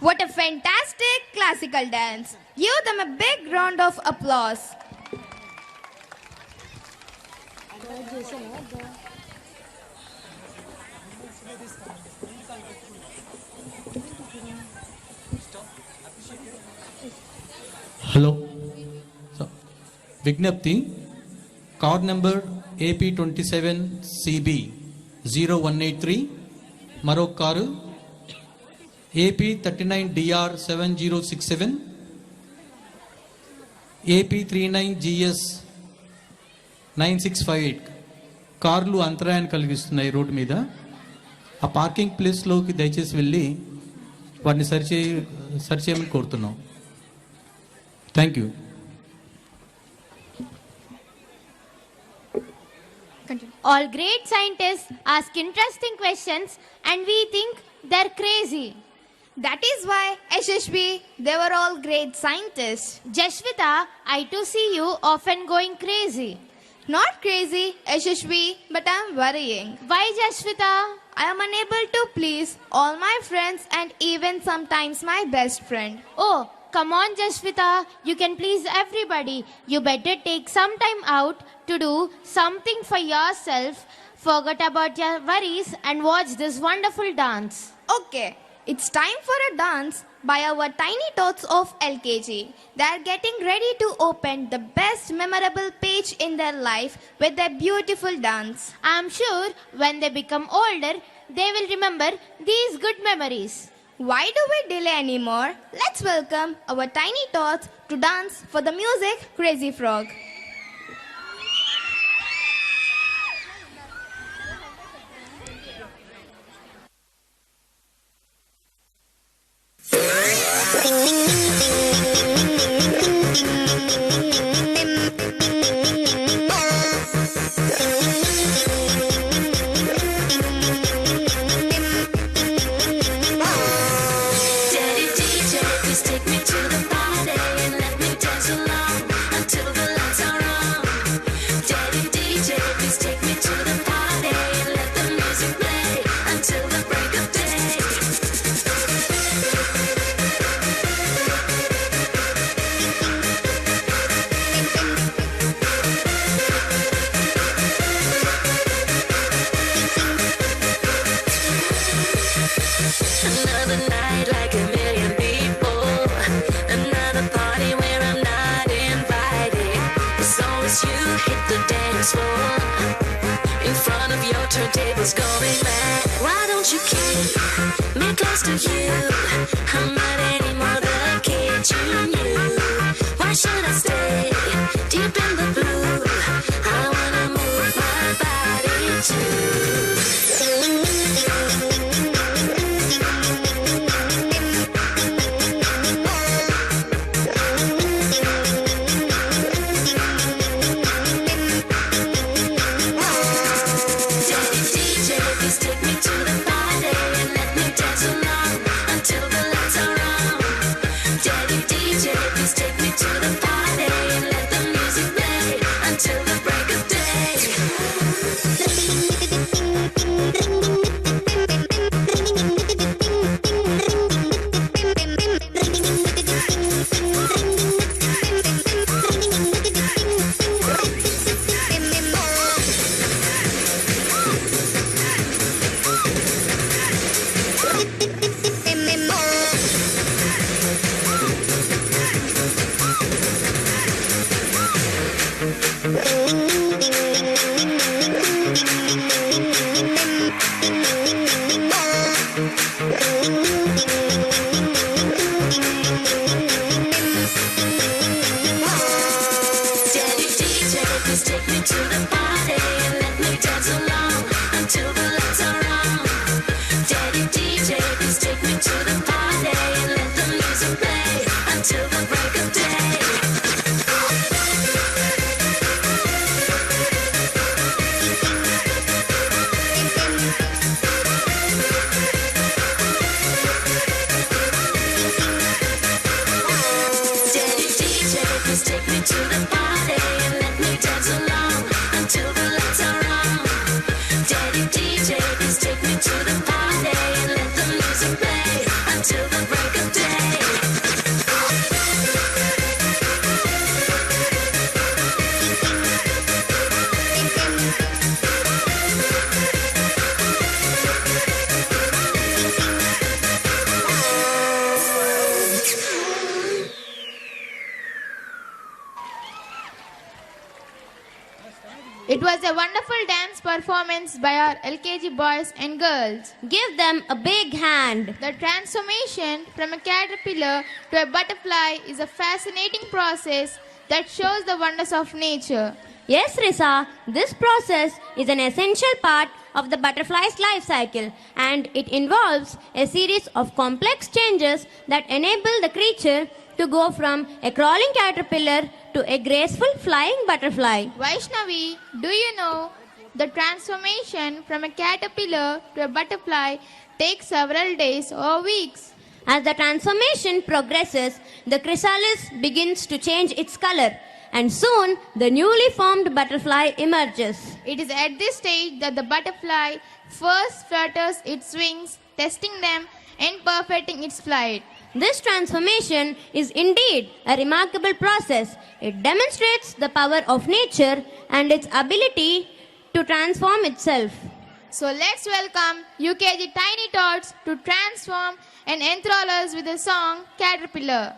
What a fantastic classical dance. Give them a big round of applause. Hello విజ్ఞప్తి car number AP27 CB 0183 మరో car AP39DR 7067 AP39GS 9658 కార్లు అంతరాయాన్ని కలిగిస్తున్నాయి road మీద. ఆ parking ప్లేస్లోకి దయచేసి వెళ్ళి వాటిని సరిచేయమని కోరుతున్నాం. Thank you. All great scientists ask interesting questions and we think they're crazy. That is why, Yashashvi, they were all great scientists. Jashvita, I too see you often going crazy. Not crazy, Yashashvi, but I'm worrying. Why, Jashvita? I am unable to please all my friends and even sometimes my best friend. Oh, come on, Jashvita. You can please everybody. You better take some time out to do something for yourself. Forget about your worries and watch this wonderful dance. Okay, it's time for a dance by our tiny tots of LKG. They are getting ready to open the best memorable page in their life with their beautiful dance. I'm sure when they become older, they will remember these good memories. Why do we delay anymore? Let's welcome our tiny tots to dance for the music Crazy Frog. Turntables going mad. Why don't you keep me close to you? I'm not anymore the kid you knew. Why should I stay deep in the blue? I wanna move my body too. It was a wonderful dance performance by our LKG boys and girls. Give them a big hand. The transformation from a caterpillar to a butterfly is a fascinating process that shows the wonders of nature. Yes, Risa, this process is an essential part of the butterfly's life cycle, and it involves a series of complex changes that enable the creature to go from a crawling caterpillar to a graceful flying butterfly. Vaishnavi, do you know the transformation from a caterpillar to a butterfly takes several days or weeks? As the transformation progresses, the chrysalis begins to change its color, and soon the newly formed butterfly emerges. It is at this stage that the butterfly first flutters its wings, testing them and perfecting its flight. This transformation is indeed a remarkable process. It demonstrates the power of nature and its ability to transform itself. So let's welcome UKG Tiny Tots to transform and enthrall us with the song Caterpillar.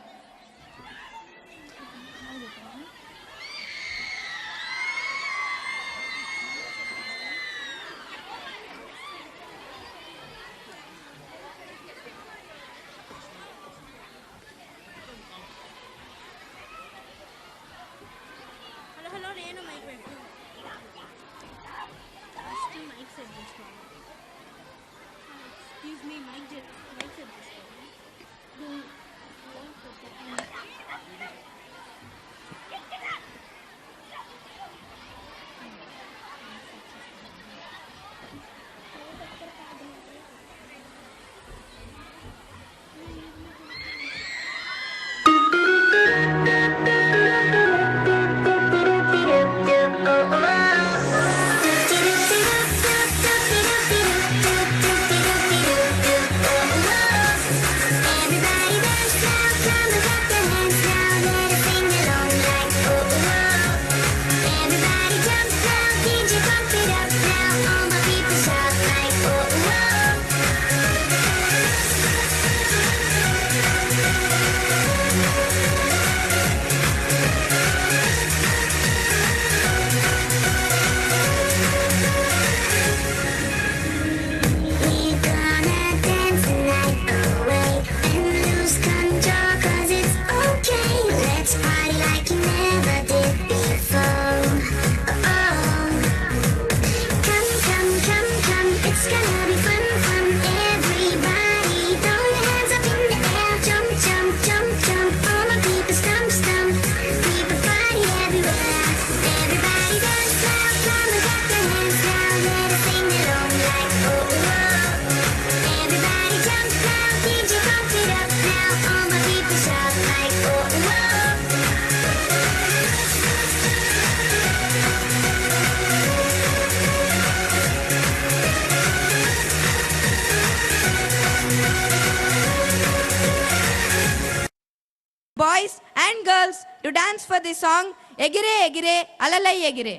Boys and girls to dance for the song Egire Egire Alalai Egire.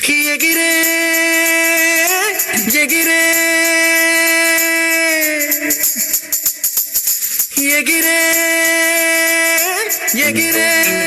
Egire Egire Egire Egire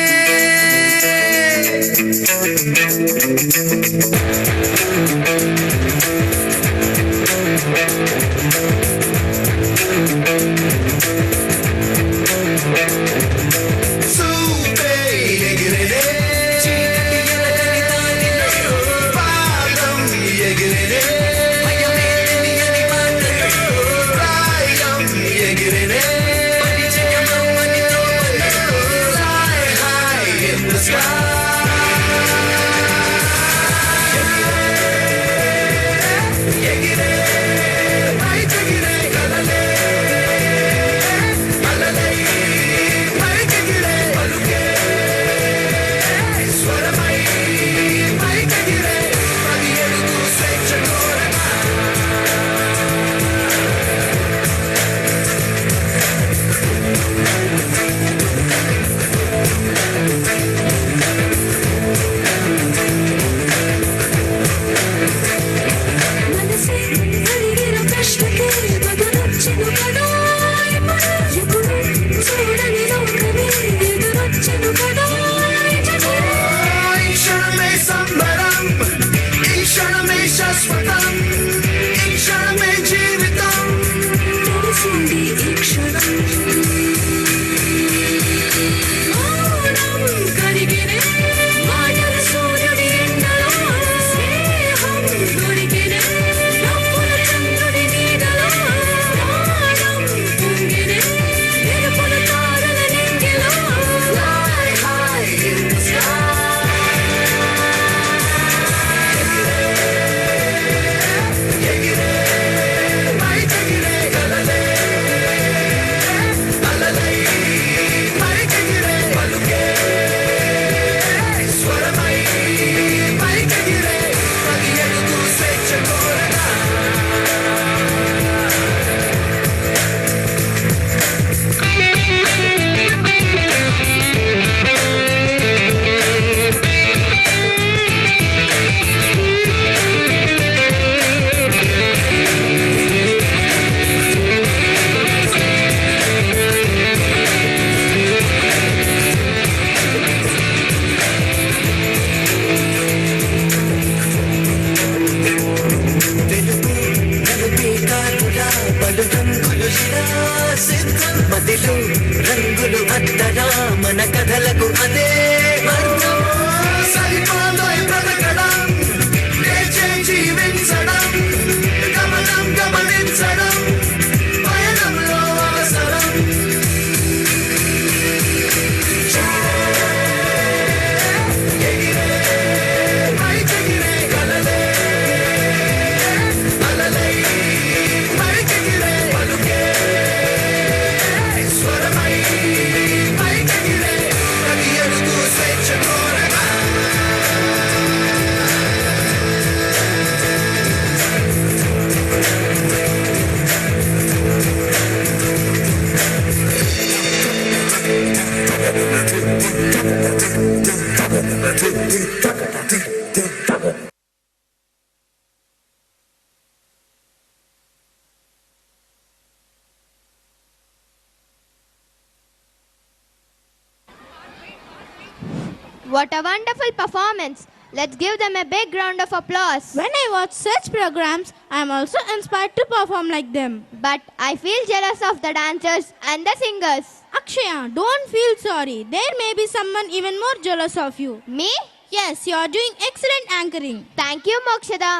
What a wonderful performance. Let's give them a big round of applause. When I watch such programs, I am also inspired to perform like them. But I feel jealous of the dancers and the singers. Akshaya, don't feel sorry. There may be someone even more jealous of you. Me? Yes, you are doing excellent anchoring. Thank you, Mokshada.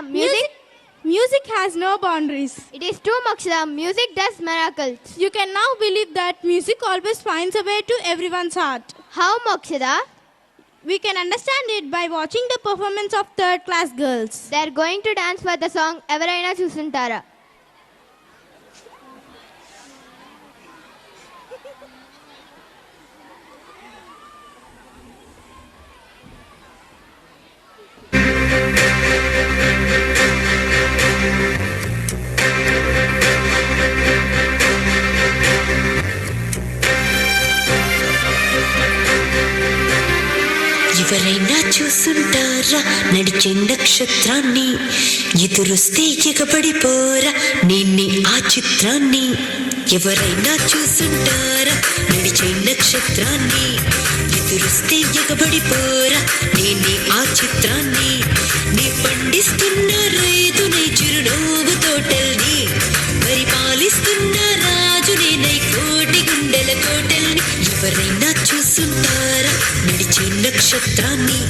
Music has no boundaries. It is true, Mokshada. Music does miracles. You can now believe that music always finds a way to everyone's heart. How, Mokshada? We can understand it by watching the performance of third class girls. They are going to dance for the song Evaraina Chusuntara. ఎవరైనా చూసుంటారా నడిచే నక్షత్రాన్ని ఎదురొస్తే ఎగబడిపోరా నేనే ఆ చిత్రాన్ని ఎవరైనా చూసుంటారా నడిచే నక్షత్రాన్ని ఎదురొస్తే ఎగబడిపోరా నేనే ఆ చిత్రాన్ని నే పండిస్తున్న రైతునై చిరునవ్వు తోటల్ని పరిపాలిస్తున్న రాజునే నై కోటి గుండెల కోటల్ని ఎవరైనా చూసుంటారా నడిచే నక్షత్రాన్ని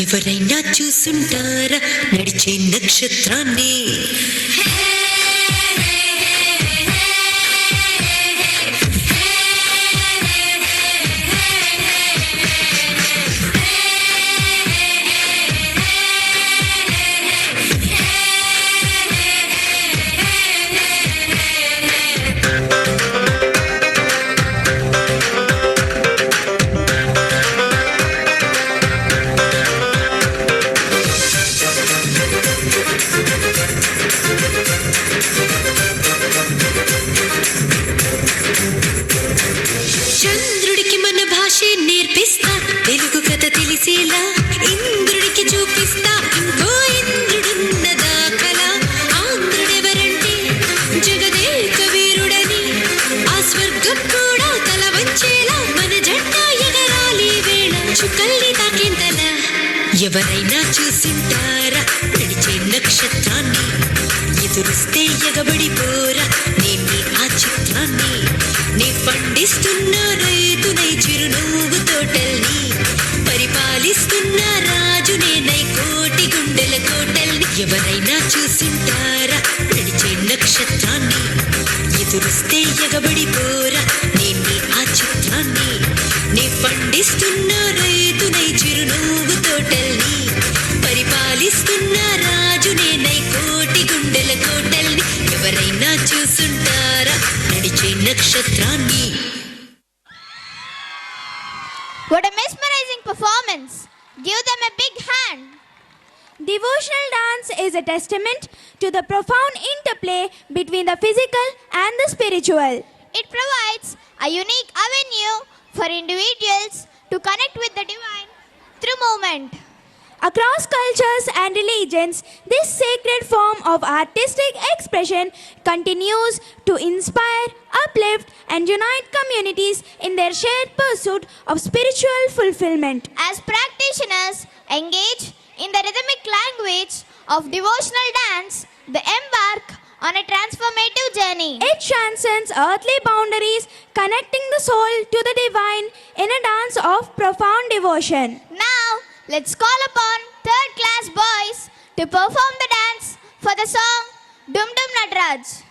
ఎవరైనా చూసుంటారా నడిచే నక్షత్రాన్ని చంద్రుడికి మన భాషే నేర్పిస్తా తెలుగు కథ తెలిసేలా ఇంద్రుడికి చూపిస్తా ఇంకో ఇంద్రుడున్నదా కళ ఆంధ్రుడెవరంటే జగదేక వీరుడని ఆ స్వర్గం కూడా తల వంచేలా మన జెండా ఎగరాలి వేళ చుక్కల్ని తాకేంతలా ఎవరైనా చూసింటారా నడిచే నక్షత్రాన్ని ఎదురిస్తే ఎగబడిపోరా నేనే ఆ చిత్రాన్ని నీ పండిస్తున్న రైతునై చిరునవ్వు తోటల్ని పరిపాలిస్తున్న రాజునే నై కోటి గుండెల కోటల్ని ఎవరైనా చూసింటారా నడిచే నక్షత్రాన్ని ఎదురిస్తే ఎగబడిపోరా నేనే ఆ చిత్రాన్ని నీ పండిస్తున్న రైతునై చిరునవ్వు తోటల్ని పరిపాలిస్తున్న రాజునే నై కోటి గుండెల కోటల్ని ఎవరైనా చూసుంటారా నడిచే నక్షత్రాన్ని. What a mesmerizing performance! Give them a big hand. Devotional dance is a testament to the profound interplay between the physical and the spiritual. It provides a unique avenue for individuals to connect with the divine through movement. Across cultures and religions, this sacred form of artistic expression continues to inspire, uplift, and unite communities in their shared pursuit of spiritual fulfillment. As practitioners engage in the rhythmic language of devotional dance, they embark on a transformative journey. It transcends earthly boundaries, connecting the soul to the divine in a dance of profound devotion. Now, let's call upon third class boys to perform the dance for the song Dum Dum Nataraj.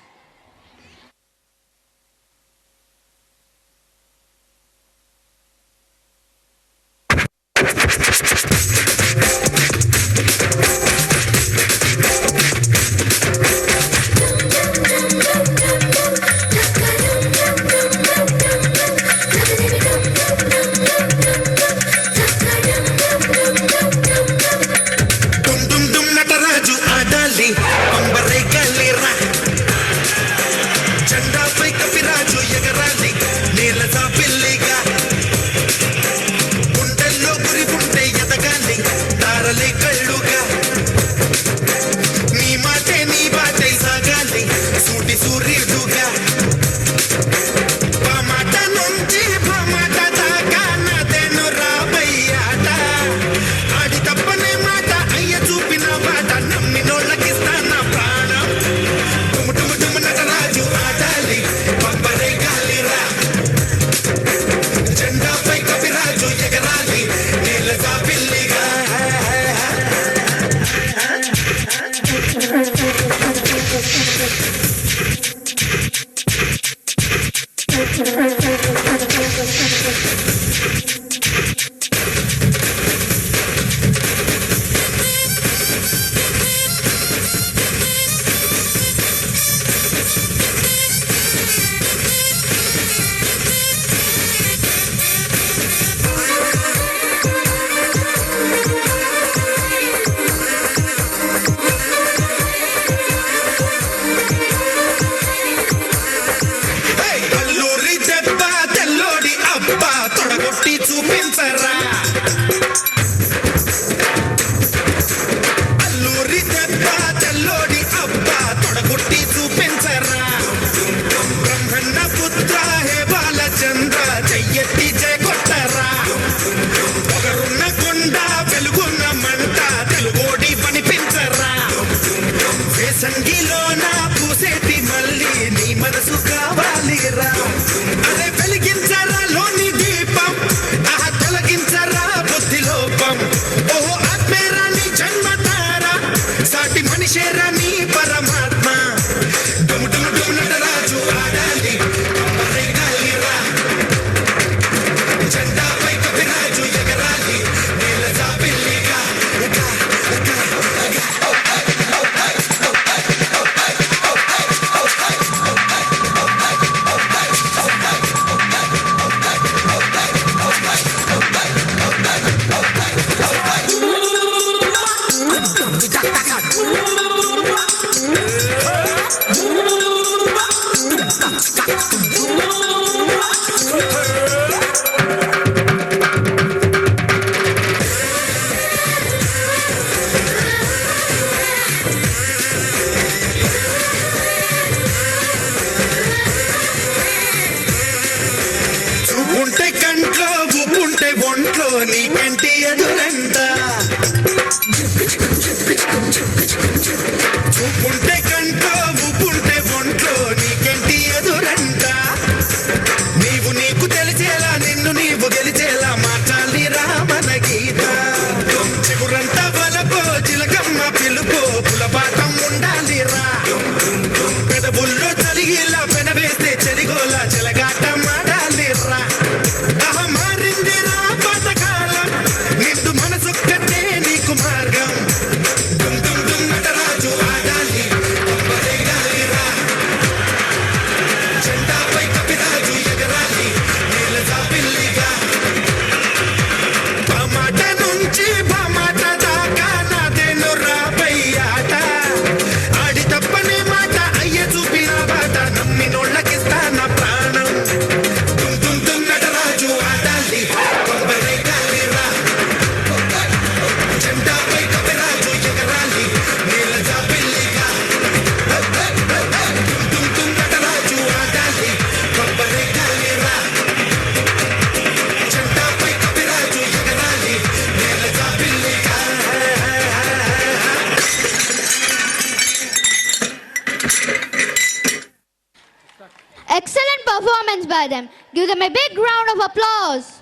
excellent performance by them. Give them a big round of applause.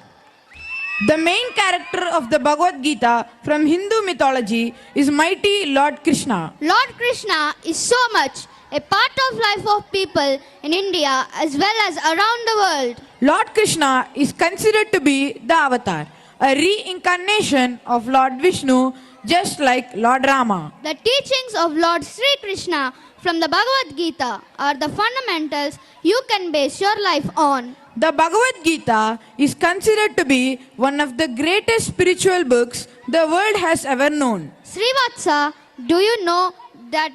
The main character of the Bhagavad Gita from Hindu mythology is mighty Lord Krishna. Lord Krishna is so much a part of life of people in India as well as around the world. Lord Krishna is considered to be the avatar, a reincarnation of Lord Vishnu, just like Lord Rama. The teachings of Lord Sri Krishna from the Bhagavad Gita are the fundamentals you can base your life on. The Bhagavad Gita is considered to be one of the greatest spiritual books the world has ever known. Srivatsa, do you know that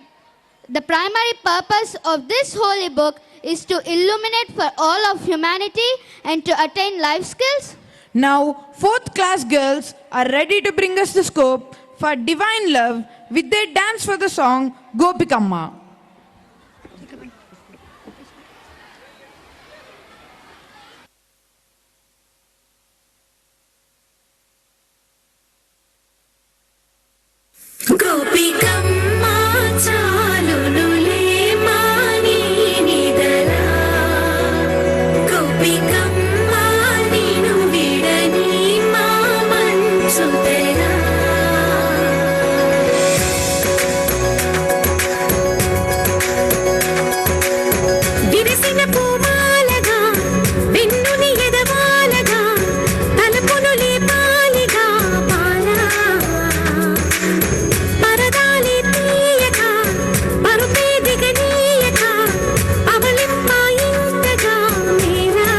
the primary purpose of this holy book is to illuminate for all of humanity and to attain life skills? Now, 4th class girls are ready to bring us the scope for divine love with their dance for the song Gopikamma. గోపికమ్మా చాలునులే మాని నిదరా గోపికమ్మా నిను విడని మా మనసు తెరా విరసిన పూమాలగా వెన్నుని ఎదవాలగా తలపును లేపాలిగా పాలా పరదాలి తీయక పరుపే దిగనీయక అవలింపాయింతగా మేరా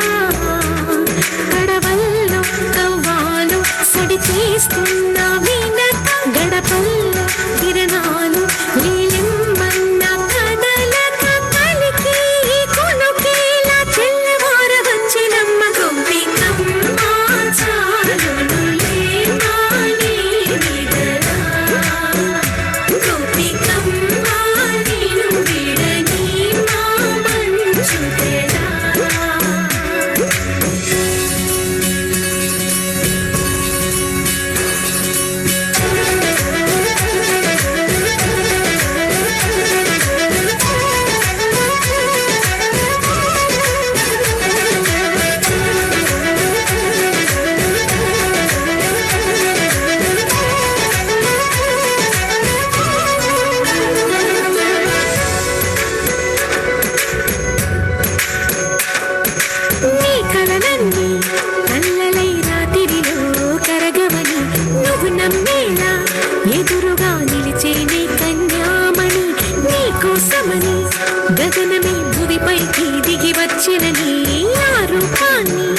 గడవల్లో కవ్వాలు సడి చేస్తున్న వీణత గడపల్లో కిరణాలు నీలిమ్మన్న కదలక కలికి కొనుకేలా చెల్లవార వచ్చినమ్మ గోపికమ్మ చాలునులే మాని నిదరా గోపికమ్మా నిను విడని మా మనసు తెరా నీ కలలన్నీ కళ్ళలై రాత్రిలో కరగవని నువ్వు నమ్మేలా ఎదురుగా నిలిచేనే కన్యామణి నీ కోసమని గగనమే భువిపైకి దిగి వచ్చినని ఆ రూపాన్ని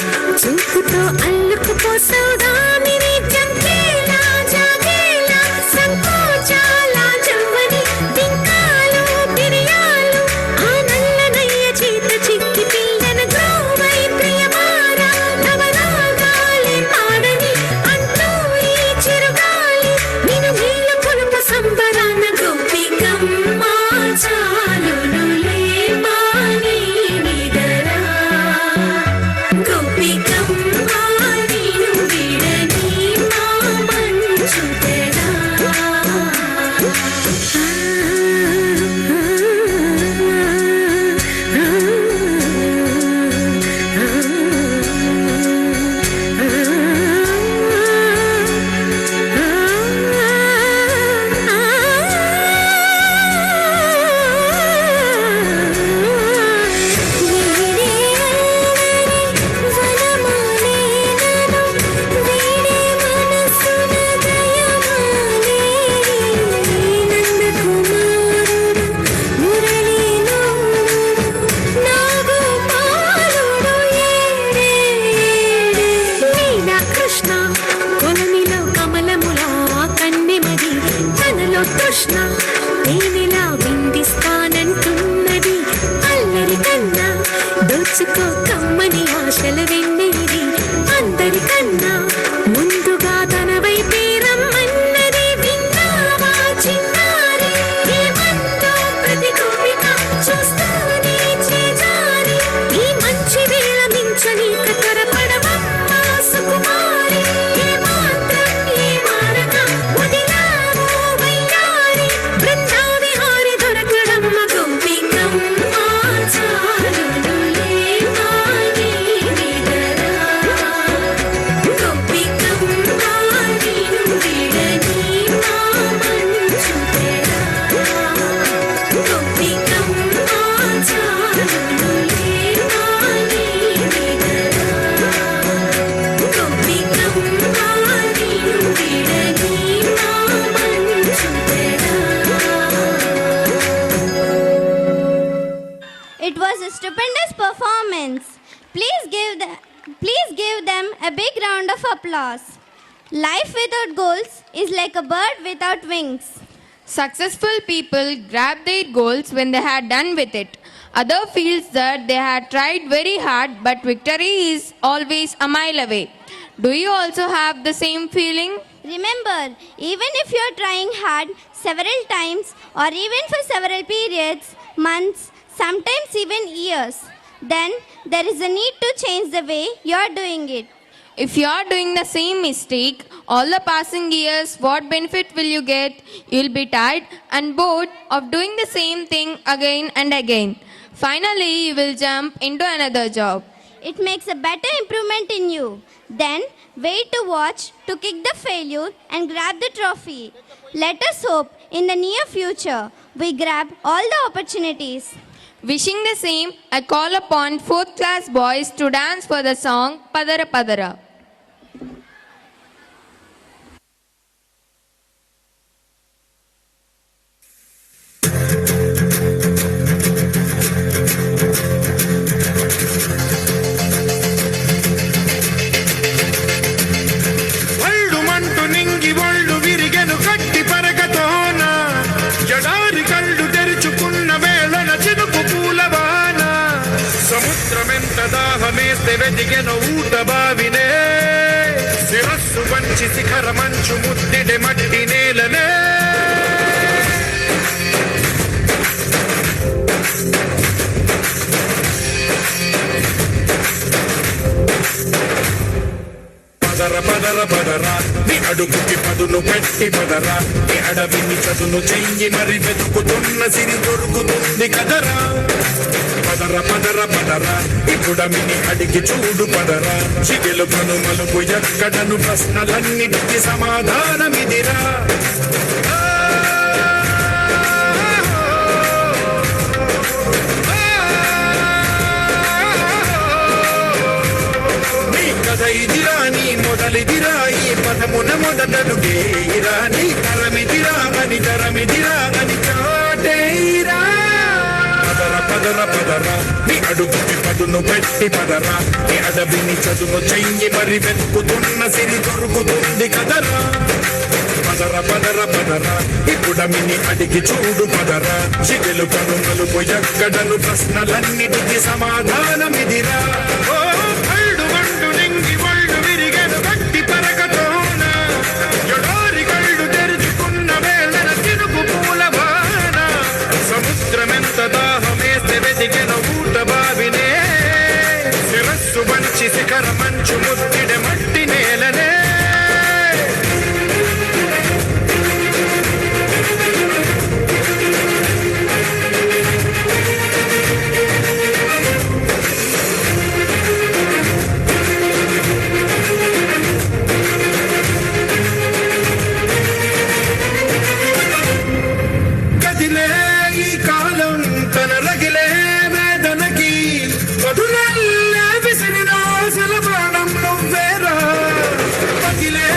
చూపుతో అల్లుకుపోసౌదామిని జంకేలా జాగేలా సంకోచాల జవ్వని బింకాలు బిరియాలు ఆ నల్లనయ్య చేత చిక్కి పిల్లన గ్రోవై ప్రియమారా నవరాగాలి పాడని అంటూ ఈ చిరుగాలి నిన్ను నీళ్ళ పొలుపు సంబరాన గోపికమ్మ చాలునులే మాని నిదరా గోపికమ్మ నిను విడని మా మనసు తెరా కృష్ణ కొలనిలో కమలములా కన్నెమది తనలో కృష్ణ తేనెలా విందిస్తానంటున్నది అల్లరి కన్నా దోచుకో కమ్మని ఆశల వెన్నెది అందరికన్నా ముందుగా తన వైపే రమ్మన్నది విన్నావా చిన్నారి ఏమందో ప్రతి గోపిక చూస్తూనే చేజారి ఈ మంచి వేళ మించని కతరపడవమ్మ సుకుమారి ఏ మాత్రం ఏ మారక వదిలావో వయ్యారి బృందావిహారి దొరకడమ్మ గోపికమ్మ చాలునులే give them a big round of applause. Life without goals is like a bird without wings. Successful people grab their goals when they had done with it. Other feels that they had tried very hard, but victory is always a mile away. Do you also have the same feeling? Remember, even if you are trying hard several times or even for several periods, months, sometimes even years, then there is a need to change the way you are doing it. If you are doing the same mistake, all the passing years, what benefit will you get? You will be tired and bored of doing the same thing again and again. Finally, you will jump into another job. It makes a better improvement in you. Then wait to watch to kick the failure and grab the trophy. Let us hope in the near future we grab all the opportunities. Wishing the same, I call upon 4th class boys to dance for the song Padara Padara. వెదిగెను ఊట బావినే శిరస్సు వంచి శిఖర మంచు ముద్దిడే మట్టి నేలనే పదర పదర పదరా నీ అడుగుకి పదును పెట్టి పదరా నీ అడవిని చదును చెయ్యి మరి వెతుకుతున్న సిరి దొరుకుతుంది కదరా పదర పదర పదరా ఇప్పుడమిని అడిగి చూడు పదరా చిగెలు కనుమలుపు ఎక్కడను ప్రశ్నలన్నిటికీ సమాధానమిదిరా నీ కథ ఇదిరా నీ మొదలిదిరా ఈ పదమున మొదటడుగేరా నీ తరమిదిరా అని తరమిదిరా అని చాటేరా పదర పదర పదరా నీ అడుగుకి పదును పెట్టి పదరా నీ అడవిని చదును చెయ్యి మరి వెతుకుతున్న సిరి దొరుకుతుంది కదరా పదర పదర పదరా ఇప్పుడమిని అడిగి చూడు పదరా చిగెలు కనుమలుపు ఎక్కడను ప్రశ్నలన్నిటికీ సమాధానమిదిరా ఓ కళ్ళు వండు నింగి ఒళ్ళు విరిగెను గట్టి పరకతోన ఎడారి కళ్ళు తెరుచుకున్న వేళన తిరుగు పూల వాన సముద్రమెంత దాహమేస్తే వెదిగెను ఊట బావినే శిరస్సు వంచి శిఖర మంచు ముద్దిడే మట్టి నేలనే కదిలే ఈ కాలం తన రగిలే వేదనకి మధురల్లే విసిరిన ఆశల ప్రాణం నువ్వేరా పగిలే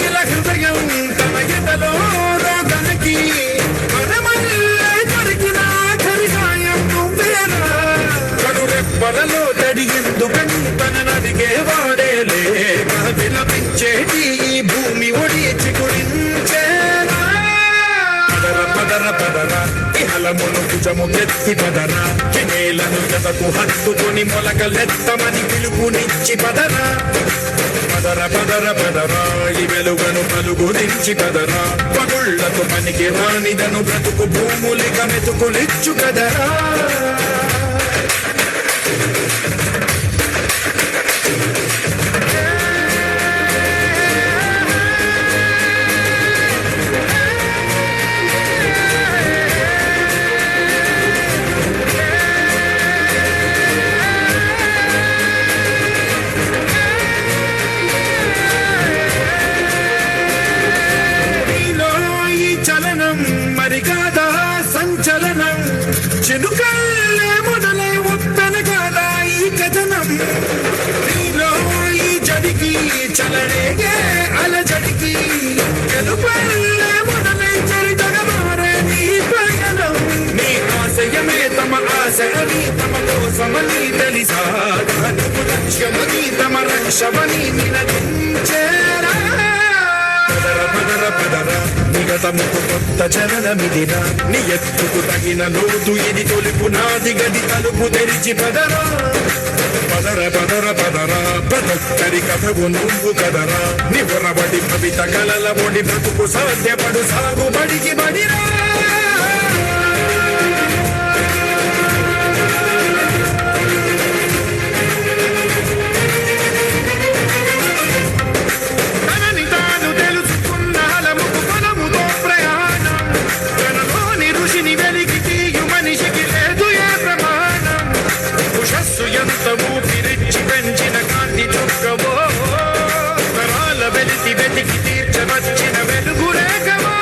ఇలా హృదయం తన ఎదలో రోదనకి మనమల్లే దొరికిన ఆఖరి సాయం నువ్వేరా కడురెప్పలలో తడిగిందుకని తననడిగే వాడేలే విలపించేటి ఈ భూమి ఒడిచి గురించేరా పదర పదరా ఇహలమును భుజము ఎత్తి పదరా నేలను జతకు హత్తుకొని మొలకలెత్తమని పిలుపునిచ్చి పదరా పదర పదర పదరా ఈ వెలుగను పలుగురించి పదరా పగుళ్లకు పనికి రానిదను బ్రతుకు భూములిక మెతుకులిచ్చు కదరా మరి కాదా సంచలనం చినుకల్లే మొదలై ఉత్తన కాదా ఈ కథనం నీలో ఈ జడికి చలరేగే అలజడికి గెలుపల్లే మొదలై చరితగా మారే నీ ప్రయాణం నీ ఆశయమే తమ ఆశయని తమ కోసమని తెలిసా నువ్వు లక్ష్యమని ఆకాశవని నినదించేరా పదర పదర పదర నిగతముకు కొత్త చలనమిదిరా నీ ఎత్తుకు తగిన లోతు ఇది తొలుపు నాది గది తలుపు తెరిచి పదరా పదర పదర పదర ప్రతొక్కరి కథవు నువ్వు కదరా నివరబడి భవిత కలల ఒడి బ్రతుకు సాధ్యపడు సాగుబడికి బడిరా తనని తాను తెలుసుకున్న హలముకు బలముతో ప్రయాణం తనలోని ఋషిని వెలికి తీయు మనిషికి లేదు ఏ ప్రమాణం ఉషస్సు ఎంత ఊపిరిచ్చి పెంచిన కాంతి చుక్కవో తరాల వెలితి వెతికి తీర్చవచ్చిన వెలుగు రేఖవా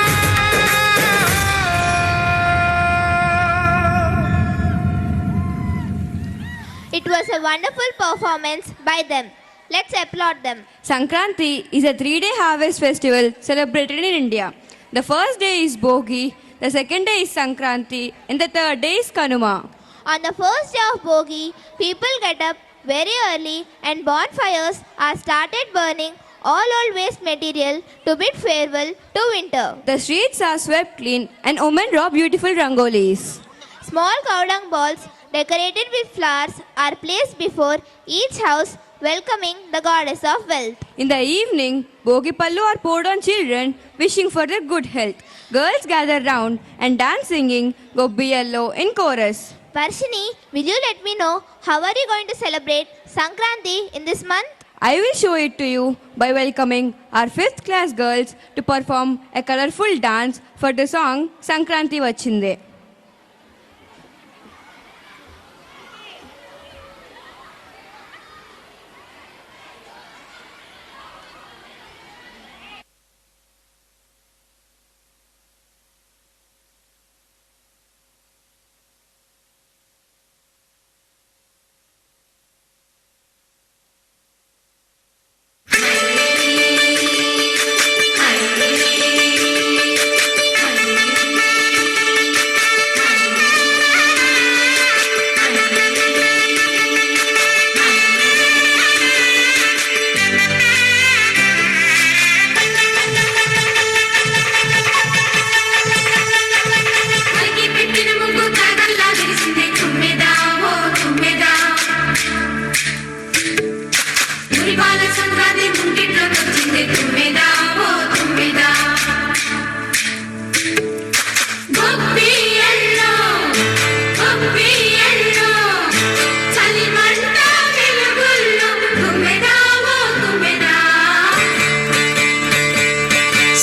It was a wonderful performance by them. Let's applaud them. Sankranti is a 3-day harvest festival celebrated in India. The first day is Bogi, the second day is Sankranti, and the third day is Kanuma. On the first day of Bogi, people get up very early and bonfires are started burning all old waste material to bid farewell to winter. The streets are swept clean and women draw beautiful rangolis. Small cow dung balls decorated with flowers are placed before each house, welcoming the goddess of wealth. In the evening, Bogi Pallu are poured on children, wishing for their good health. Girls gather round and dance singing Gobbi Yellow in chorus. Varshini, will you let me know how are you going to celebrate Sankranti in this month? I will show it to you by welcoming our 5th class girls to perform a colorful dance for the song Sankranti Vachinde.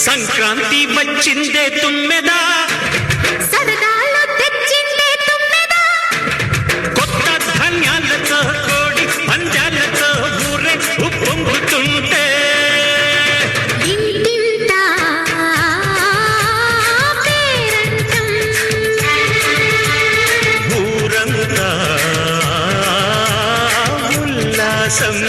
Sankranti వచ్చిందే తుమ్మెదా సరదాలు తెచ్చిందే తుమ్మెదా కొత్త ధాన్యాలతో కోడి పంజాలతో ఊరే ఉప్పొంగుతుంటే ఇంటింటా పేరంటం ఊరంతా ఉల్లాసం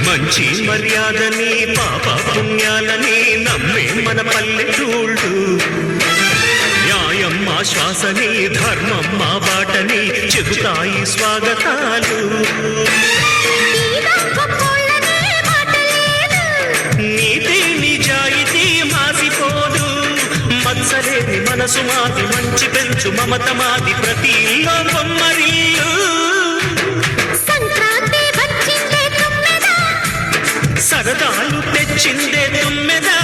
మంచి మర్యాదని పాప పుణ్యాలని నమ్మే మన పల్లెటూళ్ళు న్యాయం మా శ్వాసని ధర్మం మా బాటని చెబుతాయి స్వాగతాలు నీతి నిజాయితీ మాసిపోదు మత్సలేని మనసు మాది మంచి పెంచు మమత మాది ప్రతి ఇల్లో బొమ్మరిల్లు సంక్రాంతి వచ్చిందే తుమ్మెదా సరదాలు తెచ్చిందే తుమ్మెదా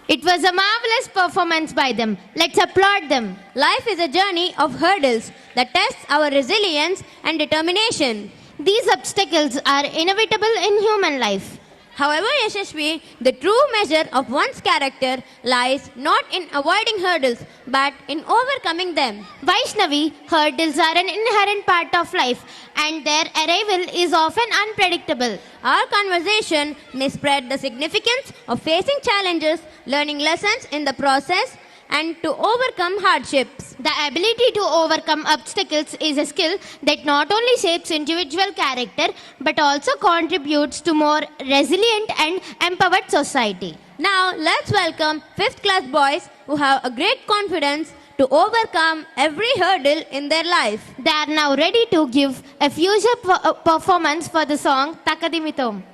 It was a marvelous performance by them. Let's applaud them. Life is a journey of hurdles that tests our resilience and determination. These obstacles are inevitable in human life. However, Yashashvi, the true measure of one's character lies not in avoiding hurdles, but in overcoming them. Vaishnavi, hurdles are an inherent part of life, and their arrival is often unpredictable. Our conversation may spread the significance of facing challenges, learning lessons in the process, and to overcome hardships. The ability to overcome obstacles is a skill that not only shapes individual character but also contributes to more resilient and empowered society. Now let's welcome 5th class boys who have a great confidence to overcome every hurdle in their life. They are now ready to give a future performance for the song Takadimitom.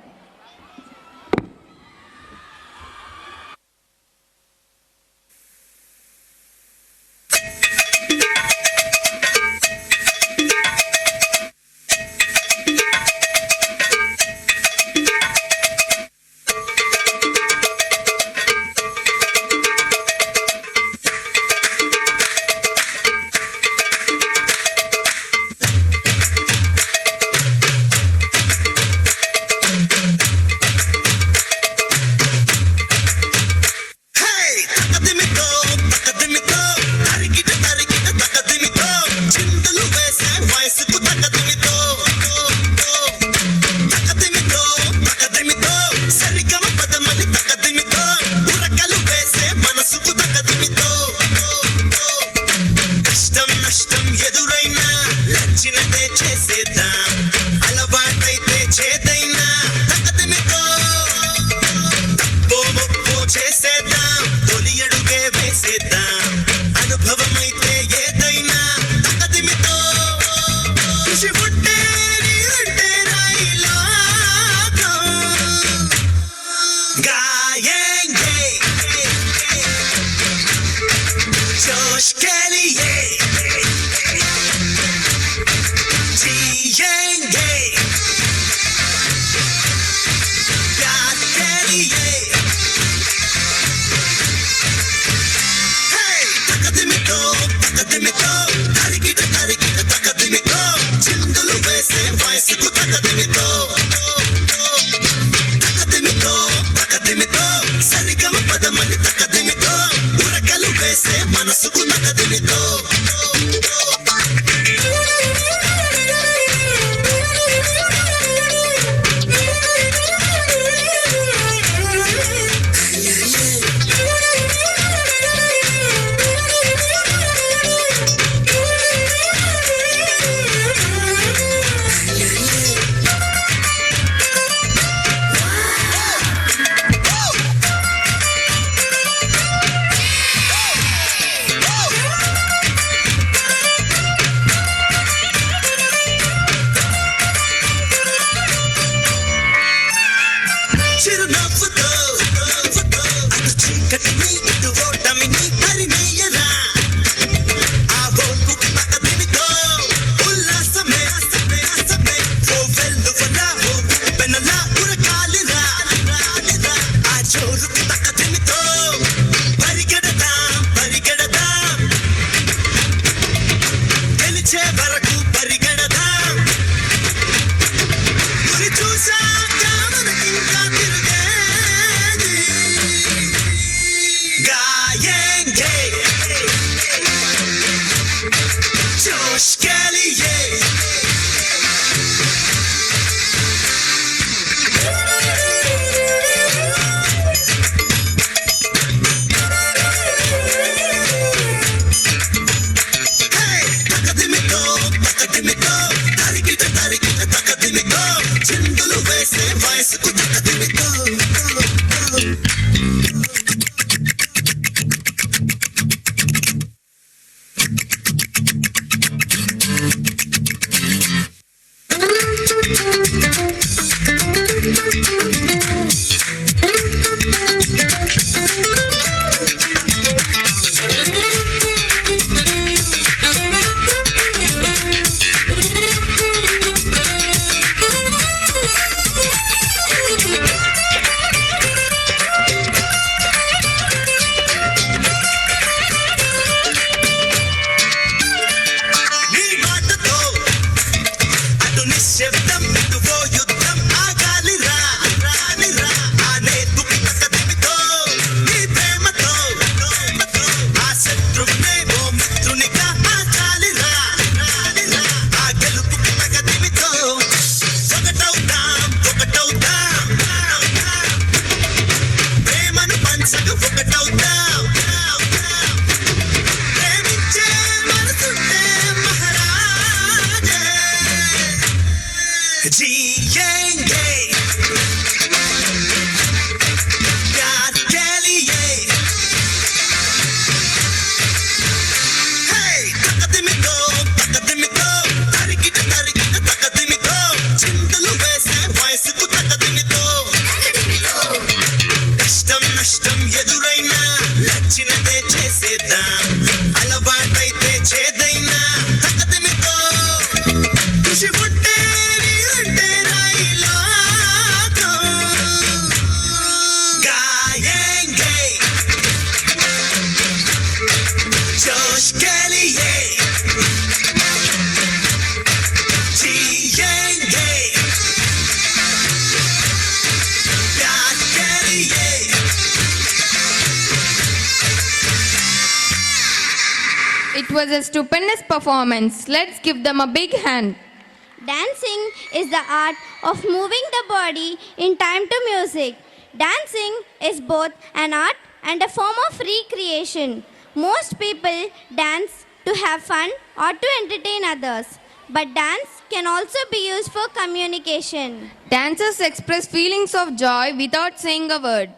जिएंगे जोश के लिए చిందులు వేసే వయసుకు తగ్గదిమితో जिएंगे प्यार के लिए तकदमिको तरिकिट तकदमिको చిందులు వేసే వయసుకు తగ్గదిమితో కష్టం నష్టం ఎదురైనా నచ్చినదే చేసేద్దాం అలవాటైతే చేదైనా తగ్గదిమితో ఖుషి పుట్టే जोश के लिए जिएंगे प्यार के लिए It was a stupendous performance. Let's give them a big hand. Dancing is the art of moving the body in time to music. Dancing is both an art and a form of recreation. Most people dance to have fun or to entertain others. But dance can also be used for communication. Dancers express feelings of joy without saying a word.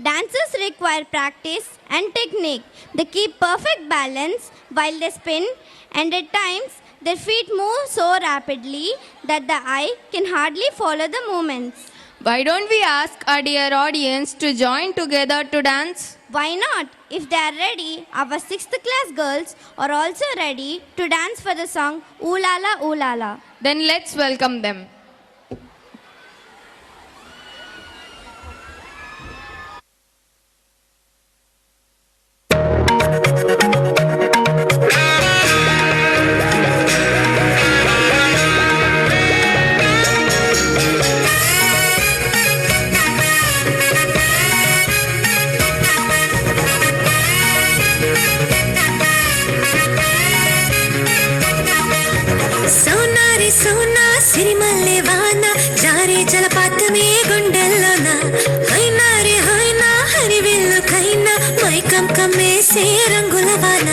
Dancers require practice and technique. They keep perfect balance while they spin, and at times their feet move so rapidly that the eye can hardly follow the movements. Why don't we ask our dear audience to join together to dance? Why not? If they are ready, our 6th class girls are also ready to dance for the song Ooh La La Ooh La La. Then let's welcome them. सोना सिरिमल्ले वाना जारे जलपात में गुंडलोना हैना रे हैना हरिविल्लु खैना మైకం కమ్మేసే రంగుల వాన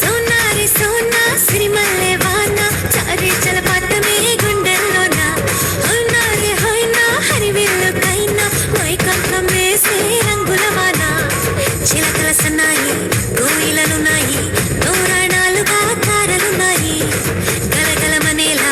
सोना रे सोना सिरिमल्ले वाना जारे जलपात में गुंडलोना हैना रे हैना हरिविल्लु खैना మైకం కమ్మేసే రంగుల వాన చిలకల సన్నాయి కోయిలలున్నాయి తోరణాలుగా తారలున్నాయి గలగలమనేలా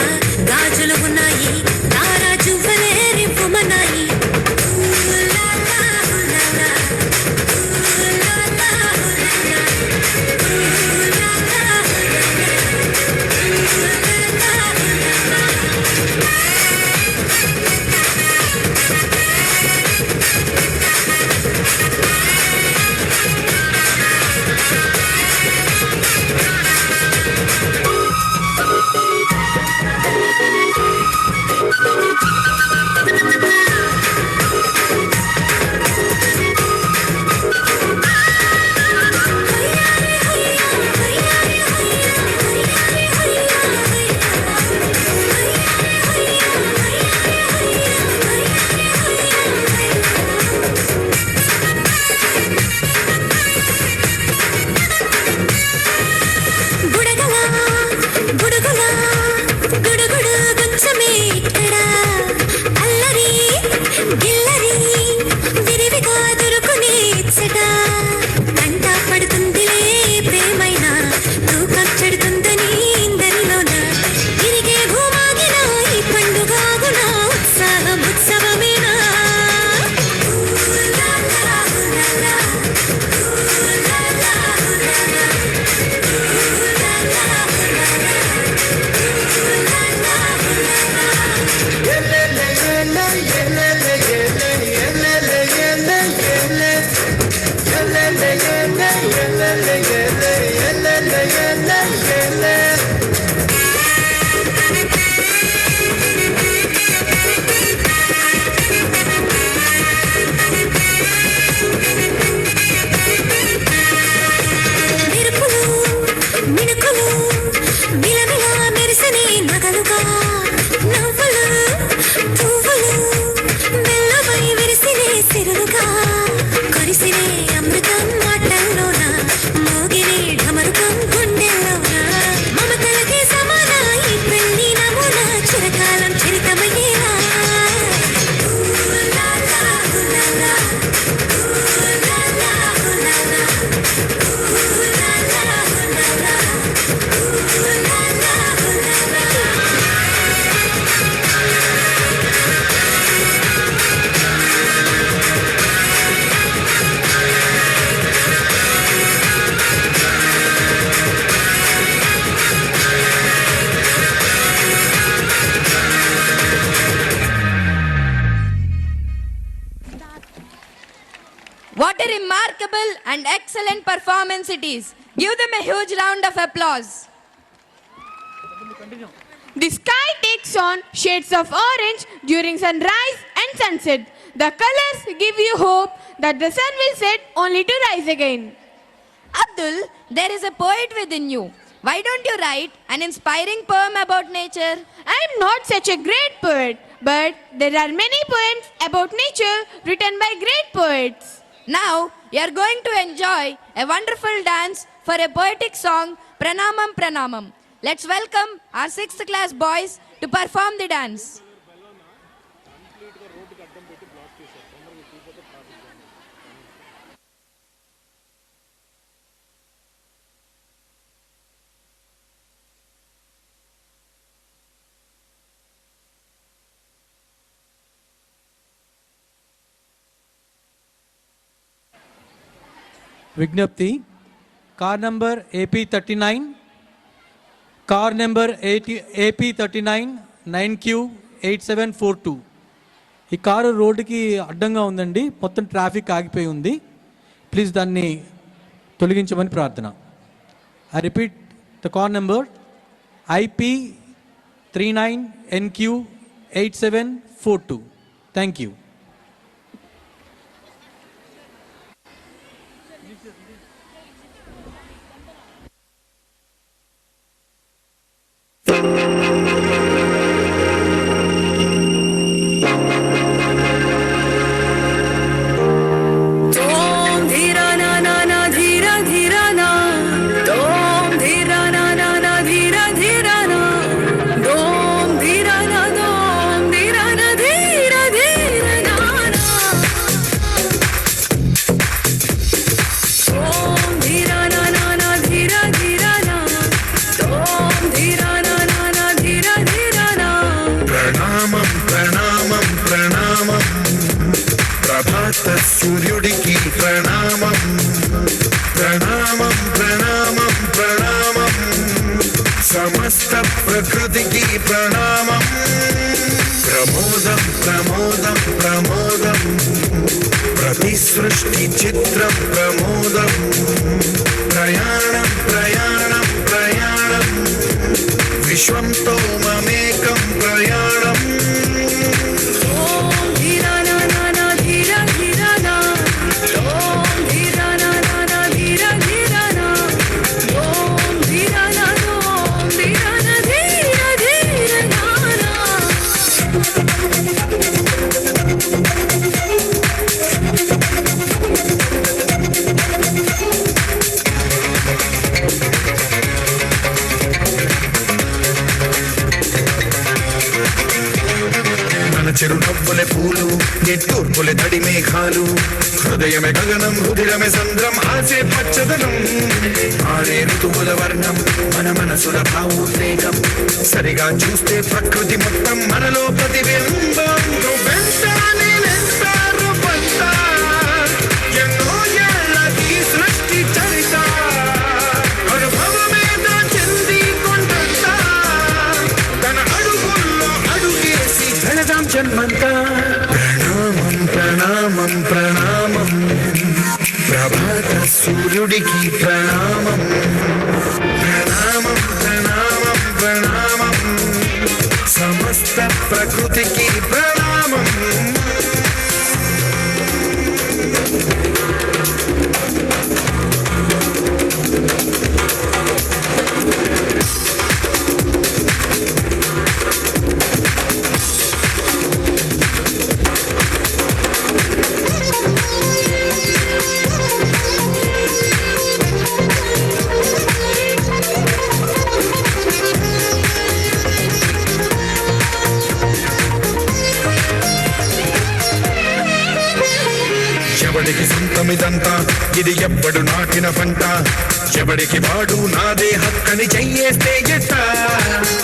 a remarkable and excellent performance it is. Give them a huge round of applause. The sky takes on shades of orange during sunrise and sunset. The colors give you hope that the sun will set only to rise again. Abdul, there is a poet within you. Why don't you write an inspiring poem about nature? I am not such a great poet, but there are many poems about nature written by great poets. Now, you are going to enjoy a wonderful dance for a poetic song, Pranamam Pranamam. Let's welcome our 6th class boys to perform the dance. విజ్ఞప్తి car number AP39 car number AP39 9Q8742 ఈ car రోడ్డుకి అడ్డంగా ఉందండి. మొత్తం traffic ఆగిపోయి ఉంది. Please దాన్ని తొలగించమని ప్రార్థన. I repeat the car number IP39NQ8742. Thank you. సూర్యుడికి ప్రణామం ప్రణామం ప్రణామం ప్రణామం సమస్త ప్రకృతికి ప్రణామం ప్రమోదం ప్రమోదం ప్రమోదం ప్రతి సృష్టి చిత్రం ప్రమోదం ప్రయాణం ప్రయాణం ప్రయాణం విశ్వంతో మమేకం ప్రయాణం చిరునవ్వులే పూలు నిట్టూర్పులే తడి మేఘాలు హృదయమే గగనం రుధిరమే సంద్రం ఆసే పచ్చదనం ఆడే ఋతువుల వర్ణం మన మనసుల భావోద్రేకం సరిగా చూస్తే ప్రకృతి మొత్తం మనలో ప్రతిబింబం నువ్వెంత నేనెంత రూపంత ఎన్నో ఏళ్ళ ఈ సృష్టి చరిత అనుభవమే దాచింది కొండంత తన అడుగుల్లో అడుగేసి ధనదాం జన్మంతా ప్రణామం ప్రణామం ప్రణామం ప్రభాత సూర్యుడికి ప్రణామం ప్రణామం ప్రణామం ప్రణామం సమస్త ప్రకృతికి ప్రణామం ఎవడికి సొంతమిదంతా ఇది ఎవ్వడు నాటిన పంట ఎవడికి వాడు నాదే హక్కని చెయ్యేస్తే ఎట్ట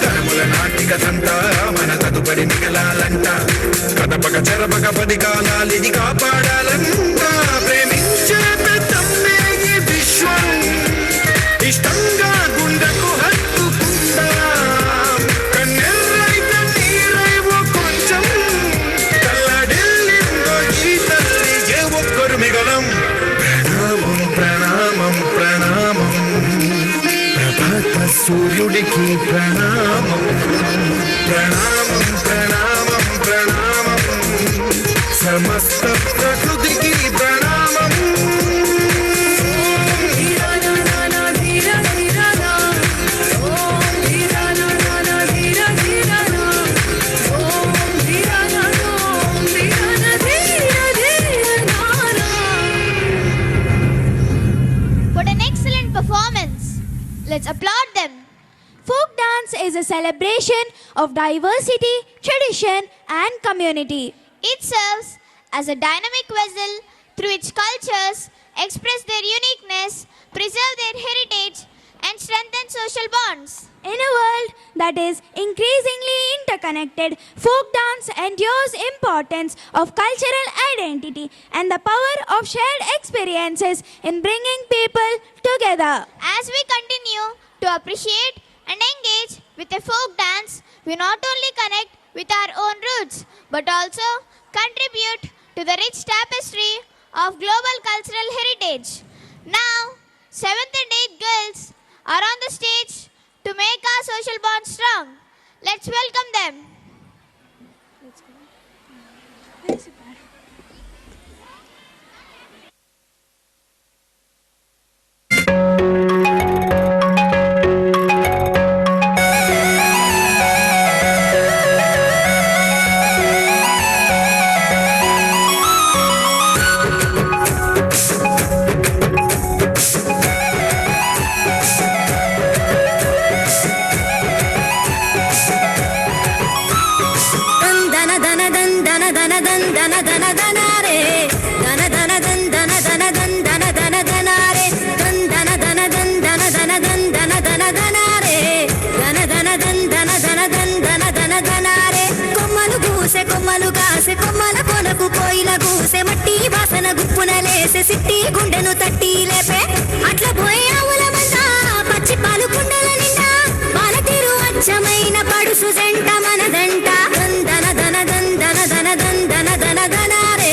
తరముల నాటికతంతా మన తదుపరి మిగలాలంట కదపక చెరపక 10 కాలాలిది కాపాడాలంట ప్రేమించే పెద్దమ్మే ఈ విశ్వం ఇష్టంగా గుండెకు హత్తుకుందా కన్నెర్రైత నీరైవో కొంచెం కల్లడిల్లిందో ఈ తల్లి ఏ ఒక్కరు మిగలం సూర్యుడికి ప్రణామం ప్రణామం ప్రణామం ప్రణామం సమస్త ప్రకృతికి ప్రణామం What an excellent performance! Let's applaud them. Folk dance is a celebration of diversity, tradition, and community. It serves as a dynamic vessel through which cultures express their uniqueness, preserve their heritage, and strengthen social bonds. In a world that is increasingly interconnected, folk dance endures importance of cultural identity and the power of shared experiences in bringing people together. As we continue to appreciate and engage with a folk dance, we not only connect with our own roots, but also contribute to the rich tapestry of global cultural heritage. Now, 7th and 8th girls are on the stage to make our social bond strong. Let's welcome them. కొమ్మలు కాసే కొమ్మల కొనకు కోయిల కూసే మట్టి వాసన గుప్పున లేసే సిట్టి గుండెను తట్టి లేపే అట్ల పోయి ఆవుల మంద పచ్చి పాలు కుండల నిండా పాల తీరు అచ్చమైన పడుసు జంట మనదంట దందన దన దందన దన దందన దన దనారే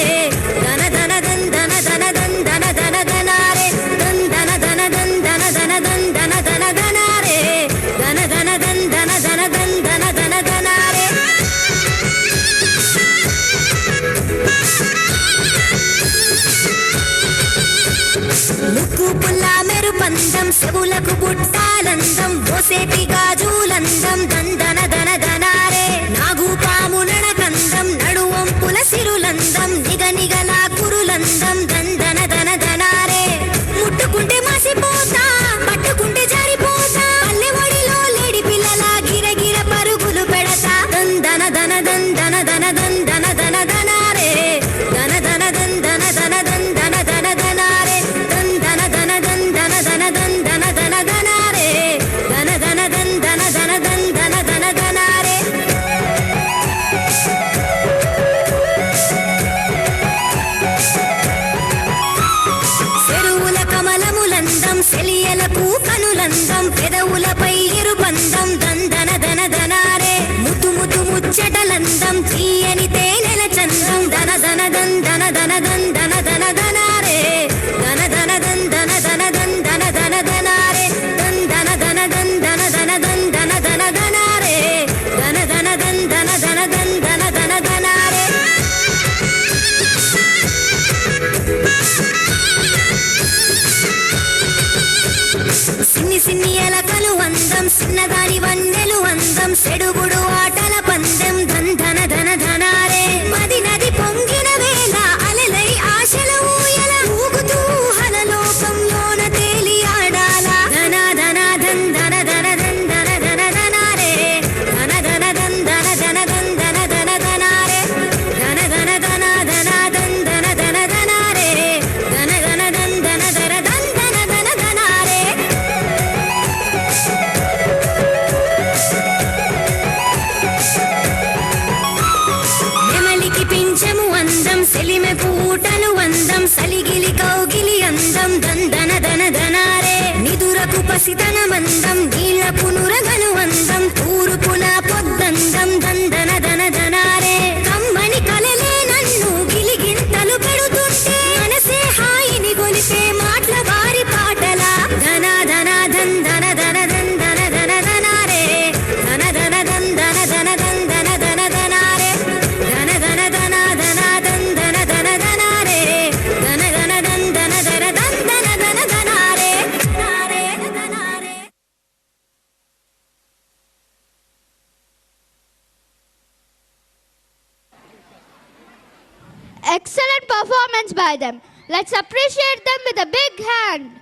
దన దన దందన దన దందన దన దనారే దందన దన దందన దన దందన దన దనారే దన దన దందన దన దందన దన దనారే ముక్కు పుల్ల మెరుపందం చెవులకు బుట్టాలందం మోసేటి గాజులందం దందన దన దనారే నాగు పాము నడకందం నడువంపుల సిరులందం నిగ నిగల కురులందం దందన దన దనారే ముట్టుకుంటే మాసిపోతా పట్టుకుంటే జారిపోతా పల్లె ఒడిలో లేడి పిల్లల గిరగిర పరుగులు పెడతా దందన దన దందన దన దందన దన దనారే దన దన దందన దన దందన దన దనారే దందన దన దందన దన దందన దన దనారే దన దన దందన దన దందన దన దనారే చెరువుల కమలములందం సెలియలకు కనులందం పెదవులపై ఇరుబందం దందన దన దనారే ముద్దు ముద్దు ముచ్చటలందం తీయని తేనెల చందం దన దన దందన దన దందన దన దనారే దన దన దందన దన దందన దన దనారే దందన దన దందన దన దందన దన దనారే దన దన దందన దన దందన దన దనారే సిన్ని సిన్ని ఎలకలు అందం చిన్నదాని వన్నెలు అందం సెడుగుడు ఆటల పందెం ధన ధన ధనారే మది నది పొంగిన వేళ అలలై ఆశల ఊయల ఊగుతూ హలలోకంలోన తేలి ఆడాల ధన ధన ధన్ ధన ధన ధన్ ధన ధన ధనారే ధన ధన ధన్ ధన ధన ధన్ ధన ధన ధనారే ధన ధన ధన ధన ధన్ ధన ధన ధనారే ధన ధన ధన్ ధన ధన ధన్ ధన ధన ధనారే నెమలికి పింఛము అందం సెలిమె పూటలు అందం సలిగిలి కౌగిలి అందం దందన దన ధనారే నిదురకు పసితనమందం నీళ్ళపు నురగను అందం తూరుపున పొద్దందం దందన దన ధనారే కమ్మని కలలే నన్ను గిలిగింతలు పెడుతుంటే మనసే హాయిని గొలిపే మాటల వారి పాటల ధన ధన ధన్ ధన ధన ధన్ ధన ధన excellent performance by them. Let's appreciate them with a big hand.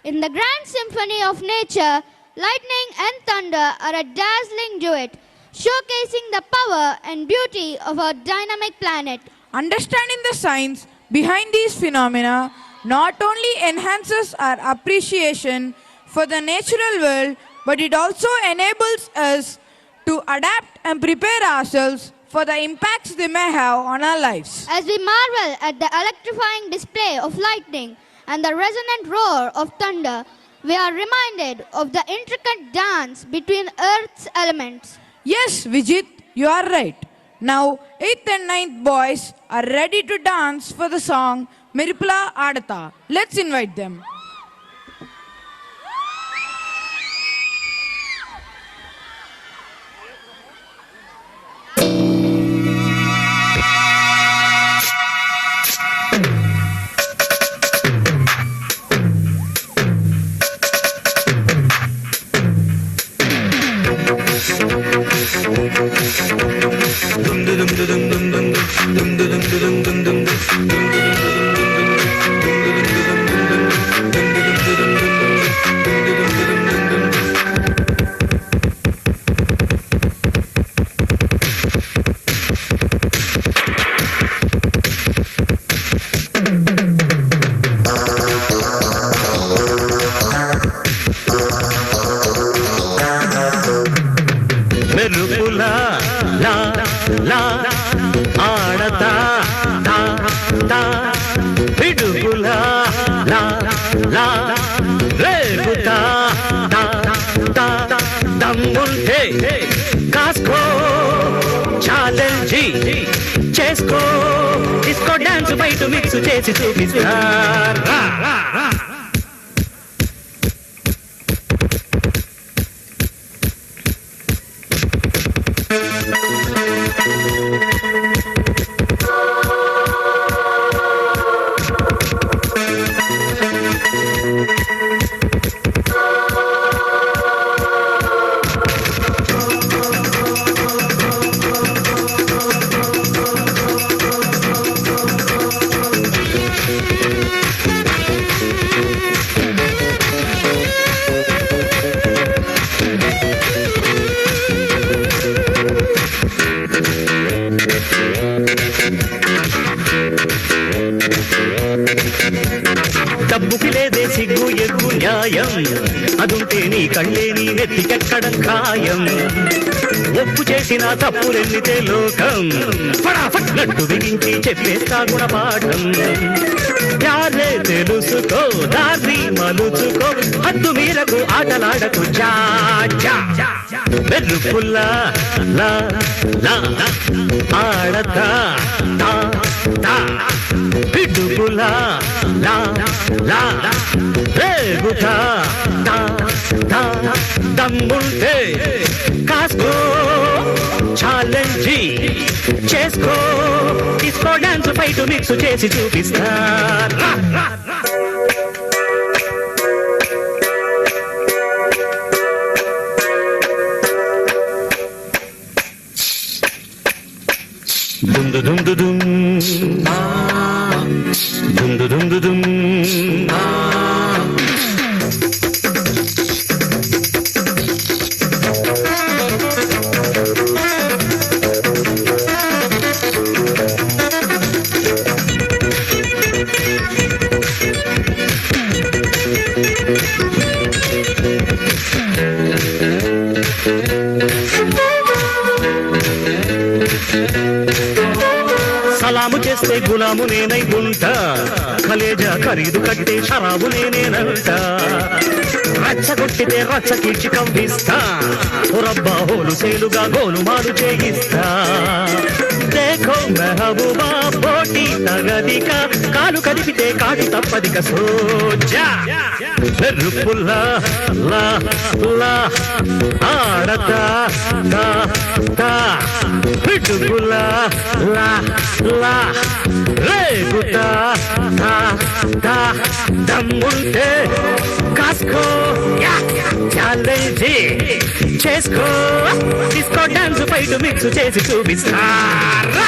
In the grand symphony of nature, lightning and thunder are a dazzling duet, showcasing the power and beauty of our dynamic planet. Understanding the science behind these phenomena not only enhances our appreciation for the natural world, but it also enables us to adapt and prepare ourselves for the impacts they may have on our lives. As we marvel at the electrifying display of lightning and the resonant roar of thunder, we are reminded of the intricate dance between Earth's elements. Yes, Vijit, you are right. Now, 8th and 9th boys are ready to dance for the song Miripula Adata. Let's invite them. Disco dance బయట mix చేసి చూపిస్తారా డబ్బుకి లేదే సిగ్గు egg న్యాయం అదుంటే నీ కళ్ళే నీ నెత్తికెక్కడం ఖాయం ఒప్పు చేసిన తప్పులెన్నితే లోకం ఫటాఫట్ నట్టు బిగించి చెప్పేస్తా గుణపాఠం యారే తెలుసుకో దారి మలుచుకో హద్దు మీరకు ఆటలాడకు చాచా మెరుపుల్లా లా లా ఆడతా తా తా పిడుగులా లా లా రేగుతా తా తా దమ్ముంటే కాస్కో ఛాలెంజి చేసుకో డిస్కో డాన్స్ ఫైట్ మిక్స్ చేసి చూపిస్తారా dum dum dum dum dum dum dum dum సలాము చేస్తే గులాము నేనై ఉంటా కలేజా ఖరీదు కట్టే షరాబు నేనేనంట రచ్చగొట్టితే రచ్చ కీర్చి కంపిస్తా రబ్బా హోలు సేలుగా గోలుమాలు చేయిస్తా దేఖో మెహబూబా పోటీ తగదిక కాలు కదిపితే కాటి తప్పదిక సోజా మెరుపుల్లా లా లా ఆడతా తా తా పిడుగులా లా లా రేగుతా తా తా దమ్ముంటే కాస్కో ఛాలెంజి చేసుకో డిస్కో డాన్స్ ఫైట్ మిక్స్ చేసి చూపిస్తారా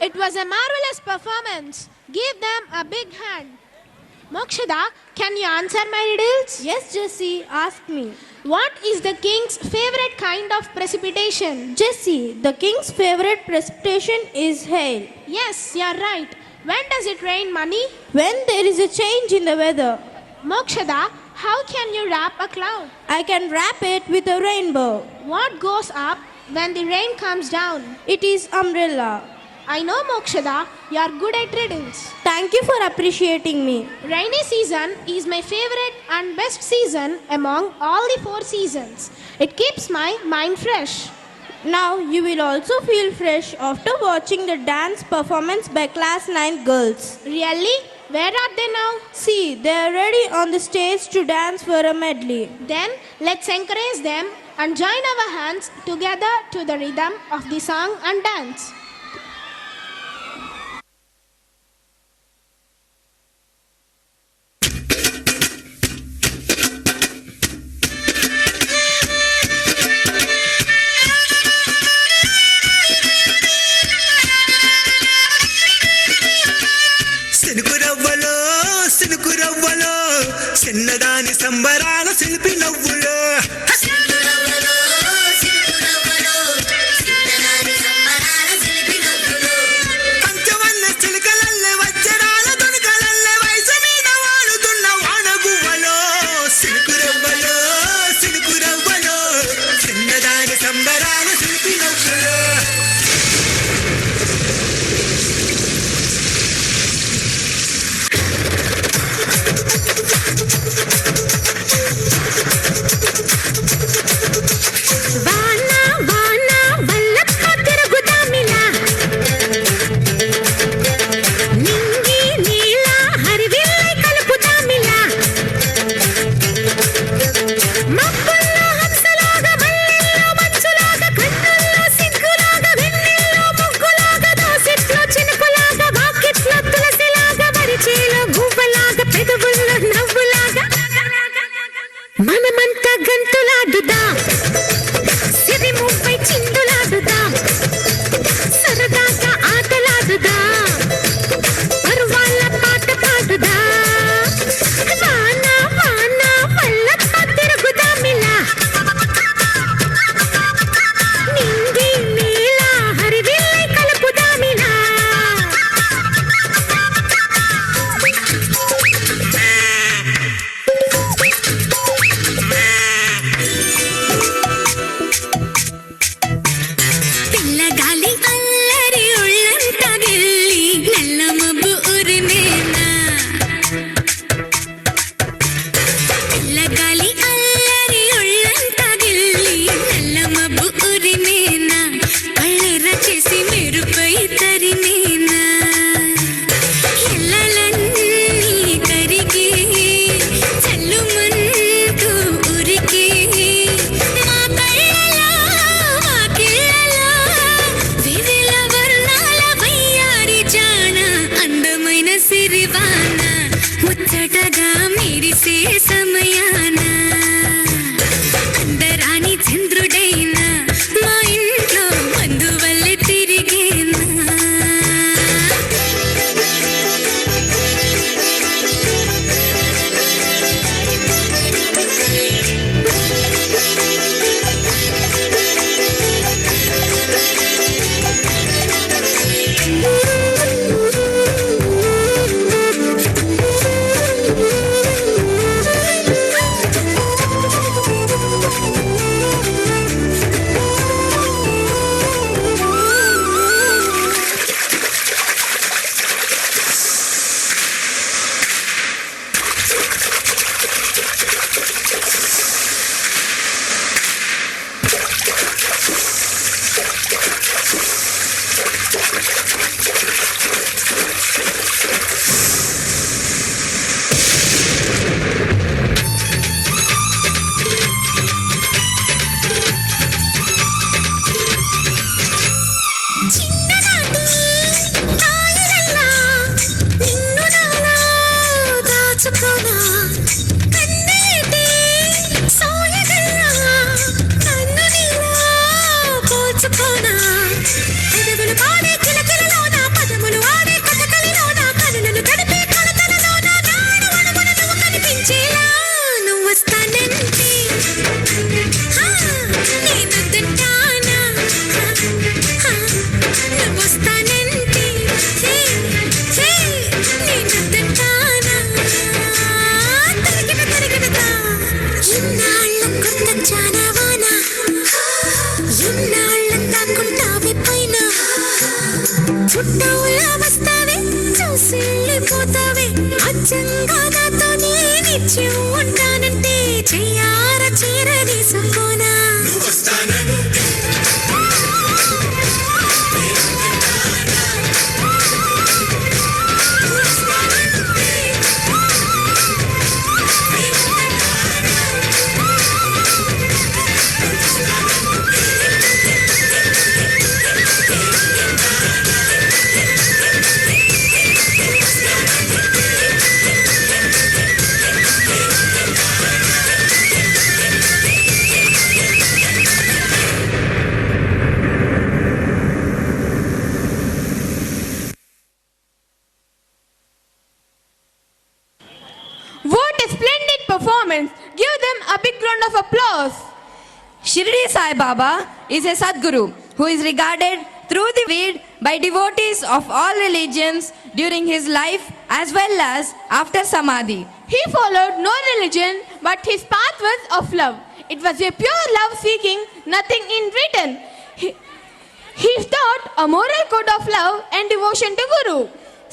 It was a marvelous performance. Give them a big hand. Mokshada, can you answer my riddles? Yes, Jessie, ask me. What is the king's favorite kind of precipitation? Jessie, the king's favorite precipitation is hail. Yes, you're right. When does it rain money? When there is a change in the weather. Mokshada, how can you wrap a cloud? I can wrap it with a rainbow. What goes up when the rain comes down? It is umbrella. I know, Mokshada, you are good at riddles. Thank you for appreciating me. Rainy season is my favorite and best season among all the 4 seasons. It keeps my mind fresh. Now you will also feel fresh after watching the dance performance by class 9 girls. Really? Where are they now? See, they are ready on the stage to dance for a medley. Then let's encourage them and join our hands together to the rhythm of the song and dance. చిన్నదాని సంబరాల శిల్పి నవ్వులో పంచవన్న చిలుకలల్లే వచ్చరాల దునుకలల్లే వయసు మీద వాడుతున్న వానగువ్వలో సిలుకురవ్వలో సిలుకురవ్వలో చిన్నదాని సంబరాల శిల్పి నవ్వులో మనమంతా గంతులాడుదాం సిరి ముప్పై చిందులాడుదాం సరదాగా ఆటలాడుదాం పరువాళ్ళ పాట పాడుదాం వాన వాన వల్లప్ప తిరుగుదామిలా నింగి నీల హరివిల్లై కలుపుదామిలా సమయాన అందరాని చంద్రుడైనా మా ఇంట్లో మందు వల్లే తిరిగేనా you ఉంటానంటే చెయ్యార చీర తీసుకోనా What a splendid performance! Give them a big round of applause. Shirdi Sai Baba is a Sadguru who is regarded through the world by devotees of all religions during his life as well as after Samadhi. He followed no religion, but his path was of love. It was a pure love seeking, nothing in return. He taught a moral code of love and devotion to Guru.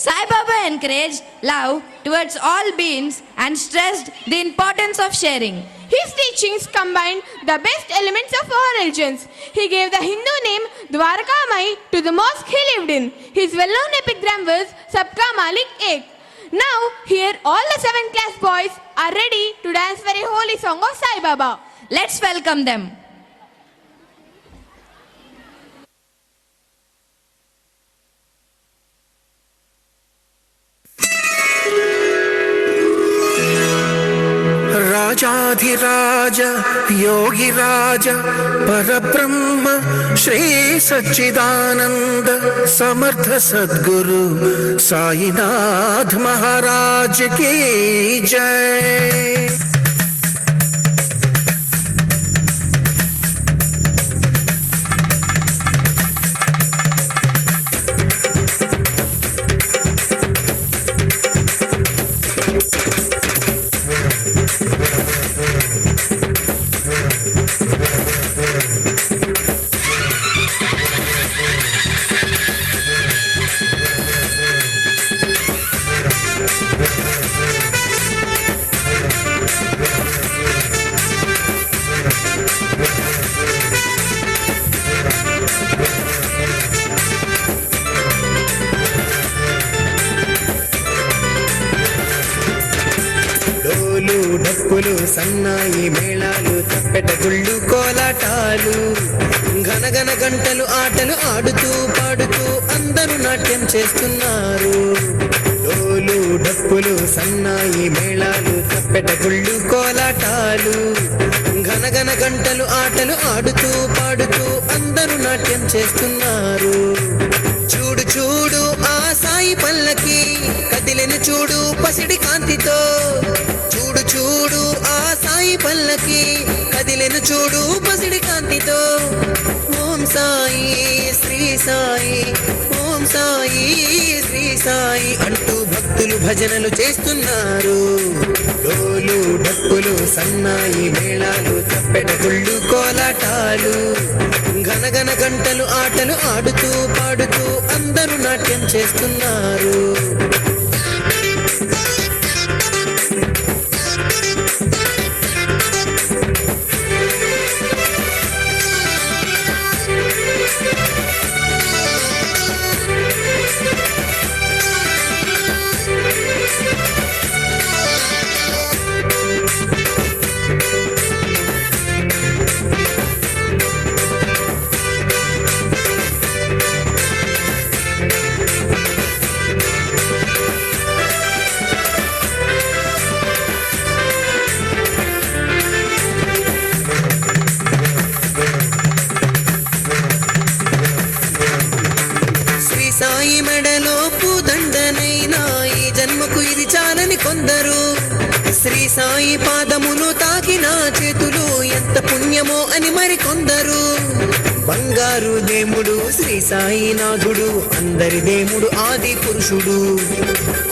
Sai Baba encouraged love towards all beings and stressed the importance of sharing. His teachings combined the best elements of all religions. He gave the Hindu name Dwarkamai to the mosque he lived in. His well-known epigram was Sabka Malik Ek. Now, here all the 7th class boys are ready to dance for a holy song of Sai Baba. Let's welcome them. राजाधिराज योगिराज परब्रह्म श्री सच्चिदानंद समर्थ सद्गुरु साईनाथ महाराज की जय। డప్పులు సన్నాయి మేళాలు తప్పెట గుళ్ళు కోలాటాలు ఘనఘన గంటలు ఆటలు ఆడుతూ పాడుతూ అందరూ నాట్యం చేస్తున్నారు. డోలు డప్పులు సన్నాయి మేళాలు తప్పెట గుళ్ళు కోలాటాలు ఘనఘన గంటలు ఆటలు ఆడుతూ పాడుతూ అందరూ నాట్యం చేస్తున్నారు. చూడు చూడు ఆ సాయి పల్లకి కదిలిన చూడు పసిడి కాంతితో. చూడు చూడు ఆ సాయి పల్లకి కదిలిన చూడు పసిడి కాంతితో. ఓం సాయి శ్రీ సాయి ఓం సాయి శ్రీ సాయి అంటూ భక్తులు భజనలు చేస్తున్నారు. డోలు డప్పులు సన్నాయి మేళాలు తప్పెట గుళ్ళు కోలాటాలు ఘనఘన గంటలు ఆటలు ఆడుతూ పాడుతూ అందరూ నాట్యం చేస్తున్నారు. సాయి మెడలో పూదండనైనా ఈ జన్మకు ఇది చాలని కొందరు. శ్రీ సాయి పాదమును తాకిన చేతులు ఎంత పుణ్యమో అని మరికొందరు. బంగారు దేవుడు శ్రీ సాయినాథుడు అందరి దేవుడు ఆది పురుషుడు.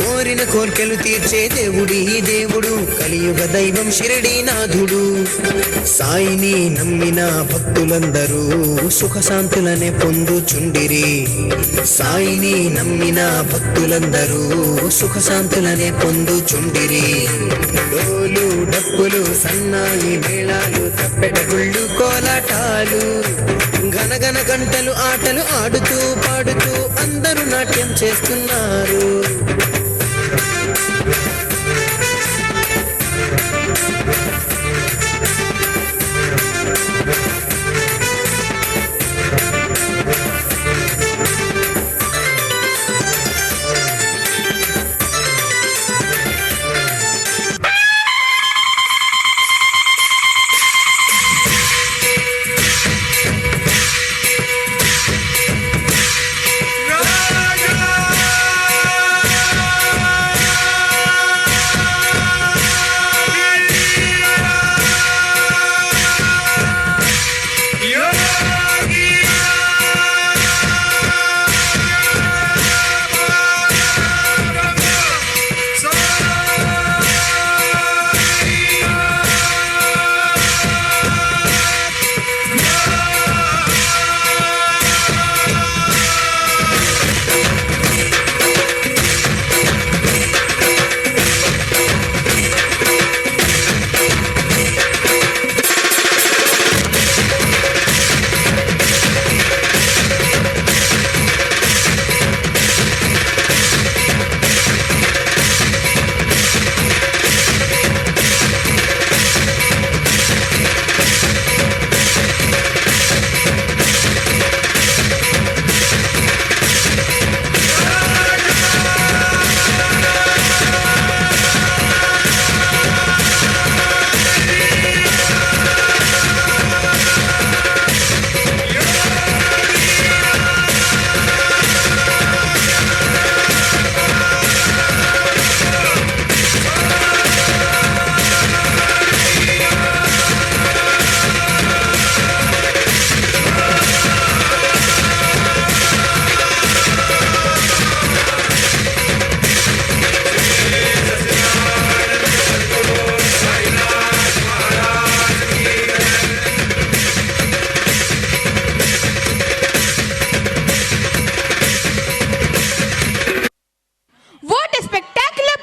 కోరిన కోర్కెలు తీర్చే దేవుడి దేవుడు కలియుగ దైవం షిరిడీనాథుడు. సాయిని నమ్మిన భక్తులందరూ సుఖశాంతులనే పొందుచుండిరి. సాయిని నమ్మిన భక్తులందరూ సుఖశాంతులనే పొందుచుండిరి. డోలు డప్పులు సన్నాయి మేళాలు తప్పెట గుళ్ళు కోలాటాలు గనగన గంటలు ఆటలు ఆడుతూ పాడుతూ అందరూ నాట్యం చేస్తున్నారు.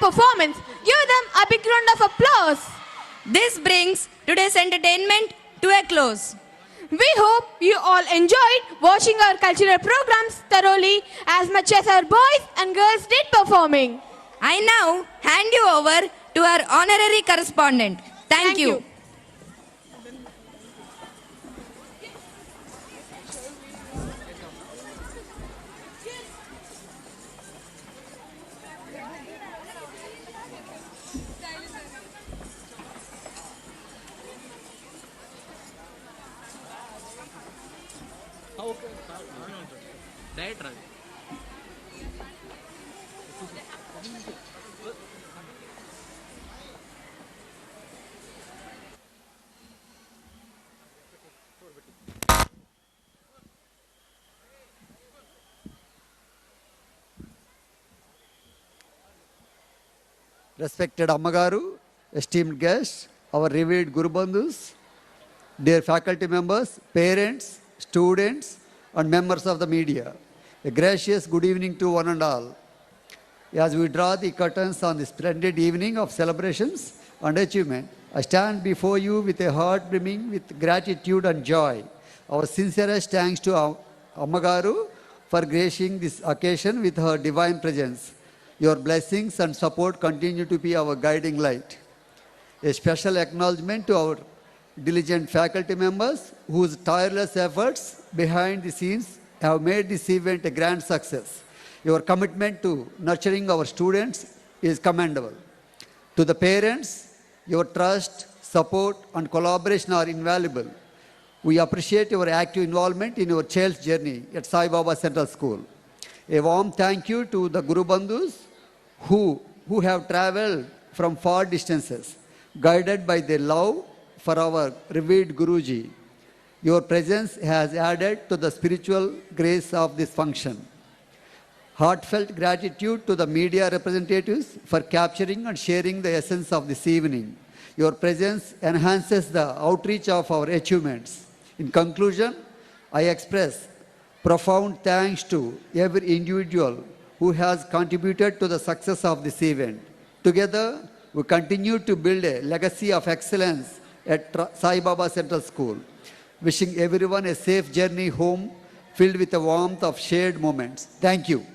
performance. Give them a big round of applause. This brings today's entertainment to a close. We hope you all enjoyed watching our cultural programs thoroughly as much as our boys and girls did performing. I now hand you over to our honorary correspondent. Thank you. Respected Ammagaru, esteemed guests, our revered Guru Bandhus, dear faculty members, parents, students, and members of the media, a gracious good evening to one and all. As we draw the curtains on this splendid evening of celebrations and achievement, I stand before you with a heart brimming with gratitude and joy. Our sincerest thanks to Ammagaru for gracing this occasion with her divine presence. Your blessings and support continue to be our guiding light. A special acknowledgement to our diligent faculty members whose tireless efforts behind the scenes have made this event a grand success. Your commitment to nurturing our students is commendable. To the parents, your trust, support, and collaboration are invaluable. We appreciate your active involvement in your child's journey at Saibaba Central School. A warm thank you to the Guru Bandhus who have traveled from far distances, guided by their love for our revered Guruji. Your presence has added to the spiritual grace of this function. Heartfelt gratitude to the media representatives for capturing and sharing the essence of this evening. Your presence enhances the outreach of our achievements. In conclusion, I express profound thanks to every individual who has contributed to the success of this event. Together, we continue to build a legacy of excellence at Saibaba Central School. Wishing everyone a safe journey home filled with the warmth of shared moments. Thank you.